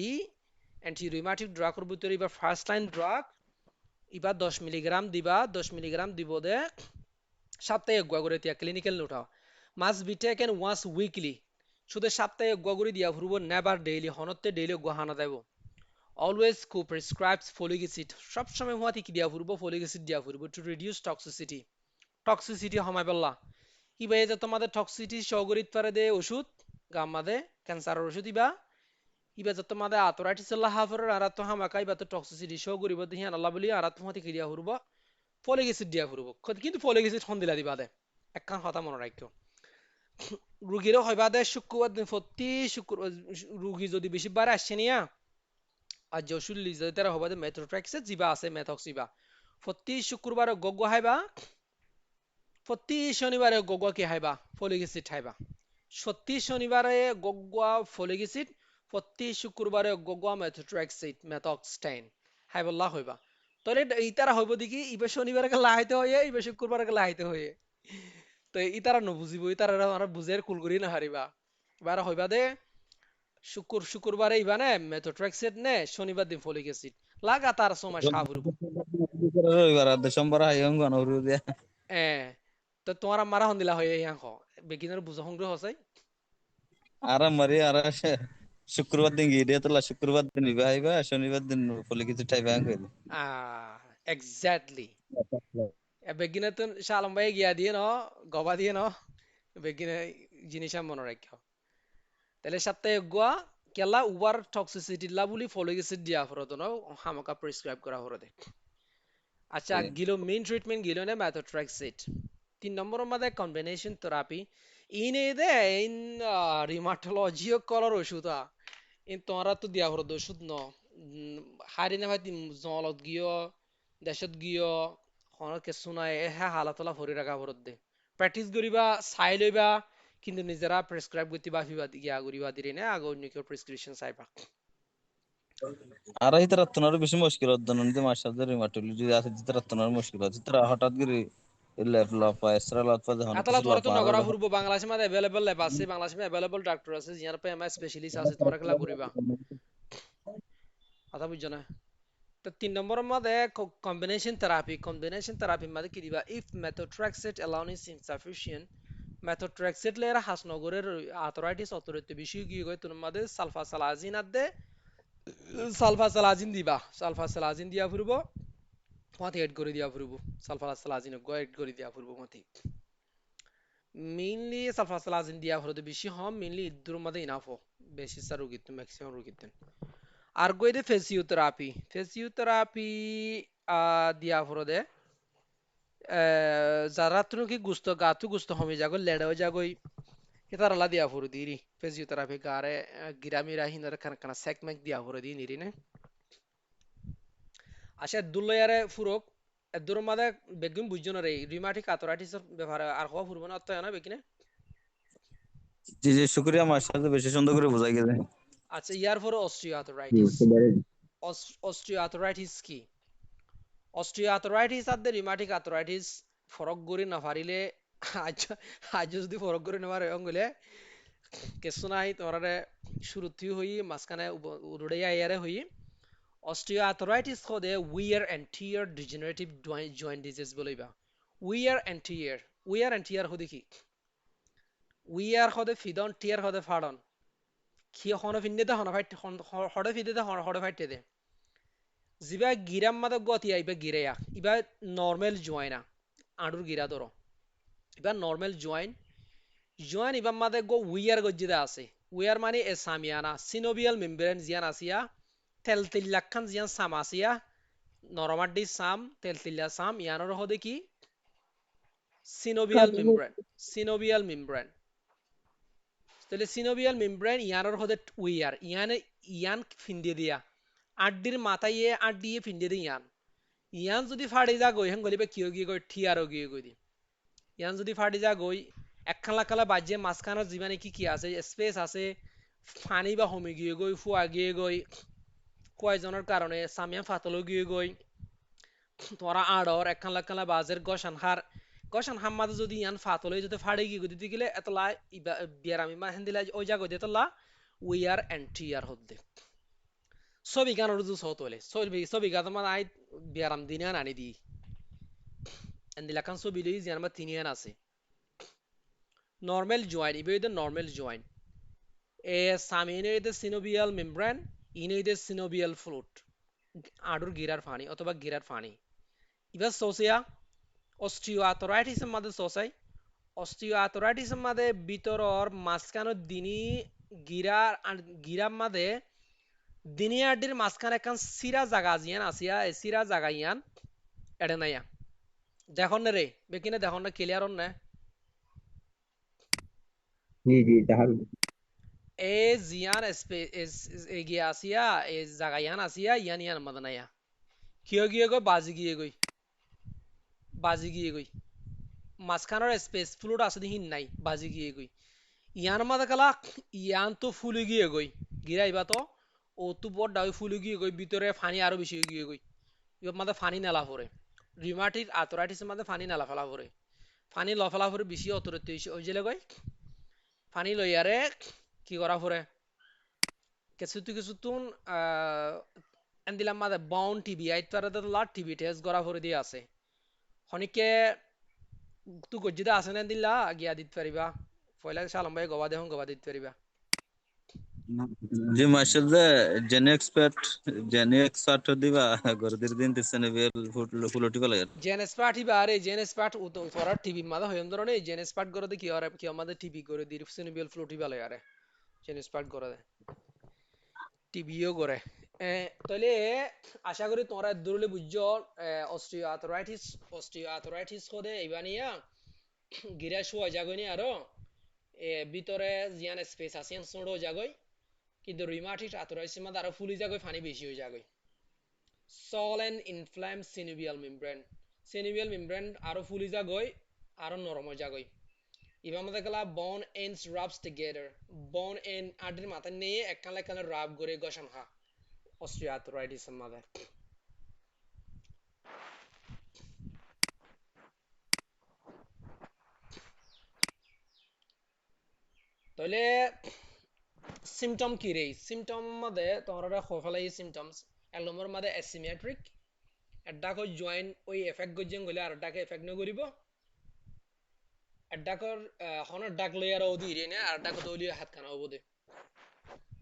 anti-rheumatic drug or butori iba first line drug iba 10 milligram diba 10 milligram dibo de সপ্তাহে এক গড়ে তিয়া clinical নোটা must be taken once weekly শুধু সপ্তাহে এক গড়ে দিয়া ফুরবো never daily হনতে daily গহানা দেব always co-prescribes folic acid সব সময় হওয়াতে কি দিয়া ফুরবো folic acid দিয়া ফুরবো to reduce toxicity টক্সিসিটি হমাই বললা ইবা এই যে তোমাদের টক্সিসিটি সগরিত পারে দে ওষুধ গাম্মাদে ক্যান্সারের ওষুধ ইবা ইবা যে তোমাদের আর্থ্রাইটিস আল্লাহ হাফরের আর তো হামাকা ইবা তো টক্সিসিটি সগরিব দিহিয়ান আল্লাহ বলি আর তোমাতে কি দিয়া ফুরবো ফলিক অ্যাসিড দিয়া ফুরবো কিন্তু ফলিক অ্যাসিড হন দিলা দিবা দে একখান কথা মনে রাখো রুগীরও হইবা দে শুক্রবার দিন প্রতি শুক্রবার রুগী যদি বেশি বার আসছে নিয়া আর যে ওষুধ লিজে তারা হবা দে মেথোট্রেক্সেট জিবা আছে মেথক্সিবা প্রতি শুক্রবার গগ হাইবা প্রতি শনিবারে গগুয়া কি হাইবা ফলিক অ্যাসিড হাইবা প্রতি শনিবারে গগুয়া ফলিক অ্যাসিড প্রতি শুক্রবারে গগুয়া মেথোট্রেক্সেট মেথক্সটাইন হাইবল্লা হইবা তাহলে ইতারা হইব দেখি ইবে শনিবারে লাহাইতে হয়ে ইবে শুক্রবারে লাহাইতে হয়ে তো ইতারা নবুঝিব ইতারা আমরা বুঝের কুল করি না হারিবা এবার হইবা দে শুক্রবারে ইবা নে মেথোট্রেক্সেট নে শনিবার দিন ফলিক অ্যাসিড লাগাতার সময় সাবরুব রবিবার ডিসেম্বর আইয়ং গনরু দিয়া তো তোমার মারা হন দিলা হয়ে ইয়াং হ বেগিনার বুঝা সংগ্রহ হসাই আর মারি আর শুক্রবার দিন গিয়ে তো শুক্রবার দিন আইবা শনিবার দিন ফলে কিছু টাইবা কইল এক্স্যাক্টলি বেগিনা তো শালম ভাই গিয়া দিয়ে ন গবা দিয়ে ন বেগিনা জিনিস মনে রাখো তাহলে সপ্তাহে গোয়া কেলা ওভার টক্সিসিটি লা বলি ফলিক অ্যাসিড দিয়া ফরত ন হামকা প্রেসক্রাইব করা হরদে আচ্ছা গিলো মেইন ট্রিটমেন্ট গিলো না মেথোট্রেক্সেট 3 নম্বরের মধ্যে কম্বিনেশন থেরাপি ইনে দে ইন রিমাটোলজিও কলার ওষুধা ইন তোমরা তো দিয়া হরদ ওষুধ ন হারি না ভাই জলত গিয়ে দেশত গিয়ে হনকে শুনায় হ্যাঁ হালাতলা ভরি রাখা হরদ দে প্র্যাকটিস করিবা চাই লইবা কিন্তু নিজেরা প্রেসক্রাইব করতে বাফিবা গিয়া করিবা দিরে না আগে অন্য কেউ প্রেসক্রিপশন চাইবা আর এই তরতনার বেশি মুশকিল হদন যে মাসাজের রিমাটোলজি আছে যে তরতনার মুশকিল আছে তারা হঠাৎ করে লেফলাফ এসরালাফ হন আতালা তোরা তো নগরা ফুরবো বাংলাদেশে মধ্যে अवेलेबल ল্যাব আছে বাংলাদেশে अवेलेबल ডাক্তার আছে জিয়ার পে এমএস স্পেশালিস্ট আছে তোমরা খেলা করিবা কথা বুঝছ না তো 3 নম্বরের মধ্যে কম্বিনেশন থেরাপি মধ্যে কি দিবা if methotrexate alone is insufficient methotrexate লেরা হাসনগরের আর্থ্রাইটিস অতরিত বেশি কি কয় তোর মধ্যে সালফাসালাজিন আদে সালফাসালাজিন দিবা, সালফাসালাজিন দিয়া ফুরবো, মতে এড করে দিয়া ফুরবো, সালফাসালাজিন গো এড করে দিয়া ফুরবো মতে। মেইনলি সালফাসালাজিন দিয়া ফুরতে বেশি হম, মেইনলি ইদুর মধ্যে ইনাফ বেশি সার রুগীতে ম্যাক্সিমাম রুগীতে। আর গইতে ফিজিওথেরাপি, ফিজিওথেরাপি দিয়া ফুরদে যারা তুমি গুস্ত গাতু গুস্ত হমি যাগো লেড়াও যাগই কিতার আলা দিয়া ফুরু দিরি ফিজিওথেরাপি গারে গিরামিরা হিনার কানা কানা সেকমেক দিয়া ফুরু দি নিরি নে। আচ্ছা দুলয়ারে ফুরক এদুর মাদে বেগুন বুঝছো না রে রিউমাটিক আর্থ্রাইটিসের ব্যাপারে আর হওয়া ফুরবো না তো না বেকিনে। জি জি, শুক্রিয়া মাস্টার, বেশি সুন্দর করে বোঝাই গেছে। আচ্ছা ইয়ার পরে জি অস্টিওআর্থ্রাইটিস। সেটারে অস্টিওআর্থ্রাইটিস কি? অস্টিওআর্থ্রাইটিস আর রিউমাটিক আর্থ্রাইটিস ফরক গরি না পারিলে আজ আজ যদি ফরক গরি না পারে অঙ্গলে কিছু নাই তোমারে শুরুতে হই মাঝখানে উড়ে আইয়ারে হই। অস্টিওআর্থ্রাইটিস হদে wear and tear degenerative joint disease বলিবা। উইয়ার এন্ড টিয়ার হদে কি? উইয়ার হদে ফিদন টিয়ার হদে ফাড়ন কি হন ফিন্দেতে হন ফাইট হড়ে ফিদেতে হড়ে ফাইটে দে জিবা গিরাম মাদে গতি আইবা গিরেয়া ইবা নরমাল জয়েনা আডুর গিরা ধরো ইবা নরমাল জয়েন ইবা মাদে গো উইয়ার গজ্জিদা আছে। উইয়ার মানে এ সামিয়ানা সিনোভিয়াল মেমব্রেন জিয়ান আসিয়া তেলতিল্লাখান জিয়ান সাম আসিয়া নরমাড্ডি সাম তেলতিল্লা সাম ইয়ানোর হদে কি সিনোভিয়াল মেমব্রেন তাহলে সিনোভিয়াল মেমব্রেন ইয়ানোর হদে উইয়ার ইয়ান ফিন্দিয়ে দিয়া আড্ডির মাথায় আড্ডিয়ে ফিন্দিয়ে দিয়ে ইয়ান যদি ফাড়ি যা গই হেন গলিবে কিয় গিয়ে গই ঠিয়ারও গিয়ে গই দি ইয়ান যদি ফাড়ি যা গই একখালা খালা বাজে মাঝখানের জীবনে কি আছে স্পেস আছে ফানি বা হমি গিয়ে গই ফুয়া গিয়ে গই কয়জনের কারণে সামিয়া ফাতলো গিয়ে গই তোরা আড়র একখালা খালা বাজের গসান হার মাঝে যদি ইয়ান ফাতলো যদি ফাড়ি গিয়ে দিতে গেলে এতলা বিয়ারামি মা হেন দিলা ওই জাগো দিতলা উইয়ার এন্টিয়ার হদ্দে ছবি গান রুজু সতলে ছবি গান মানে আই বিয়ারাম দিনান আনি দি এন্দিলাকান ছবি লই জিয়ান বা তিনিয়ান আছে নরমাল জয়েন্ট ইবে দ্য নরমাল জয়েন্ট এ সামিনে দ্য সিনোভিয়াল মেমব্রেন ইনে দ্য সিনোভিয়াল ফ্লুইড আডুর গিরার ফানি অথবা গিরার ফানি ইবা সোসিয়া অস্টিওআর্থ্রাইটিস এর মধ্যে সোসাই অস্টিওআর্থ্রাইটিস এর মধ্যে ভিতরর মাঝখানের দিনি গিরার মধ্যে দিনি আড্ডির মাঝখানে একখান সিরা জাগা জিয়ান আসিয়া এই সিরা জাগা ইয়ান এড়ে নাইয়া দেখুন রে বেকিনে দেখুন না ক্লিয়ার হন না জি জি তাহার এ জিয়ান এগিয়ে আসিয়া এ জাগা ইয়ান আসিয়া ইয়ান মাদানায়া কিয় গিয়ে গই বাজি গিয়ে গই মাঝখানের স্পেস ফ্লুট আছে দিহিন নাই বাজি গিয়ে গই ইয়ান মাদা কালা ইয়ান তো ফুলে গিয়ে গই গিরাইবা তো ও তো বড় ডাই ফুলে গিয়ে গই ভিতরে ফানি আরো বেশি গিয়ে গই ইব মাদা ফানি নালা পড়ে রিউমাটিক আর্থ্রাইটিসের মধ্যে ফানি নালা ফেলা পড়ে ফানি লফেলা পড়ে বেশি অতরিত ওই যে গই ফানি লইয়ারে কি করা পড়ে কিছুতুন এন্দিলাম মাদে বাউন্ড টিভি আইতারে লা টিভি টেস্ট করা পড়ে দিয়ে আছে হনিকে তু গজ্জিদা আছে না দিলা গিয়া দিতে পারিবা পয়লা সালাম ভাই গবা দিতে পারিবা জি মাস্টার যে জেনে এক্সপার্ট দিবা গরদির দিন তিসনে বেল ফুলটি বলে। জেনেসপার্ট বারে জেনেসপার্ট তোরা টিভি মাদা হইম ধরনে জেনেসপার্ট করে কি আর কি আমাদের টিভি করে দি সিনিবিয়াল ফ্লুটি বালে আরে জেনেসপার্ট করে টিভিও করে তাহলে আশা করি তোমরা দূরলে বুঝছো অস্টিওআর্থ্রাইটিস হদে ইবানিয়া গিরা শুয়া জাগনি আরো ভিতরে জিয়ান স্পেস আছে ছোড়ো জাগই কিন্তু রিউমাটিক আর্থ্রাইটিস মাদে আরো ফুলি জাগই ফানি বেশি হয়ে জাগই swollen inflamed synovial membrane আরো ফুলি জাগই আরো নরম হয়ে জাগই এবার মধ্যে গেলা bone ends rubs together bone end আডির মাথা নিয়ে একখানে রাব করে গসান হা অস্টিওআর্থ্রাইটিস এর মধ্যে তাহলে সিমটম কি রে সিমটম মধ্যে তোমরা খোফালাই সিমটমস এক নম্বর মধ্যে অ্যাসিমেট্রিক এডাকো জয়েন্ট ওই এফেক্ট গজেন গলে আর ডাকে এফেক্ট ন করিব এডাকর হন ডাক লয়ার ওদি রে না আর ডাক দলিও হাত খানা হবো দে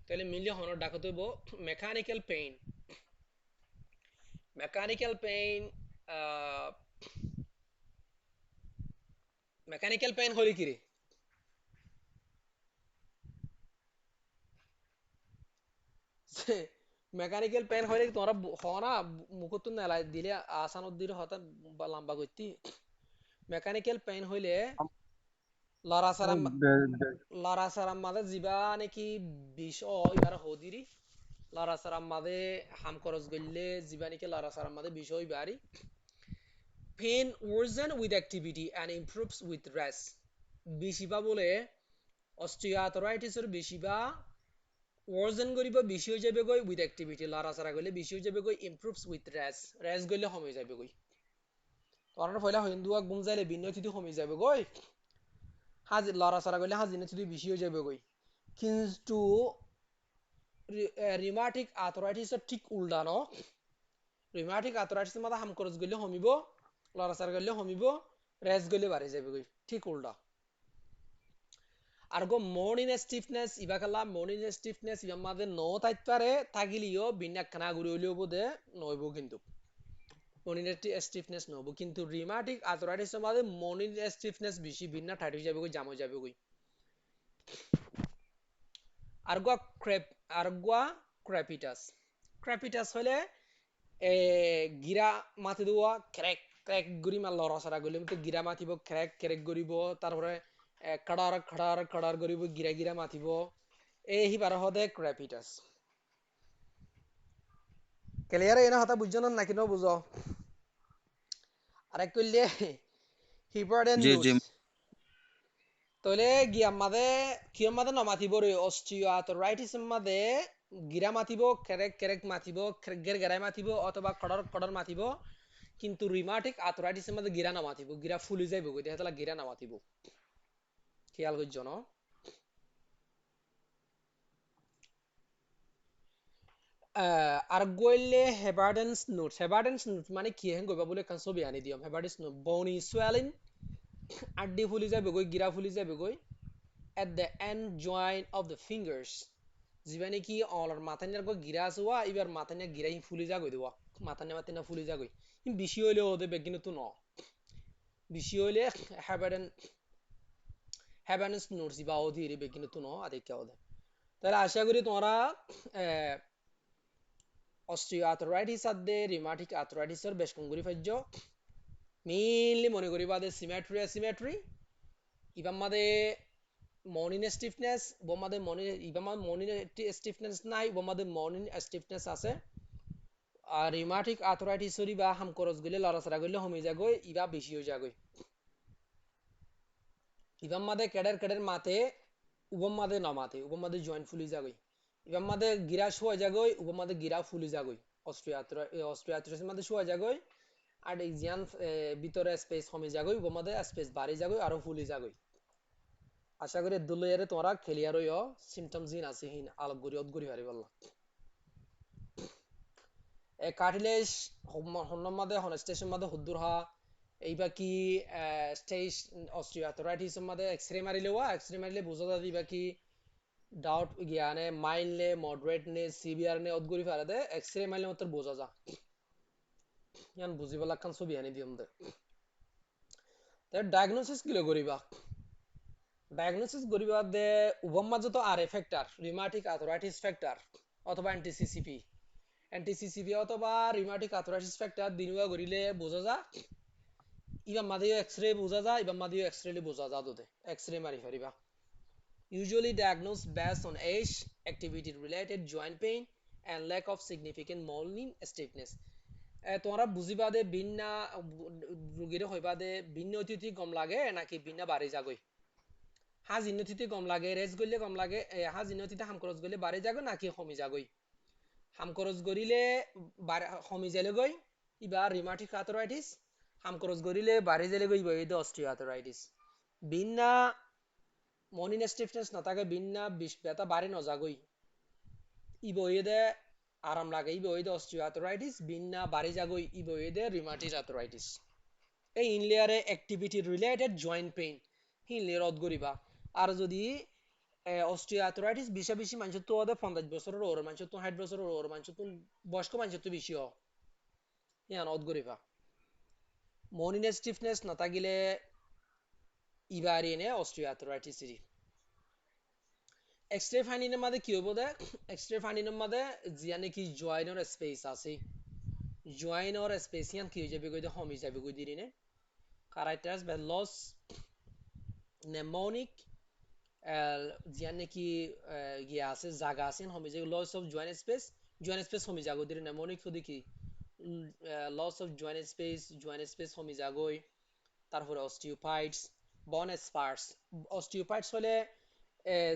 তাহলে মিললে হন ডাকতে হইব mechanical pain. Mechanical pain mechanical pain হলি কি রে? মেকানিক্যাল পেইন হইলে তোমরা হনা মুখত নেলাই দিলে আসানত দিলে হতা লম্বা করতি। মেকানিক্যাল পেইন হইলে লড়াছাড়ার মাঝে যিবা নাকি বিষ এবার হদিরি লড়াছাড়ার মাঝে হাম খরচ গইলে যিবা নাকি লড়াছাড়ার মাঝে বিষ হইবারি pain worsen with activity and improves with rest। বেশিবা বলে অস্টিওআর্থ্রাইটিসের বেশিবা worsen করিব বেশি হয়ে যাবে গই with activity লড়াছাড়া গইলে বেশি হয়ে যাবে গই improves with rest rest গইলে কমে যাবে গই। কারণ পয়লা হিন্দুয়া ঘুম যাইলে ভিন্ন তিথি কমে যাবে গই হাজি লড়াছাড়া গইলে হাজি না তিথি বেশি হয়ে যাবে গই। কিন্তু রিমাটিক আর্থ্রাইটিসের ঠিক উল্টা ন। রিমাটিক আর্থ্রাইটিসের মাথা হাম খরচ গইলে কমিব লড়াছাড়া গইলে কমিব রেস্ট গইলে বাড়ি যাবে গই ঠিক উল্টা। আর গো মর্নিং স্টিফনেস ইবা খেলা মর্নিং স্টিফনেস ইবা মাঝে ন থাকতে পারে থাকিলিও বিনা খানা ঘুরে হইলেও বোধে নইব কিন্তু মর্নিং স্টিফনেস নব কিন্তু রিমাটিক আর্থ্রাইটিসের মাঝে মর্নিং স্টিফনেস বেশি বিনা ঠাইট হয়ে যাবে গই জাম হয়ে যাবে গই। আরগুয়া ক্রেপিটাস ক্রেপিটাস হলে গিরা মাতি দেওয়া ক্র্যাক ক্র্যাক গুড়ি মার লড়াছাড়া গেলে গিরা মাতিব ক্র্যাক ক্র্যাক গরিব তারপরে কাড়ার খাড়ার খাড়ার গরিব গিরা গিরা মাতিব এই হিবার হদে ক্রেপিটাস। ক্লিয়ার এনা হতা বুঝছো না নাকি ন বুঝো? আরেক কইলে হিপারডেন জি জি নুটস তাহলে গিয়া মাদে কিয়র মাদে নমাতিব রে অস্টিওআর্থ্রাইটিস মাদে গিরা মাতিব ক্রেক ক্রেক মাতিব গের গেরাই মাতিব অথবা কড়র কড়র মাতিব কিন্তু রিমাটিক আর্থ্রাইটিস মাদে গিরা নামাতিব গিরা ফুলি যাইব গই দেখা গিরা নামাতিব খেয়াল করছো ন? আর গইলে হেবার্ডেন্স নোট মানে কি হেন গইবা বলে কান ছবি আনি দিম হেবার্ডেন্স নোট বনি সোয়েলিং আড্ডি ফুলি যাবে গই গিরা ফুলি যাবে গই at the end joint of the fingers যিবা নাকি অলর মাথানিয়ার গো গিরা আছে ওয়া এবার মাথানিয়া গিরা হি ফুলি যা গই দেওয়া মাথানিয়া ফুলি যা গই ইন বেশি হইলে ওদে বেগিনে তো ন বেশি হইলে হেবার্ডেন্স নোট যিবা ওদি রে বেগিনে তো ন আদিকে ওদে। তাহলে আশা করি তোমরা অস্টিওআর্থ্রাইটিস আদে রিমাটিক আর্থ্রাইটিসের বেশ কমগুরি ফাজ্য মেইনলি মনে করিবা দে সিমেট্রি ইবাম মাদে মর্নিং স্টিফনেস বোমাদে মর্নিং ইবাম মর্নিং স্টিফনেস নাই বোমাদে মর্নিং স্টিফনেস আছে। আর রিমাটিক আর্থ্রাইটিস বা হাম খরচ গইলে লড়াছাড়া গইলে কমে যাগই ইবা বেশি হয়ে যাগই। ইবাম মাদে কেডের মাতে উবম মাদে নমাতে উবম মাদে জয়েন্ট ফুলি যাগই ইবাম মাদে গিরা শোয়া যাগই উবম মাদে গিরা ফুলি যাগই অস্টিওআর্থ্রাইটিস মাদে শোয়া যাগই আর এক্সাম ভিতরে স্পেস কমে যাগই উবম মাদে স্পেস বাড়ি যাগই আরো ফুলি যাগই। আশা করি দুলয়ারে তোমরা ক্লিয়ার হইও সিম্পটমস জিন আছে হিন আলোক গরি অদগরি হারি বললা কার্টিলেজ হন্নম মাদে হন স্টেশন মাদে হুদ্দুর হা এইবা কি স্টেজ অস্টিওআর্থ্রাইটিস মাদে এক্সরে মারিলে বুঝা যায় দিবা কি ডাউট জ্ঞানে মাইল্ড নে মডারেট নে সিভিয়ার নে অদগরি ফারে দে এক্সরে মাইলে মাত্র বোঝা যা ইয়ান বুঝিবলা কান ছবি আনি দিম দে। তাই ডায়াগনোসিস কিলো করিবা ডায়াগনোসিস করিবা দে উভম মাঝে তো আর ফ্যাক্টর রিমাটিক আর্থ্রাইটিস ফ্যাক্টর অথবা এন্টিসিসিপি অথবা রিমাটিক আর্থ্রাইটিস ফ্যাক্টর দিনুয়া করিলে বোঝা যা ইবা মাদিও এক্সরে বোঝা যা ইবা মাদিও এক্সরে বোঝা যা দতে এক্সরে মারি Fariba usually diagnosed based on age activity related joint pain and lack of significant morning stiffness। তোমরা বুঝিবা দে বিন্না রোগীরে হইবা দে ভিন্ন অতিথি কম লাগে নাকি বিন্না বাড়ি যাগই হাজ ইনতিতে কম লাগে রেস গইলে কম লাগে হাজ ইনতিতে হাম খরচ গইলে বাড়ি যাগো নাকি কমি যাগই হাম খরচ গরিলে কমি যালে গই ইবা রিমাটিক আর্থ্রাইটিস হাম খরচ গরিলে বাড়ি যালে গই ইবা ইদে অস্টিওআর্থ্রাইটিস। বিন্না মর্নিং স্টিফনেস না থাকে বিন্না ব্যথা বাড়ি ন যাগই ইবা ইদে আরাম লাগে ইবা ইদে অস্টিওআর্থ্রাইটিস বিন্না বাড়ি যাগই ইবা ইদে রিমাটিক আর্থ্রাইটিস। এই ইনলেয়ারে অ্যাক্টিভিটি রিলেটেড জয়েন্ট পেইন হিনলে রদ গরিবা আর যদি অস্টিওআর্থ্রাইটিস বেশি মানুষ তো ওদের 50 বছরের ওর মানুষ তো 60 বছরের ওর মানুষ তো বয়স্ক মানুষ তো বেশি ইয়ান অদ গরিবা মর্নিং স্টিফনেস না থাকিলে ইবারি নে অস্টিওআর্থ্রাইটিস এক্সরে ফাইনিনের মধ্যে কি হবো দে এক্সরে ফাইনিনের মধ্যে জিয়া নাকি জয়েন্টর স্পেস আছে জয়েন্টর স্পেস ইয়ান কি হয়ে যাবে কইতে হমি যাবে কই দিনে কারাইটাস বা লস নেমোনিক জিয়া নাকি গিয়া আছে জায়গা আছে হমি যাবে লস অফ জয়েন্ট স্পেস হমি যাগো দিনে নেমোনিক তো দেখি লস অফ জয়েন্ট স্পেস হমি যাগই তারপরে অস্টিওপাইটস বন স্পার্স অস্টিওপাইটস হলে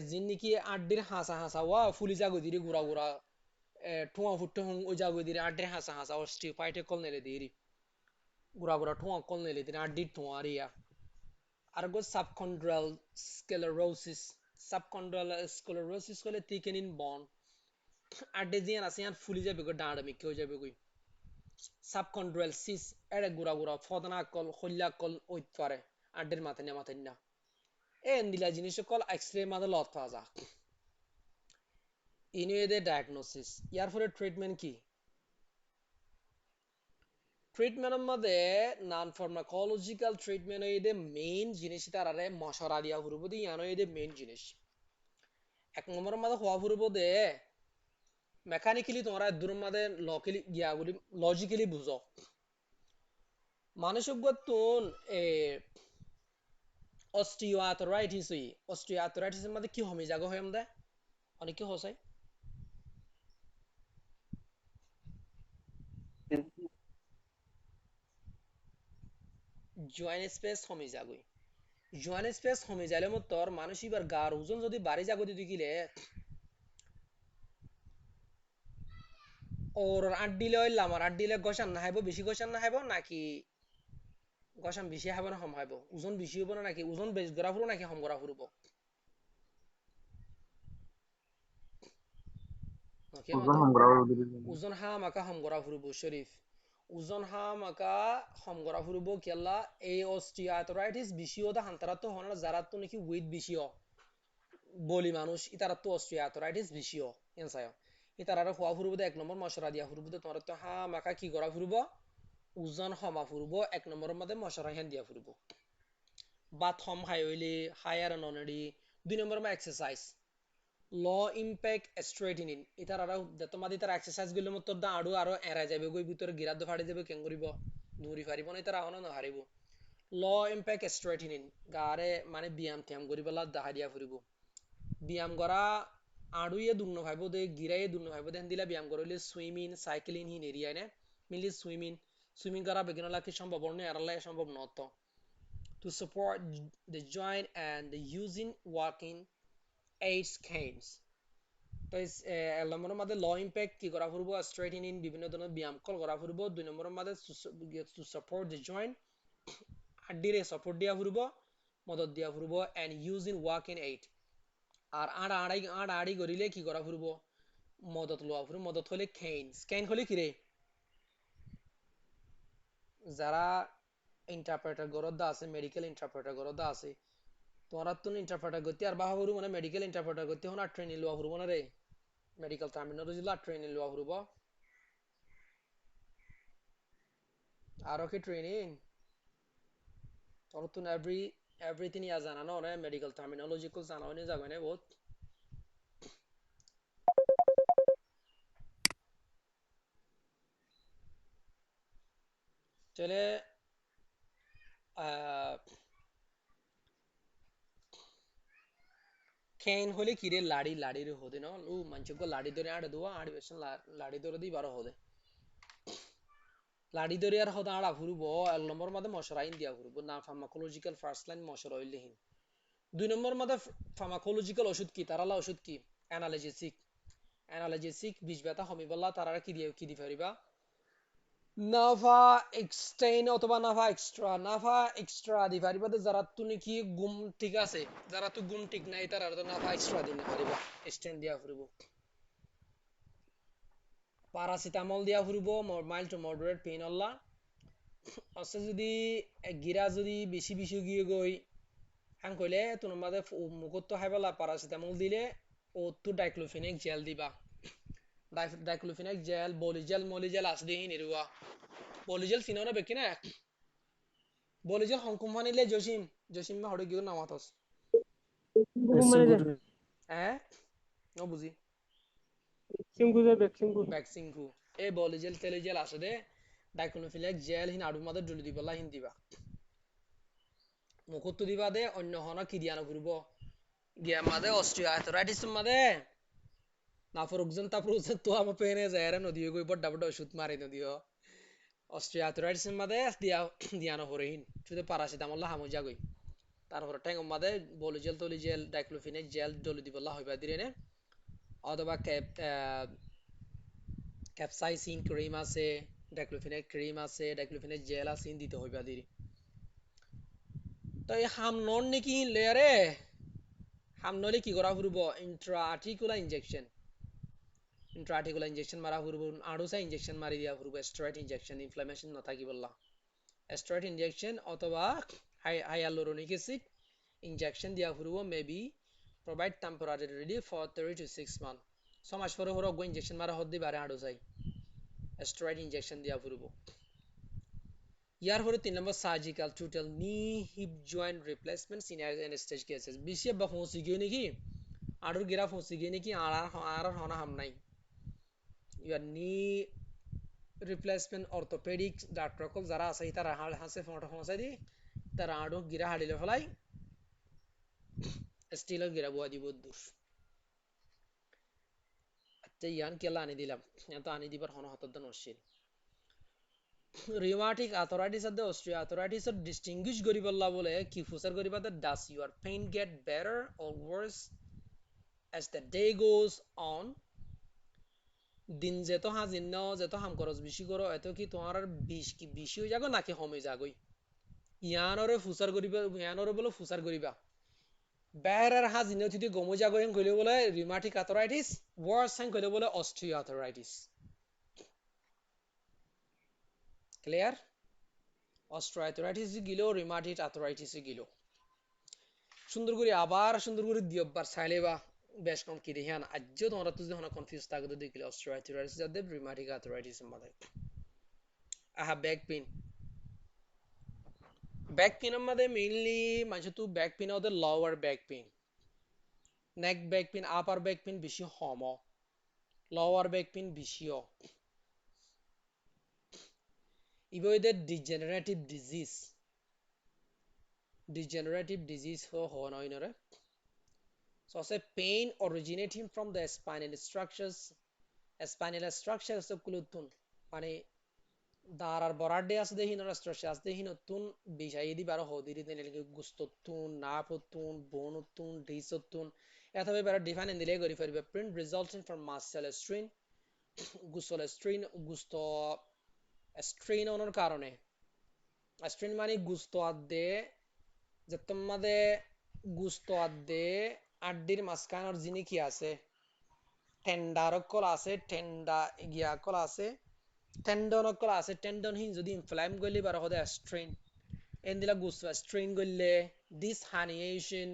জিন নাকি আড্ডির হাসা হাসা ওয়া ফুলি যাগো দিরে গুড়া গুড়া ঠোঁয়া ফুটতে হং ওই যাগো দিরে আড্ডির হাসা হাসা অস্টিওপাইটে কল নেলে দিরি গুড়া গুড়া ঠোঁয়া কল নেলে দিরে আড্ডির ঠোঁয়া রিয়া আর গো সাবকন্ড্রাল স্ক্লেরোসিস হলে থিকেনিং বন আড্ডে জিয়ান আছে ইয়ান ফুলি যাবে গো ডাঁড় মিকে হয়ে যাবে কই সাবকন্ড্রাল সিস এড়ে গুড়া গুড়া ফদনা কল খল্লা কল ওইত পারে আড্ডের মাথায় না দিলা জিনিস কল এক্সরে মাদে লত পাওয়া যা ইনুয়েদে ডায়াগনোসিস ইয়ার ফলে ট্রিটমেন্ট কি ট্রিটমেন্টের মধ্যে নন ফার্মাকোলজিক্যাল ট্রিটমেন্ট এদে মেইন জিনিস তারারে মশরা দিয়া ফুরবো দি ইয়ানো এদে মেইন জিনিস এক নম্বরের মধ্যে হওয়া ফুরবো দে মেকানিক্যালি তোমরা দূরের মধ্যে গিয়াগুলি লজিক্যালি বুঝো মানুষক গতুন অস্টিওআর্থ্রাইটিসের মধ্যে কি হমি জাগো হয় আমদে অনেক কি হসাই জয়েন্ট স্পেস হমি যাগই জয়েন্ট স্পেস হমি যাইলে তোর মানুষ এবার গার ওজন যদি বাড়ি যাগো দিতে গিলে ওর আড্ডিলে হইলাম আর আড্ডিলে গসান না হাইব বেশি গসান না হাইব নাকি গসান বেশি হাইব না কম হাইব ওজন বেশি হইব না নাকি ওজন বেশ গড়া ফুরবো নাকি কম গড়া ফুরবো ওজন হা মাকা হম গড়া ফুরবো শরীফ ওজন হা মাকা হম গড়া ফুরবো কেলা এই অস্টিওআর্থ্রাইটিস বেশিও দা হান্তারা তো হনা যারা তো নাকি ওয়েট বেশিও বলি মানুষ ইতারা তো অস্টিওআর্থ্রাইটিস বেশিও এনসায় ইতারা হওয়া ফুরবো এক নম্বর মশরা দিয়া ফুরবো তোমার তো হা মাকা কি গড়া ফুরবো ওজন হমা ফুরবো এক নম্বরের মধ্যে মশরা হ্যান দিয়া ফুরবো বাত হম হাই হইলে হায়ার ননডি দুই নম্বর মা এক্সারসাইজ ল ইম্প্যাক্ট স্ট্রেটেনিং ইতার আর তোমাদের তার এক্সারসাইজ গুলো মত দা আরো এরা যাবে গই ভিতরে গিরাদ ফাড়ি যাবে কেন করিব দূরি ফারিব না ইতার আহন না হারিব ল ইম্প্যাক্ট স্ট্রেটেনিং গারে মানে ব্যায়াম ত্যাম করিবলা দাহারিয়া ফুরিব ব্যায়াম করা আড়ুয়ে দুন্ন ভাইব দে গিরায়ে দুন্ন ভাইব দেন দিলা ব্যায়াম করলে সুইমিং সাইক্লিং হিন এরিয়ায় না মিলি সুইমিং করা বেগিনালা কি সম্ভব নয় আরালা সম্ভব নত to support the joint and the using walking aids canes তো এক নম্বরের মধ্যে ল ইম্প্যাক্ট কি করা ফুরবো স্ট্রেটেনিং বিভিন্ন ধরনের ব্যায়াম কল করা ফুরবো দুই নম্বরের মধ্যে টু সাপোর্ট দ্য জয়েন্ট হাড্ডিরে সাপোর্ট দিয়া ফুরবো মদত দিয়া ফুরবো এন্ড ইউজিং ওয়াকিং এইড আর আড়াআড়ি করিলে কি করা ফুরবো মদত লওয়া ফুরবো মদত হলে কেন হলে কি রে যারা ইন্টারপ্রেটার গরদা আছে মেডিকেল ইন্টারপ্রেটার গরদা আছে তোরা তো ইন্টারপ্রেটার করতে আর বাহা মানে মেডিকেল ইন্টারপ্রেটার করতে হন আর ট্রেনিং লওয়া ফুরবো না রে মেডিকেল টার্মিনোলজি লা ট্রেনিং লওয়া ফুরবো আরো কি ট্রেনিং তোর তো এভরিথিং ইয়া জানা না মেডিকেল টার্মিনোলজি কো জানা হয়নি যাবে না বহুত চলে কেন হলে কি রে লাড়ি রে হদে না ও মানুষ গো লাড়ি ধরে আড়ে দোয়া আড়ি বেশন লাড়ি ধরে দি বারো হদে লাড়ি ধরে আর হদা আড়া ফুরবো এক নম্বর মধ্যে মশরাইন দিয়া ফুরবো না ফার্মাকোলজিক্যাল ফার্স্ট লাইন মশরা হইলেহীন দুই নম্বর মধ্যে ফার্মাকোলজিক্যাল ওষুধ কি তারালা ওষুধ কি অ্যানালজেসিক বিষ ব্যথা হমিবল্লা তারা কি দি পারিবা নাভা এক্সটেইন অথবা নাভা এক্সট্রা দি পারিবা যারা তুমি কি গুম ঠিক আছে যারা তো গুম ঠিক নাই তারা তো নাভা এক্সট্রা দিতে পারিবা এক্সটেইন দিয়া ফুরব প্যারাসিটামল দিয়া ফুরব মাইল্ড টু মডারেট পেইন আল্লাহ আছে যদি গিরা যদি বেশি গিয়ে গই হাং কইলে তোমার মাঝে মুখত তো হাইবালা প্যারাসিটামল দিলে ও তো ডাইক্লোফেনিক জেল দিবা ডাইক্লোফেনিক জেল বলিজেল মলিজেল আছে দিহি নিরুয়া বলিজেল সিনানো বেকি না বলিজেল হং কোম্পানিলে জসিম মা হড়ে গিয়ে নামাতস মানে যে হ্যাঁ ও বুঝি ভ্যাকসিন ভ্যাকসিন কু এ বলিজেল তেলিজেল আছে দে ডাইক্লোফেনিক জেল হিন আড়ুর মাঝে ডলি দিবলা হিন দিবা মুখত তো দিবা দে অন্য হন কি দিয়ানো ঘুরব গিয়া মাদে অস্ট্রিয়া আর্থ্রাইটিস মাদে না ফরুকজন তা ফরুকজন তো আমার পেনে যায় রে নদী গই বড় বড় ওষুধ মারি নদীও অস্ট্রিয়া আর্থ্রাইটিস মাদে দিয়ানো হরেহিন শুধু প্যারাসিটামল হামু যাগই তারপর ট্যাঙ্গ মাদে বলিজেল তলিজেল ডাইক্লোফেনিক জেল ডলি দিবলা হইবা দিরেনে অথবা ক্যাপসাইসিন ক্রিম আছে ডাইক্লোফেনিক ক্রিম আছে ডাইক্লোফেনিক জেল আছে দিতে হইবা দিরি তো এই হাম নন নাকি লেয়ারে হাম নলে কি করা ফুরব ইন্ট্রাআর্টিকুলার ইনজেকশন মারা ফুরব আড়ুসা ইনজেকশন মারি দিয়া ফুরব স্টেরয়েড ইনজেকশন ইনফ্লামেশন না থাকি বললা স্টেরয়েড ইনজেকশন অথবা হাইয়ালুরোনিক অ্যাসিড ইনজেকশন দিয়া ফুরব maybe provide temporary relief for 3 to 6 months সমাজ পরে হরো গো ইনজেকশন মারা হদ্দি বারে আড়ুসাই স্টেরয়েড ইনজেকশন দিয়া ফুরব ইয়ার পরে 3 নম্বর surgical total knee hip joint replacement সিনিয়র অ্যানেস্থেজ কেসেস বিশে বা ফসি গিয়ে নাকি আড়ুর গিরা ফসি গিয়ে নাকি আর হনা হাম নাই ইয়ার নি রিপ্লেসমেন্ট অর্থোপেডিক ডাক্তার কল যারা আছে তারা হাসে ফটো ফসাই দি তারা আড়ু গিরা হাড়িলে ফেলাই স্টিলের গিরা বুয়া দিব দূর আচ্ছা ইয়ান কেলা আনি দিলাম তো আনি দিবার হন হতদ নরশিল rheumatic arthritis of the osteoarthritis or distinguish goriballa bole ki fusar goriba that does your pain get better or worse as the day goes on din jeto ha jinno jeto ham koros bishi koro eto ki tomar ar ki bishi hoy jago naki home jagoi yanore fusar goriba yanore bolo fusar goriba better ha jinno thiti gomo jago en kole bole rheumatic arthritis worse en kole bole osteoarthritis clear osteoarthritis গিলো rheumatoid arthritis গিলো সুন্দর করে আবার সুন্দর করে দিয়বার চাইলেবা বেশ কম কি দেখান আজও তোমরা তো যখন কনফিউজ থাকো তো দেখলে osteoarthritis যাতে rheumatic arthritis মধ্যে আহা ব্যাক পেন মধ্যে মেইনলি মানে তো ব্যাক পেন ওদের লোয়ার ব্যাক পেন নেক ব্যাক পেন আপার ব্যাক পেন বেশি হম লোয়ার ব্যাক পেন বেশিও ইভয়েডেড degenerative disease ho noy nore so say pain originating from the spinal structures of kulutun মানে দারার বরাডে আছে দেহি নর স্ট্রাকচার আছে দেহি নতুন বিষাইদি বারো হদিরি দেনে গুস্ততুন নাপতুন বনতুন ডিসতুন এতবে বারো ডিফাইন দিলে করি ফেরবে print resulting from muscle strain গুস্ত strain ওনার কারণে strain মানে গুস্ত আদে যে তোমাদের গুস্ত আদে আড্ডির মাঝখানের জিনি কি আছে টেন্ডার কল আছে কল আছে টেন্ডন কল আছে টেন্ডন হিন যদি ইনফ্লাম করলে বার হদে স্ট্রেন এন্দিলা গুস্ত স্ট্রেন করলে ডিস হানিয়েশন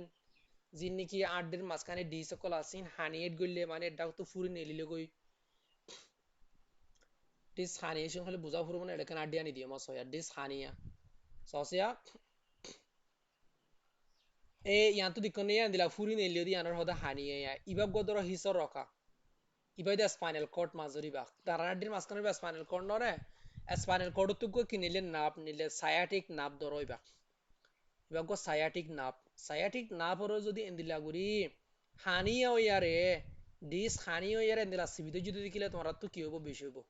জিনি কি আড্ডির মাঝখানে ডিস কল আছে হানিয়েট করলে মানে এটা তো ফুরি নেলিলে কই ডিস হানিয়েশন হলে বুঝা ফুরব না এটা আড্ডি আনি দিও মাস হয় ডিস হানিয়া সসিয়া এ ইয়ান তো দিকনে ইয়ান দিলা ফুরি নেলিও দি আনার হদা হানিয়ে ইবাব গদর হিসর রকা ইবাই দা স্পাইনাল কর্ড মাজরি বা তারাডির মাঝখানে বা স্পাইনাল কর্ড নরে স্পাইনাল কর্ড তো কো কিনিলে নাপ নিলে সায়াটিক নাপ দরইবা ইবাব গো সায়াটিক নাপ হরো যদি এন্দিলা গুরি হানিয়া ইয়ারে ডিস হানিয়া ইয়ারে এন্দিলা সিবিতে যদি দেখিলে তোমরা তো কি হবো বেশি হবো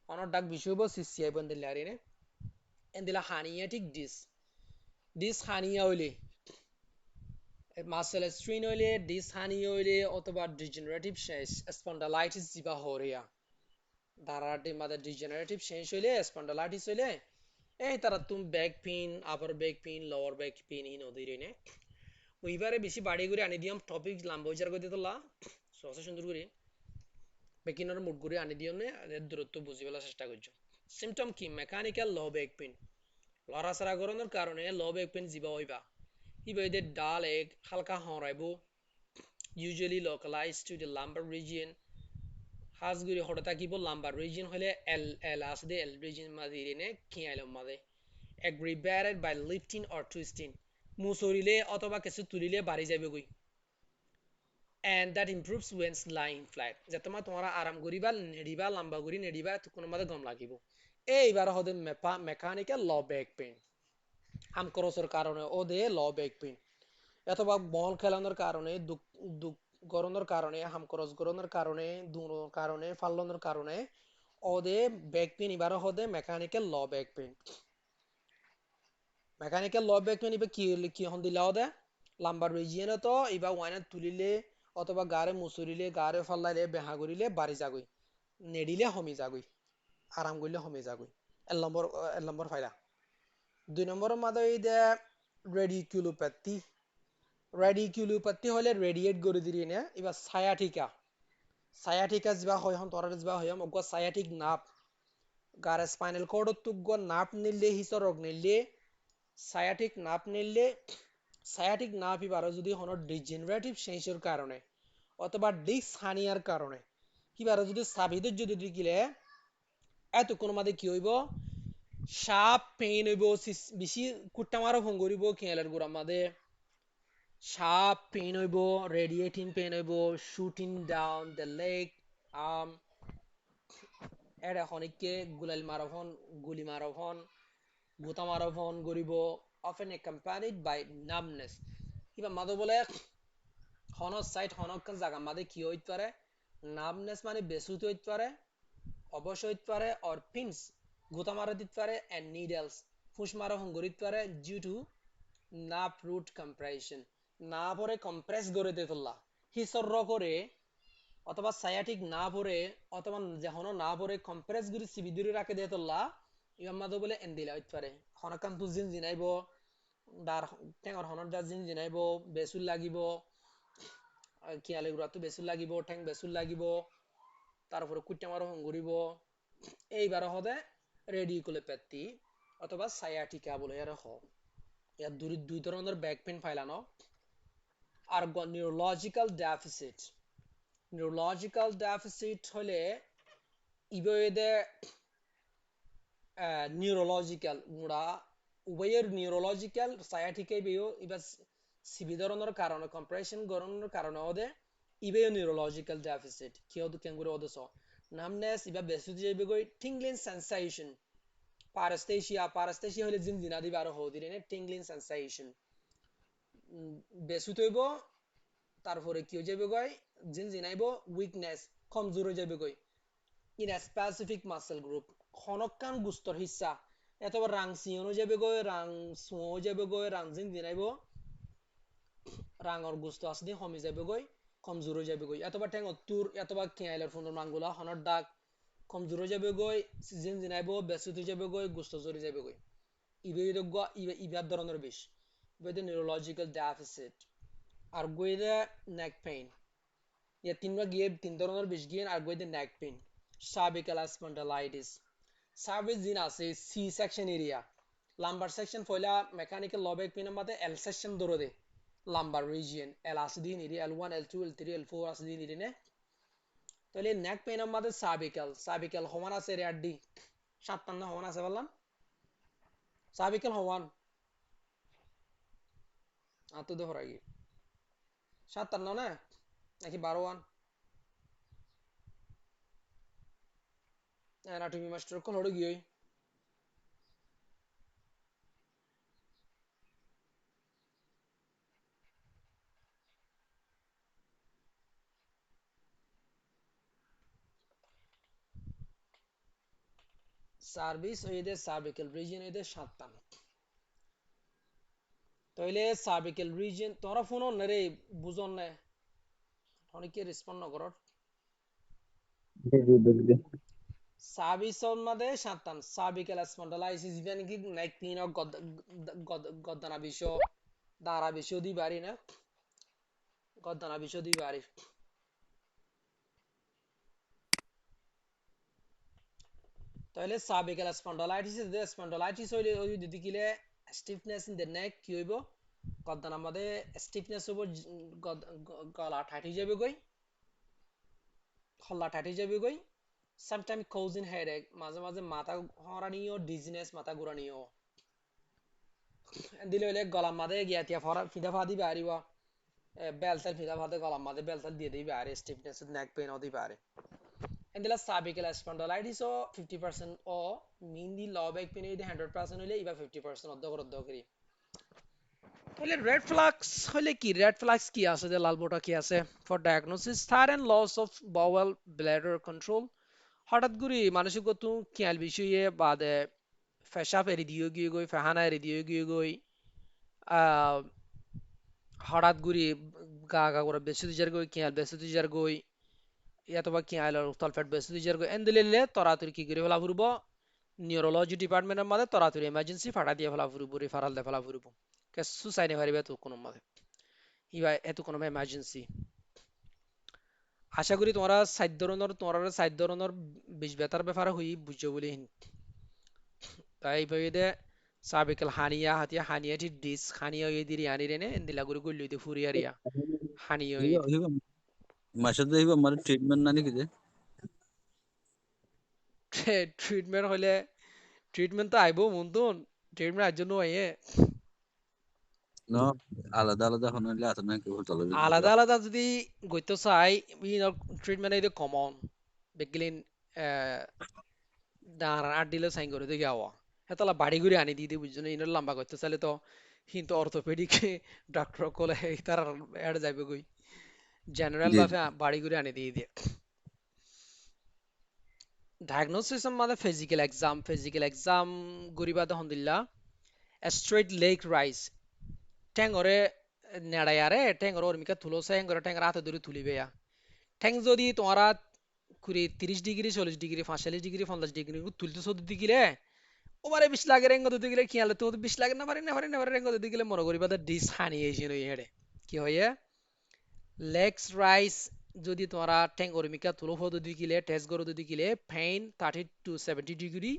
অনর ডাক বেশি হবো সিসিআই বন্দিলা রে এন্দিলা হানিয়াটিক ডিস হানিয়া হইলে মাসেল স্ট্রেন হইলে ডিসহানি হইলে অথবা ডিজেনারেটিভ স্পন্ডালাইটিস জিবা হরিয়া দারাটি মাদা ডিজেনারেটিভ শেষ হইলে স্পন্ডালাইটিস হইলে এই তারা তুমি back pain upper back pain lower back pain ইন ওদিরে নে ওইবারে বেশি বাড়ি করে আনি দিয়াম টপিক লম্বা উচার করে দিতলা সহজে সুন্দর করে বেকিনার মুড করে আনি দিও নে দূরত্ব বুঝিবেলা চেষ্টা করছো সিম্পটম কি মেকানিক্যাল লো ব্যাক পেইন লড়াছড়া করানোর কারণে লো ব্যাক পেইন জিবা হইবা ইবাইদে ডাল এক হালকা হরাইব, usually localized to the lumbar region. Hajguri হঠাৎ থাকিব lumbar region হলে L আছে দে L region মাঝিরিনে খিয়াইল মাঝে aggravated by lifting or twisting, মুসরিলে অথবা কিছু তুলিলে বাড়ি যাবে গই, and that improves when lying flat, যাতে তোমার আরাম করিবা নেড়িবা লম্বা করি নেড়িবা কোনো মাঝে গম লাগিব। এইবার হতে মেকানিক্যাল ল ব্যাক পেইন, হাম ক্রসের কারণে ওদে ল ব্যাক পেইন, অথবা বল খেলানোর কারণে দুঃখ গরনের কারণে হাম ক্রস গরনের কারণে দুনোর কারণে ফাল্লনের কারণে ওদে ব্যাক পেইন এবার হতে মেকানিক্যাল ল ব্যাক পেইন। মেকানিক্যাল ল ব্যাক পেইন এবার কি হন দিলা ওদে লাম্বার রিজিয়নে তো এবার ওয়াইনা তুলিলে অথবা গারে মুসুরিলে গারে ফাল্লাইলে বেহা করিলে বাড়ি যাগই, নেড়িলে হমি যাগই, আরাম করলে হমি যাগই। এক নম্বর ফায়দা। 2 নম্বরের মাঝে এই যে রেডিকুলোপ্যাথি, রেডিকুলোপ্যাথি হলে রেডিয়েট করে দিয়ে না এবার সায়াটিকা যা হয় হন তোরার যা হয় মগ সায়াটিক নাপ গারে স্পাইনাল কর্ড তুগ নাপ নিলে হিসর রোগ নিলে সায়াটিক নাপ নিলে সায়াটিক নাপ এবার যদি হন ডিজেনারেটিভ চেঞ্জের কারণে অথবা ডিস্ক হানিয়ার কারণে কিবার যদি সাবিদের যদি দিলে এত কোনো মাঝে কি হইব শার্প পেইন হইব, বেশি কুট্টা মারা ফোন করিব খেয়ালের গোড়া মাঝে শার্প পেইন হইব, রেডিয়েটিং পেইন হইব, shooting down the leg arm, এটা খনিককে গুলি মারাফন গুতা মারাফন করিব, often accompanied by numbness, কিবা মাদো বলে হনক সাইড হনক জায়গা মাঝে কি হইতে পারে নামনেস মানে বেসুতে হইতে পারে, অবশ্য হইতে পারে অর পিনস গুতা মারা দিতে পারে এন্ড নিডলস ফুস মারা হঙ্গরিতে পারে ডিউ টু নাপ রুট কম্প্রেশন, না পরে কম্প্রেস করে দিতে তোলা হিসর করে অথবা সায়াটিক না পরে অথবা যখন না পরে কম্প্রেস গুলি সিবিদুরি রাখে দিয়ে তোলা ইমাম মাদো বলে এন্দিলা হইতে পারে হনকান তু জিন জিনাইব দার টেঙর হনর দা জিন জিনাইব বেসুল লাগিব কিয়ালে গুড়াতো বেসুল লাগিব ঠেং বেসুল লাগিব তারপরে কুট্টা মারো হঙ্গরিব, এইবার হদে রেডিকুলোপ্যাথি অথবা সায়াটিকা বলে এর হ। এর দুই ধরনের ব্যাক পেইন ফাইলানো। আর নিউরোলজিক্যাল ডেফিসিট হলে ইবয়েদে নিউরোলজিক্যাল মুড়া উভয়ের নিউরোলজিক্যাল সায়াটিকা বেও ইবার সিবি ধরনের কারণে কম্প্রেশন গরনের কারণে ওদে ইবেও নিউরোলজিক্যাল ডেফিসিট কি ওদে কেঙ্গুরে ওদে স নামনেস ইবা বেসু যাইবে গই টিংলিং সেন্সেশন, পারাস্থেশিয়া হলে জিন জিনা দিবা আর হদিরে নে টিংলিং সেন্সেশন বেসু তৈব, তারপরে কি হয়ে যাবে গই জিন জিনাইব উইকনেস কমজোর হয়ে যাবে গই in a specific muscle group, খনকান গুস্তর হিসা এতবার রাং সিয়নো যাবে গই রাং সুও যাবে গই রাং জিন জিনাইব রাঙর গুস্ত আসদি হমি যাবে গই কমজোর হয়ে যাবে গই এতবার ঠ্যাং অতুর এতবার খেয়ালের ফোনের মাঙ্গুলা হনর ডাক কমজোর হয়ে যাবে গই জিন জিনাইব বেসুত হয়ে যাবে গই গুস্ত জরি যাবে গই ইবার ধরনের বিষ ইবে নিউরোলজিক্যাল ডেফিসিট। আর গইদে নেক পেইন ইয়া তিন ধরনের বিষ গিয়ে আর গইদে নেক পেইন সার্ভিক্যাল স্পন্ডালাইটিস সার্ভিস জিন আছে C section area lumbar section ফয়লা মেকানিক্যাল লবেক পেইনের মধ্যে এল সেকশন ধরে দে লাম্বার রিজিয়ন এল আছে দিন area L1 L2 L3 L4 আছে দিন এরিয়া তাহলে নেক পেইনের মধ্যে সার্ভিক্যাল সমান আছে রে আড্ডি 57 সমান আছে বললাম সার্ভিক্যাল সমান আতো দে হরাই 57 না নাকি 12 অ্যানাটমি মাস্টার কোন হড় গিয়ে সার্ভিস ওইদের সার্ভিক্যাল রিজিয়ন ওইদের 57 তাইলে সার্ভিক্যাল রিজিয়ন তোরা ফোন না রে বুঝন না অনেকে রেসপন্ড না করর জি জি বুঝলি। সার্ভিসর মধ্যে 57 সার্ভিক্যাল স্পন্ডালাইসিস ইভেন কি নেক পেইন ও গদ্দানা বিষয় দাঁড়া বিষয় দি বাড়ি না গদ্দানা বিষয় দি বাড়ি তাহলে সার্ভিক্যাল স্পন্ডালাইটিস হইলে ওই যদি কিলে স্টিফনেস ইন দ্য নেক কি হইব গদ্দান আমাদের স্টিফনেস হবো গলা ঠাঠি যাবে গই হল্লা ঠাঠি যাবে গই সামটাইম কোজিন হেডেক মাঝে মাঝে মাথা হরানিও ডিজিনেস মাথা ঘুরানিও দিলে হইলে গলা মাঝে গিয়া তিয়া ফরা ফিদা ফাদি বাড়িব বেলসেল ফিদা ফাদে গলা মাঝে বেলসেল দিয়ে দিই বাড়ি স্টিফনেস নেক পেন ওদি বাড়ি এন্দিলা সাবিকাল স্পন্ডলাইটিস ও 50% ও মিন্দি ল ব্যাক পেন যদি 100% হইলে ইবা 50% অর্ধ করি তাহলে রেড ফ্ল্যাগস হলে কি রেড ফ্ল্যাগস কি আছে যে লাল বোটা কি আছে for diagnosis sudden loss of bowel bladder control হঠাৎ করে মানসিক তো খেয়াল বিষয়ে বাদে পেশাব এরি দিয়ে গিয়ে গই ফাহানা এরি দিয়ে গিয়ে গই আহ হঠাৎ করে গা গা করে বেশি দিজার গই খেয়াল বেশি দিজার গই অথবা খেয়াল তলফেট বেশি দিজার গই এন দিলে তরাতুরি কি করে ফেলা ফুরব নিউরোলজি ডিপার্টমেন্টের মধ্যে তরাতুরি এমার্জেন্সি ফাটা দিয়ে ফেলা ফুরব রেফারাল দিয়ে ফেলা ফুরব কে সুসাইড পারিবে তো কোনো মতে ইবা এত কোনো এমার্জেন্সি আশা করি তোমরা সাইড ধরনের বিষ বেতার ব্যাপারে হই বুঝছো বলে তাই এইভাবে সাবিকাল হানিয়া হাতিয়া হানিয়াটি ডিস হানিয়া ওই দিরি আনি রেনে এন্দিলা গুরি গুল্লি দি ফুরিয়ারিয়া হানিয়া ওই হিবা হিবা মাসাদ হিবা আমার ট্রিটমেন্ট না নাকি যে ট্রিটমেন্ট হলে ট্রিটমেন্ট তো আইবো মন্তন ট্রিটমেন্ট আজ জন্য আইয়ে ন আলাদা আলাদা হনলে আছে না কেউ চলে আলাদা আলাদা যদি গইতে চাই ট্রিটমেন্ট এই কমন বেগলিন দাঁড় আট দিলে সাইন করে দেখে আওয়া হেতলা বাড়ি ঘুরে আনি দিয়ে বুঝছো না ইনার লম্বা করতে চাইলে তো কিন্তু অর্থোপেডিক ডাক্তার কলে তার এড যাবে গই জেনারেল জি ভাবে বাড়ি ঘুরে আনি দিয়ে দিয়ে ডায়াগনোসিস মানে ফিজিক্যাল এক্সাম গরিবা দহনদিল্লা স্ট্রেট লেগ রাইজ ঠ্যাঙ্গরে নেড়ায়ারে ঠ্যাঙ্গর ওরমিকা তুলোসে হ্যাঙ্গরে ঠ্যাঙ্গর হাতে ধরে তুলিবে ঠ্যাং যদি তোমারা কুড়ি 30 ডিগ্রি 40 ডিগ্রি 45 ডিগ্রি 50 ডিগ্রি তুলতে চোদ্দ দিগিলে ওবারে 20 লাগে রেঙ্গ দিতে গেলে খেয়ালে তো 20 লাগে না পারে রেঙ্গ দিতে গেলে মনে করি বাদে ডিস হানি এসে নই হেডে কি হয়ে লেগস রাইস যদি তোমরা ঠ্যাং ওরমিকা তুলো হতো দিকিলে টেস্ট করো দিকিলে pain 30 to 70 degree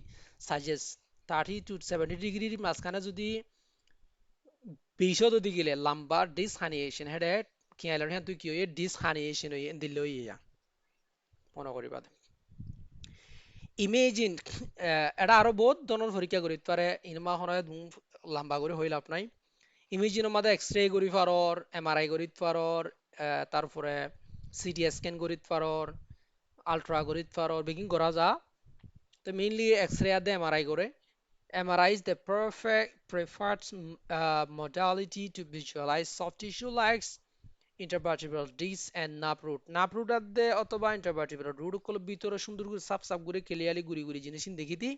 suggest 30 to 70 ডিগ্রির মাঝখানে যদি 20 হতো দিকিলে লম্বা ডিস হানিয়েশন হেডে খেয়ালের হ্যাঁ তুই কি হয়ে ডিস হানিয়েশন হয়ে দিলে ইয়া মনে করি বাদে ইমেজিন এটা আরো বহুত ধরনের পরীক্ষা করি পারে ইনমা হনায় লম্বা করে হইল আপনাই ইমেজিনের মধ্যে এক্সরে করি পারর এমআরআই করি পারর তারপরে সিটি স্ক্যান করি পারর আলট্রা করি পারর বেগিং করা যা তো মেইনলি এক্সরে আদে এমআরআই করে MRI is the preferred modality to visualize soft tissue like intervertebral disc and nerve root. Nerve root আদে অথবা intervertebral root গুলো ভিতরে সুন্দর করে সাপ সাপ করে ক্লিয়ারলি গুড়ি গুড়ি জিনিস দেখিতি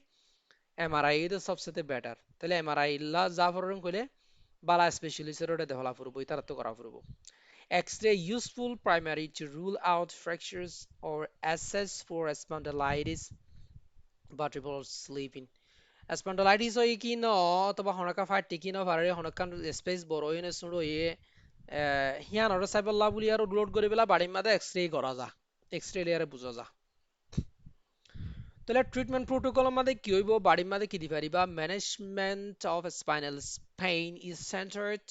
এমআরআই এর সবচেয়ে বেটার তাহলে এমআরআই লা যা ফরন কইলে বালা স্পেশালিস্টের ওটা দেহলা ফুরবো তার তো করা ফুরবো X-ray useful primary to rule out fractures or assess for spondylitis vertebral sleeping spondylitis হয় কি ন অথবা হনকা ফাটি কি ন পারে হনকান স্পেস বড় হইনে শুরু হয়ে হিয়ান আর সাইবল্লা বুলি আর লোড করে বেলা বাড়ির মাঝে এক্সরে করা যা এক্সরে লেয়ারে বুঝা যা তাহলে ট্রিটমেন্ট প্রোটোকল মধ্যে কি হইব বাড়ির মাঝে কি দি পারিবা management of spinal pain is centred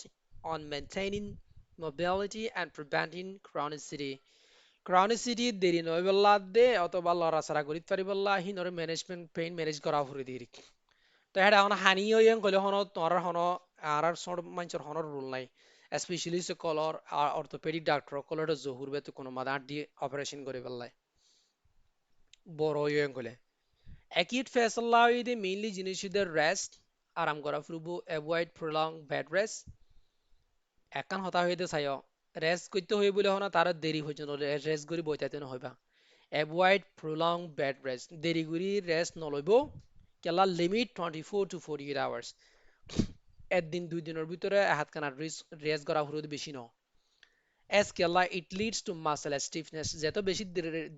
on maintaining mobility and preventing chronicity দেরি নয় বললা দে অথবা লড়াছাড়া করিতে পারিবল্লা হিনরে ম্যানেজমেন্ট পেইন ম্যানেজ করা ফুরি দিরি তো এটা এখন হানি হইং কইলে হন তোর হন আর সর মানচর হনর রুল নাই স্পেশালিস্ট কলর আর অর্থোপেডিক ডাক্তার কলর জহুর বে তো কোনো মাদা দি অপারেশন করে ফেললাই বড় হইং কইলে অ্যাকিউট ফেসল্লা হইতে মেইনলি জিনিসদের রেস্ট আরাম করা ফুরবো অ্যাভয়েড প্রলং বেড রেস্ট একান হতা হইতে চাইও রেস্ট করতে হই বলে হন তার দেরি হইছ রেস্ট করি বইতাইতে নহইবা অ্যাভয়েড প্রলং বেড রেস্ট দেরি করি রেস্ট নলইব কেলা লিমিট 24 to 48 hours একদিন দুই দিনের ভিতরে হাত কানা রেস্ট করা হরুদ বেশি ন এস কেলা it leads to muscle stiffness যত বেশি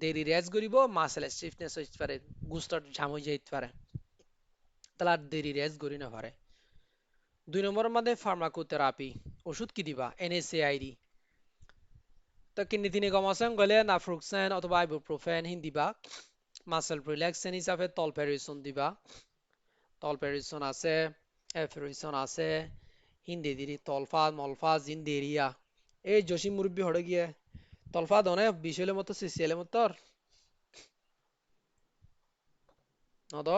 দেরি রেস্ট করিব মাসেল স্টিফনেস হইতে পারে গুস্তার ঝাম হই যাইতে পারে তাহলে আর দেরি রেস্ট করি না পারে দুই নম্বরের মধ্যে ফার্মাকোথেরাপি ওষুধ কি দিবা এনএসএআইডি তো কিডনি তিনি কমাসেন গলে নাফ্রুক্সেন অথবা আইবুপ্রোফেন হিন দিবা মাসেল রিল্যাক্সেন হিসাবে তলপেরিসন দিবা তলপেরিসন আছে এফেরিসন আছে হিন্দে দিরি তলফা মলফা জিন্দেরিয়া এই জসিম মুরব্বি হড়ে গিয়ে তলফা দনে 20 হলে মতো সিসিএল মতো নদ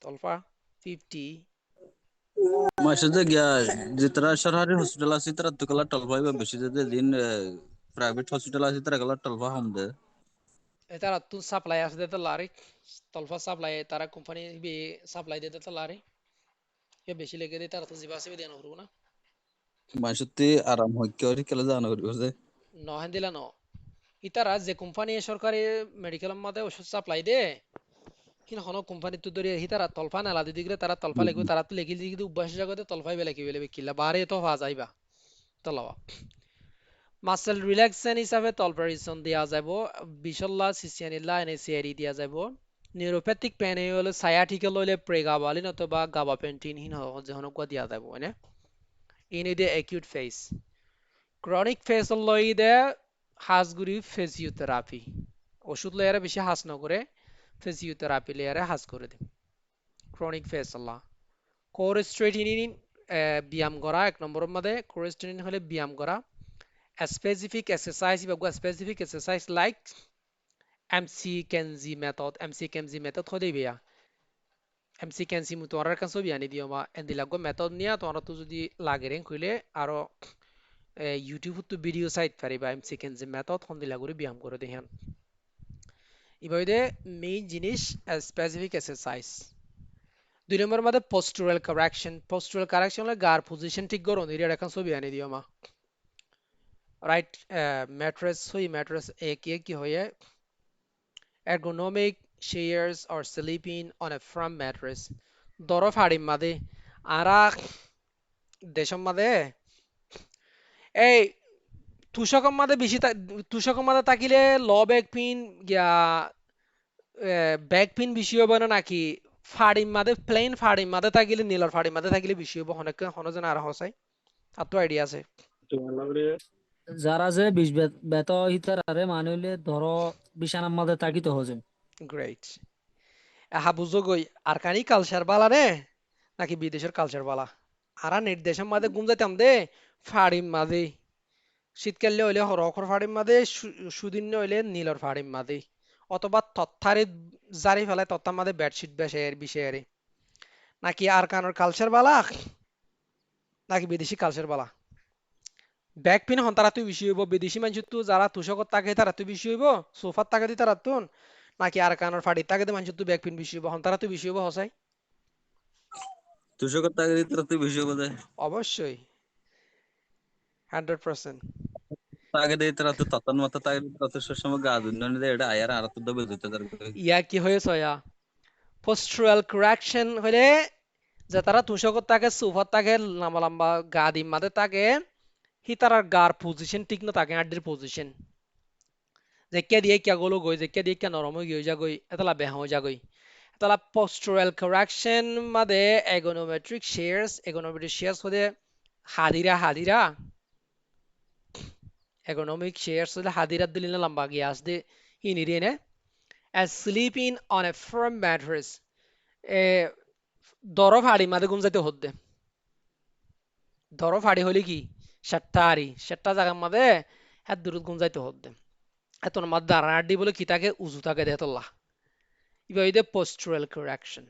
তলফা 50 মাসে গিয়া যে তারা সরকারি হসপিটাল আছে তারা তো কলা টল পাইবা বেশি যে দিন প্রাইভেট হসপিটাল আছে তারা কলা টল পা কম দে তারা তু সাপ্লাই আছে দে তো লারি তলফা সাপ্লাই তারা কোম্পানি বি সাপ্লাই দে তো লারি কে বেশি লেগে দে তারা তো জিবা আছে দেন হরু না মাসে আরাম হয় কি আর কেলা জানা করিব যে নহেন দিলা ন ইতারা যে কোম্পানি সরকারি মেডিকেল মধ্যে ওষুধ সাপ্লাই দে কিন্তু হন কোম্পানি তো ধরে তারা তলফা নালা দিদি গেলে তারা তলফা লিখবে তারা তো লিখি দিদি কিন্তু অভ্যাস জায়গাতে তলফাই বেলে কি বেলে কিলা বারে তো হওয়া যাইবা তলাওয়া মাসেল রিল্যাক্সেন হিসাবে তলপারিশন দেওয়া যাব বিশল্লা সিসিয়ানিল্লা এনএসিআরি দেওয়া যাব নিউরোপ্যাথিক পেন হলে সায়াটিকে লইলে প্রেগাবালিন অথবা গাবাপেন্টিন হিন যেহনকুয়া দেওয়া যাব মানে in the acute phase chronic phase লই দে হাঁসগুড়ি ফিজিওথেরাপি ওষুধ লয়ারে বেশি হাস নকরে ফিজিওথেরাপি লেয়ারে হাস করে দেব ক্রনিক ফেজ আল্লাহ কোরেস্ট্রেটিনিন ব্যায়াম করা এক নম্বরের মধ্যে কোরেস্ট্রেটিনিন হলে ব্যায়াম করা specific exercise বা specific exercise like MC Kenzie method MC Kenzie method হদে বেয়া MC Kenzie মু তোরার কাছে বিয়ানি দিও মা এন্দিলাগো মেথড নিয়া তোরা তো যদি লাগে রেন কইলে আরো ইউটিউব তো ভিডিও সাইট পারিবা MC Kenzie method হন্দিলাগো ব্যায়াম করে দেখান ইবাইদে মেইন জিনিস স্পেসিফিক এক্সারসাইজ দুই নম্বর মধ্যে postural correction হলে গার পজিশন ঠিক করুন এর এখন ছবি আনি দিও মা রাইট ম্যাট্রেস হই ম্যাট্রেস এক হয়ে ergonomic chairs or sleeping on a firm mattress দরো ফাড়ি মাদে আরা দেশম মাদে এই তুষকম মাদে বেশি তুষকম মাদে তাকিলে ল ব্যাক পিন গিয়া ব্যাক পিন বেশি হবে না নাকি ফাড়িম মাদে প্লেন ফাড়িম মাদে তাকিলে নীলর ফাড়িম মাদে তাকিলে বেশি হবে হনকে হনজন আর হসাই আর তো আইডিয়া আছে যারা যে বিষ বেত হিতার আরে মানলে ধরো বিছানার মধ্যে তাকিতে হজেন গ্রেট আহা বুঝো গই আর কানি কালচার বালা রে নাকি বিদেশের কালচার বালা আরা নির্দেশের মাঝে ঘুম যাইতাম দে ফাড়িম মাঝে শীতকালে হইলে হরখর ফাড়িম মাঝে সুদিন হইলে নীলর ফাড়িম মাঝে অথবা তত্থারে জারি ফেলায় তত্থার মাঝে বেডশিট বিষয়ে নাকি আর কানোর কালচার বালা নাকি বিদেশি কালচার বালা ব্যাক পিন হন তারা তুই বেশি হইব বিদেশি মানুষ তো যারা তুষকর তাকে তারা তুই বেশি হইব সোফার তাকে দি তারা তুন নাকি আর কানোর ফাড়ি তাকে মানুষ তো ব্যাক পিন বেশি হইব হন তারা তুই বেশি হইব হসাই তুষক তাকে দিতে তুই বেশি হবে অবশ্যই 100% তাকে দিতে তারা তো ততন মত তাকে তত সময় গা দুন্ন দে এটা আয়ার আর তো দবে দিতে তার ইয়া কি হয়েছে ইয়া postural correction হলে যে তারা তুষকর তাকে সোফার তাকে লম্বা লম্বা গা দিম মাদে তাকে হি তারা গার পজিশন ঠিক না তাকে আড্ডির পজিশন যেকে দিয়ে কিয়া গলো গই যেকে দিয়ে কিয়া নরম হয়ে গই যাগই এতলা বেহ হয়ে যাগই এতলা postural correction মাদে ergonometric chairs হলে হাদিরা ergonomic chairs হলে হাদিরা দিলিনা লম্বা গিয়াস দে হিনি রে নে as sleeping on a firm mattress দরফ হাড়ি মাদে ঘুম যাইতে হদ্দে দরফ হাড়ি হলে কি সেটটা জায়গার মাদে হ্যাঁ দূরত ঘুম যাইতে হদ্দে এত মাদ দাঁড়াড্ডি বলে কি তাকে উজু তাকে দেতল্লা এবার এই postural correction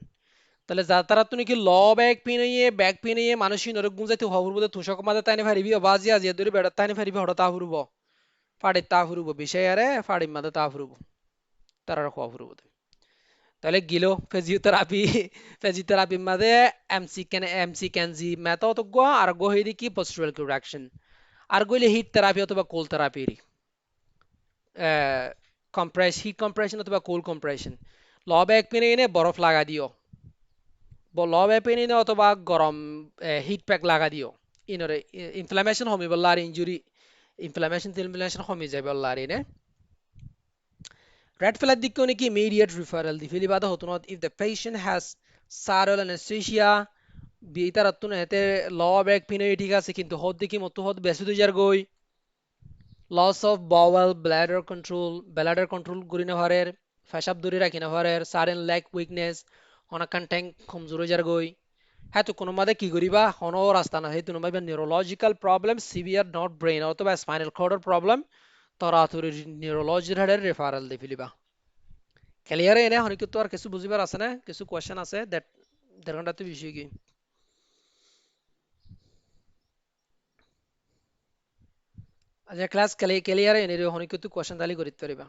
তাহলে যা তারা তুমি কি ব্যাক পিন হইয়ে মানুষই নরক ঘুম যাইতে হবুর বলে তুষক মাদে তাইনে ফারিবি বাজি আজি দূরে বেড়া তাইনে ফারিবি হঠাৎ তা ফুরব ফাড়ি তা ফুরব বিষয় আরে ফাড়ি মাদে তা ফুরব তারা খোয়া ফুরব তাহলে গিলো ফিজিওথেরাপি মাদে এমসি ক্যানজি মেথড গো আর গো হইদি কি postural correction আর গইলে হিট থেরাপি অথবা কোল্ড থেরাপি হিট কম্প্রেশন অথবা কোল্ড কম্প্রেশন ল ব্যাক পেনে এনে বরফ লাগা দিও ল ব্যাক পেনে এনে অথবা গরম হিট প্যাক লাগা দিও ইনরে ইনফ্লামেশন হমি বললা আর ইনজুরি ইনফ্লামেশন হমি যাবে বললা আর এনে red flag দিকে নাকি immediate referral দি ফেলি বাদা হতো না if the patient has saral anesthesia বিতার আত্তু না এতে ল ব্যাক পিনে ঠিক আছে কিন্তু হদ দেখি মতো হদ বেশি দুই যার গই loss of bowel bladder control গুরি না হারের পেশাব দূরে রাখি না হারের sudden leg weakness অনাকান ট্যাঙ্ক কমজোর যার গই হ্যাঁ তো কোনো মাদে কি করিবা কোনো রাস্তা না সেই তোমার neurological problem severe not brain অথবা স্পাইনাল কর্ডের প্রবলেম তরাতুরি নিউরোলজির হেডের রেফারেল দি ফেলিবা ক্লিয়ার এনে হনিকে তো আর কিছু বুঝিবার আছে না কিছু কোয়েশ্চেন আছে দ্যাট দেড় বিষয় কি আচ্ছা ক্লাস ক্লিয়ার এনে হনিকে তো কোয়েশ্চেন তালি করিতে পারিবা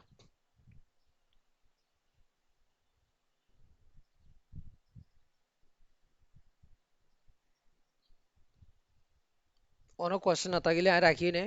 কোনো কোয়েশ্চেন না থাকিলে আর রাখি নে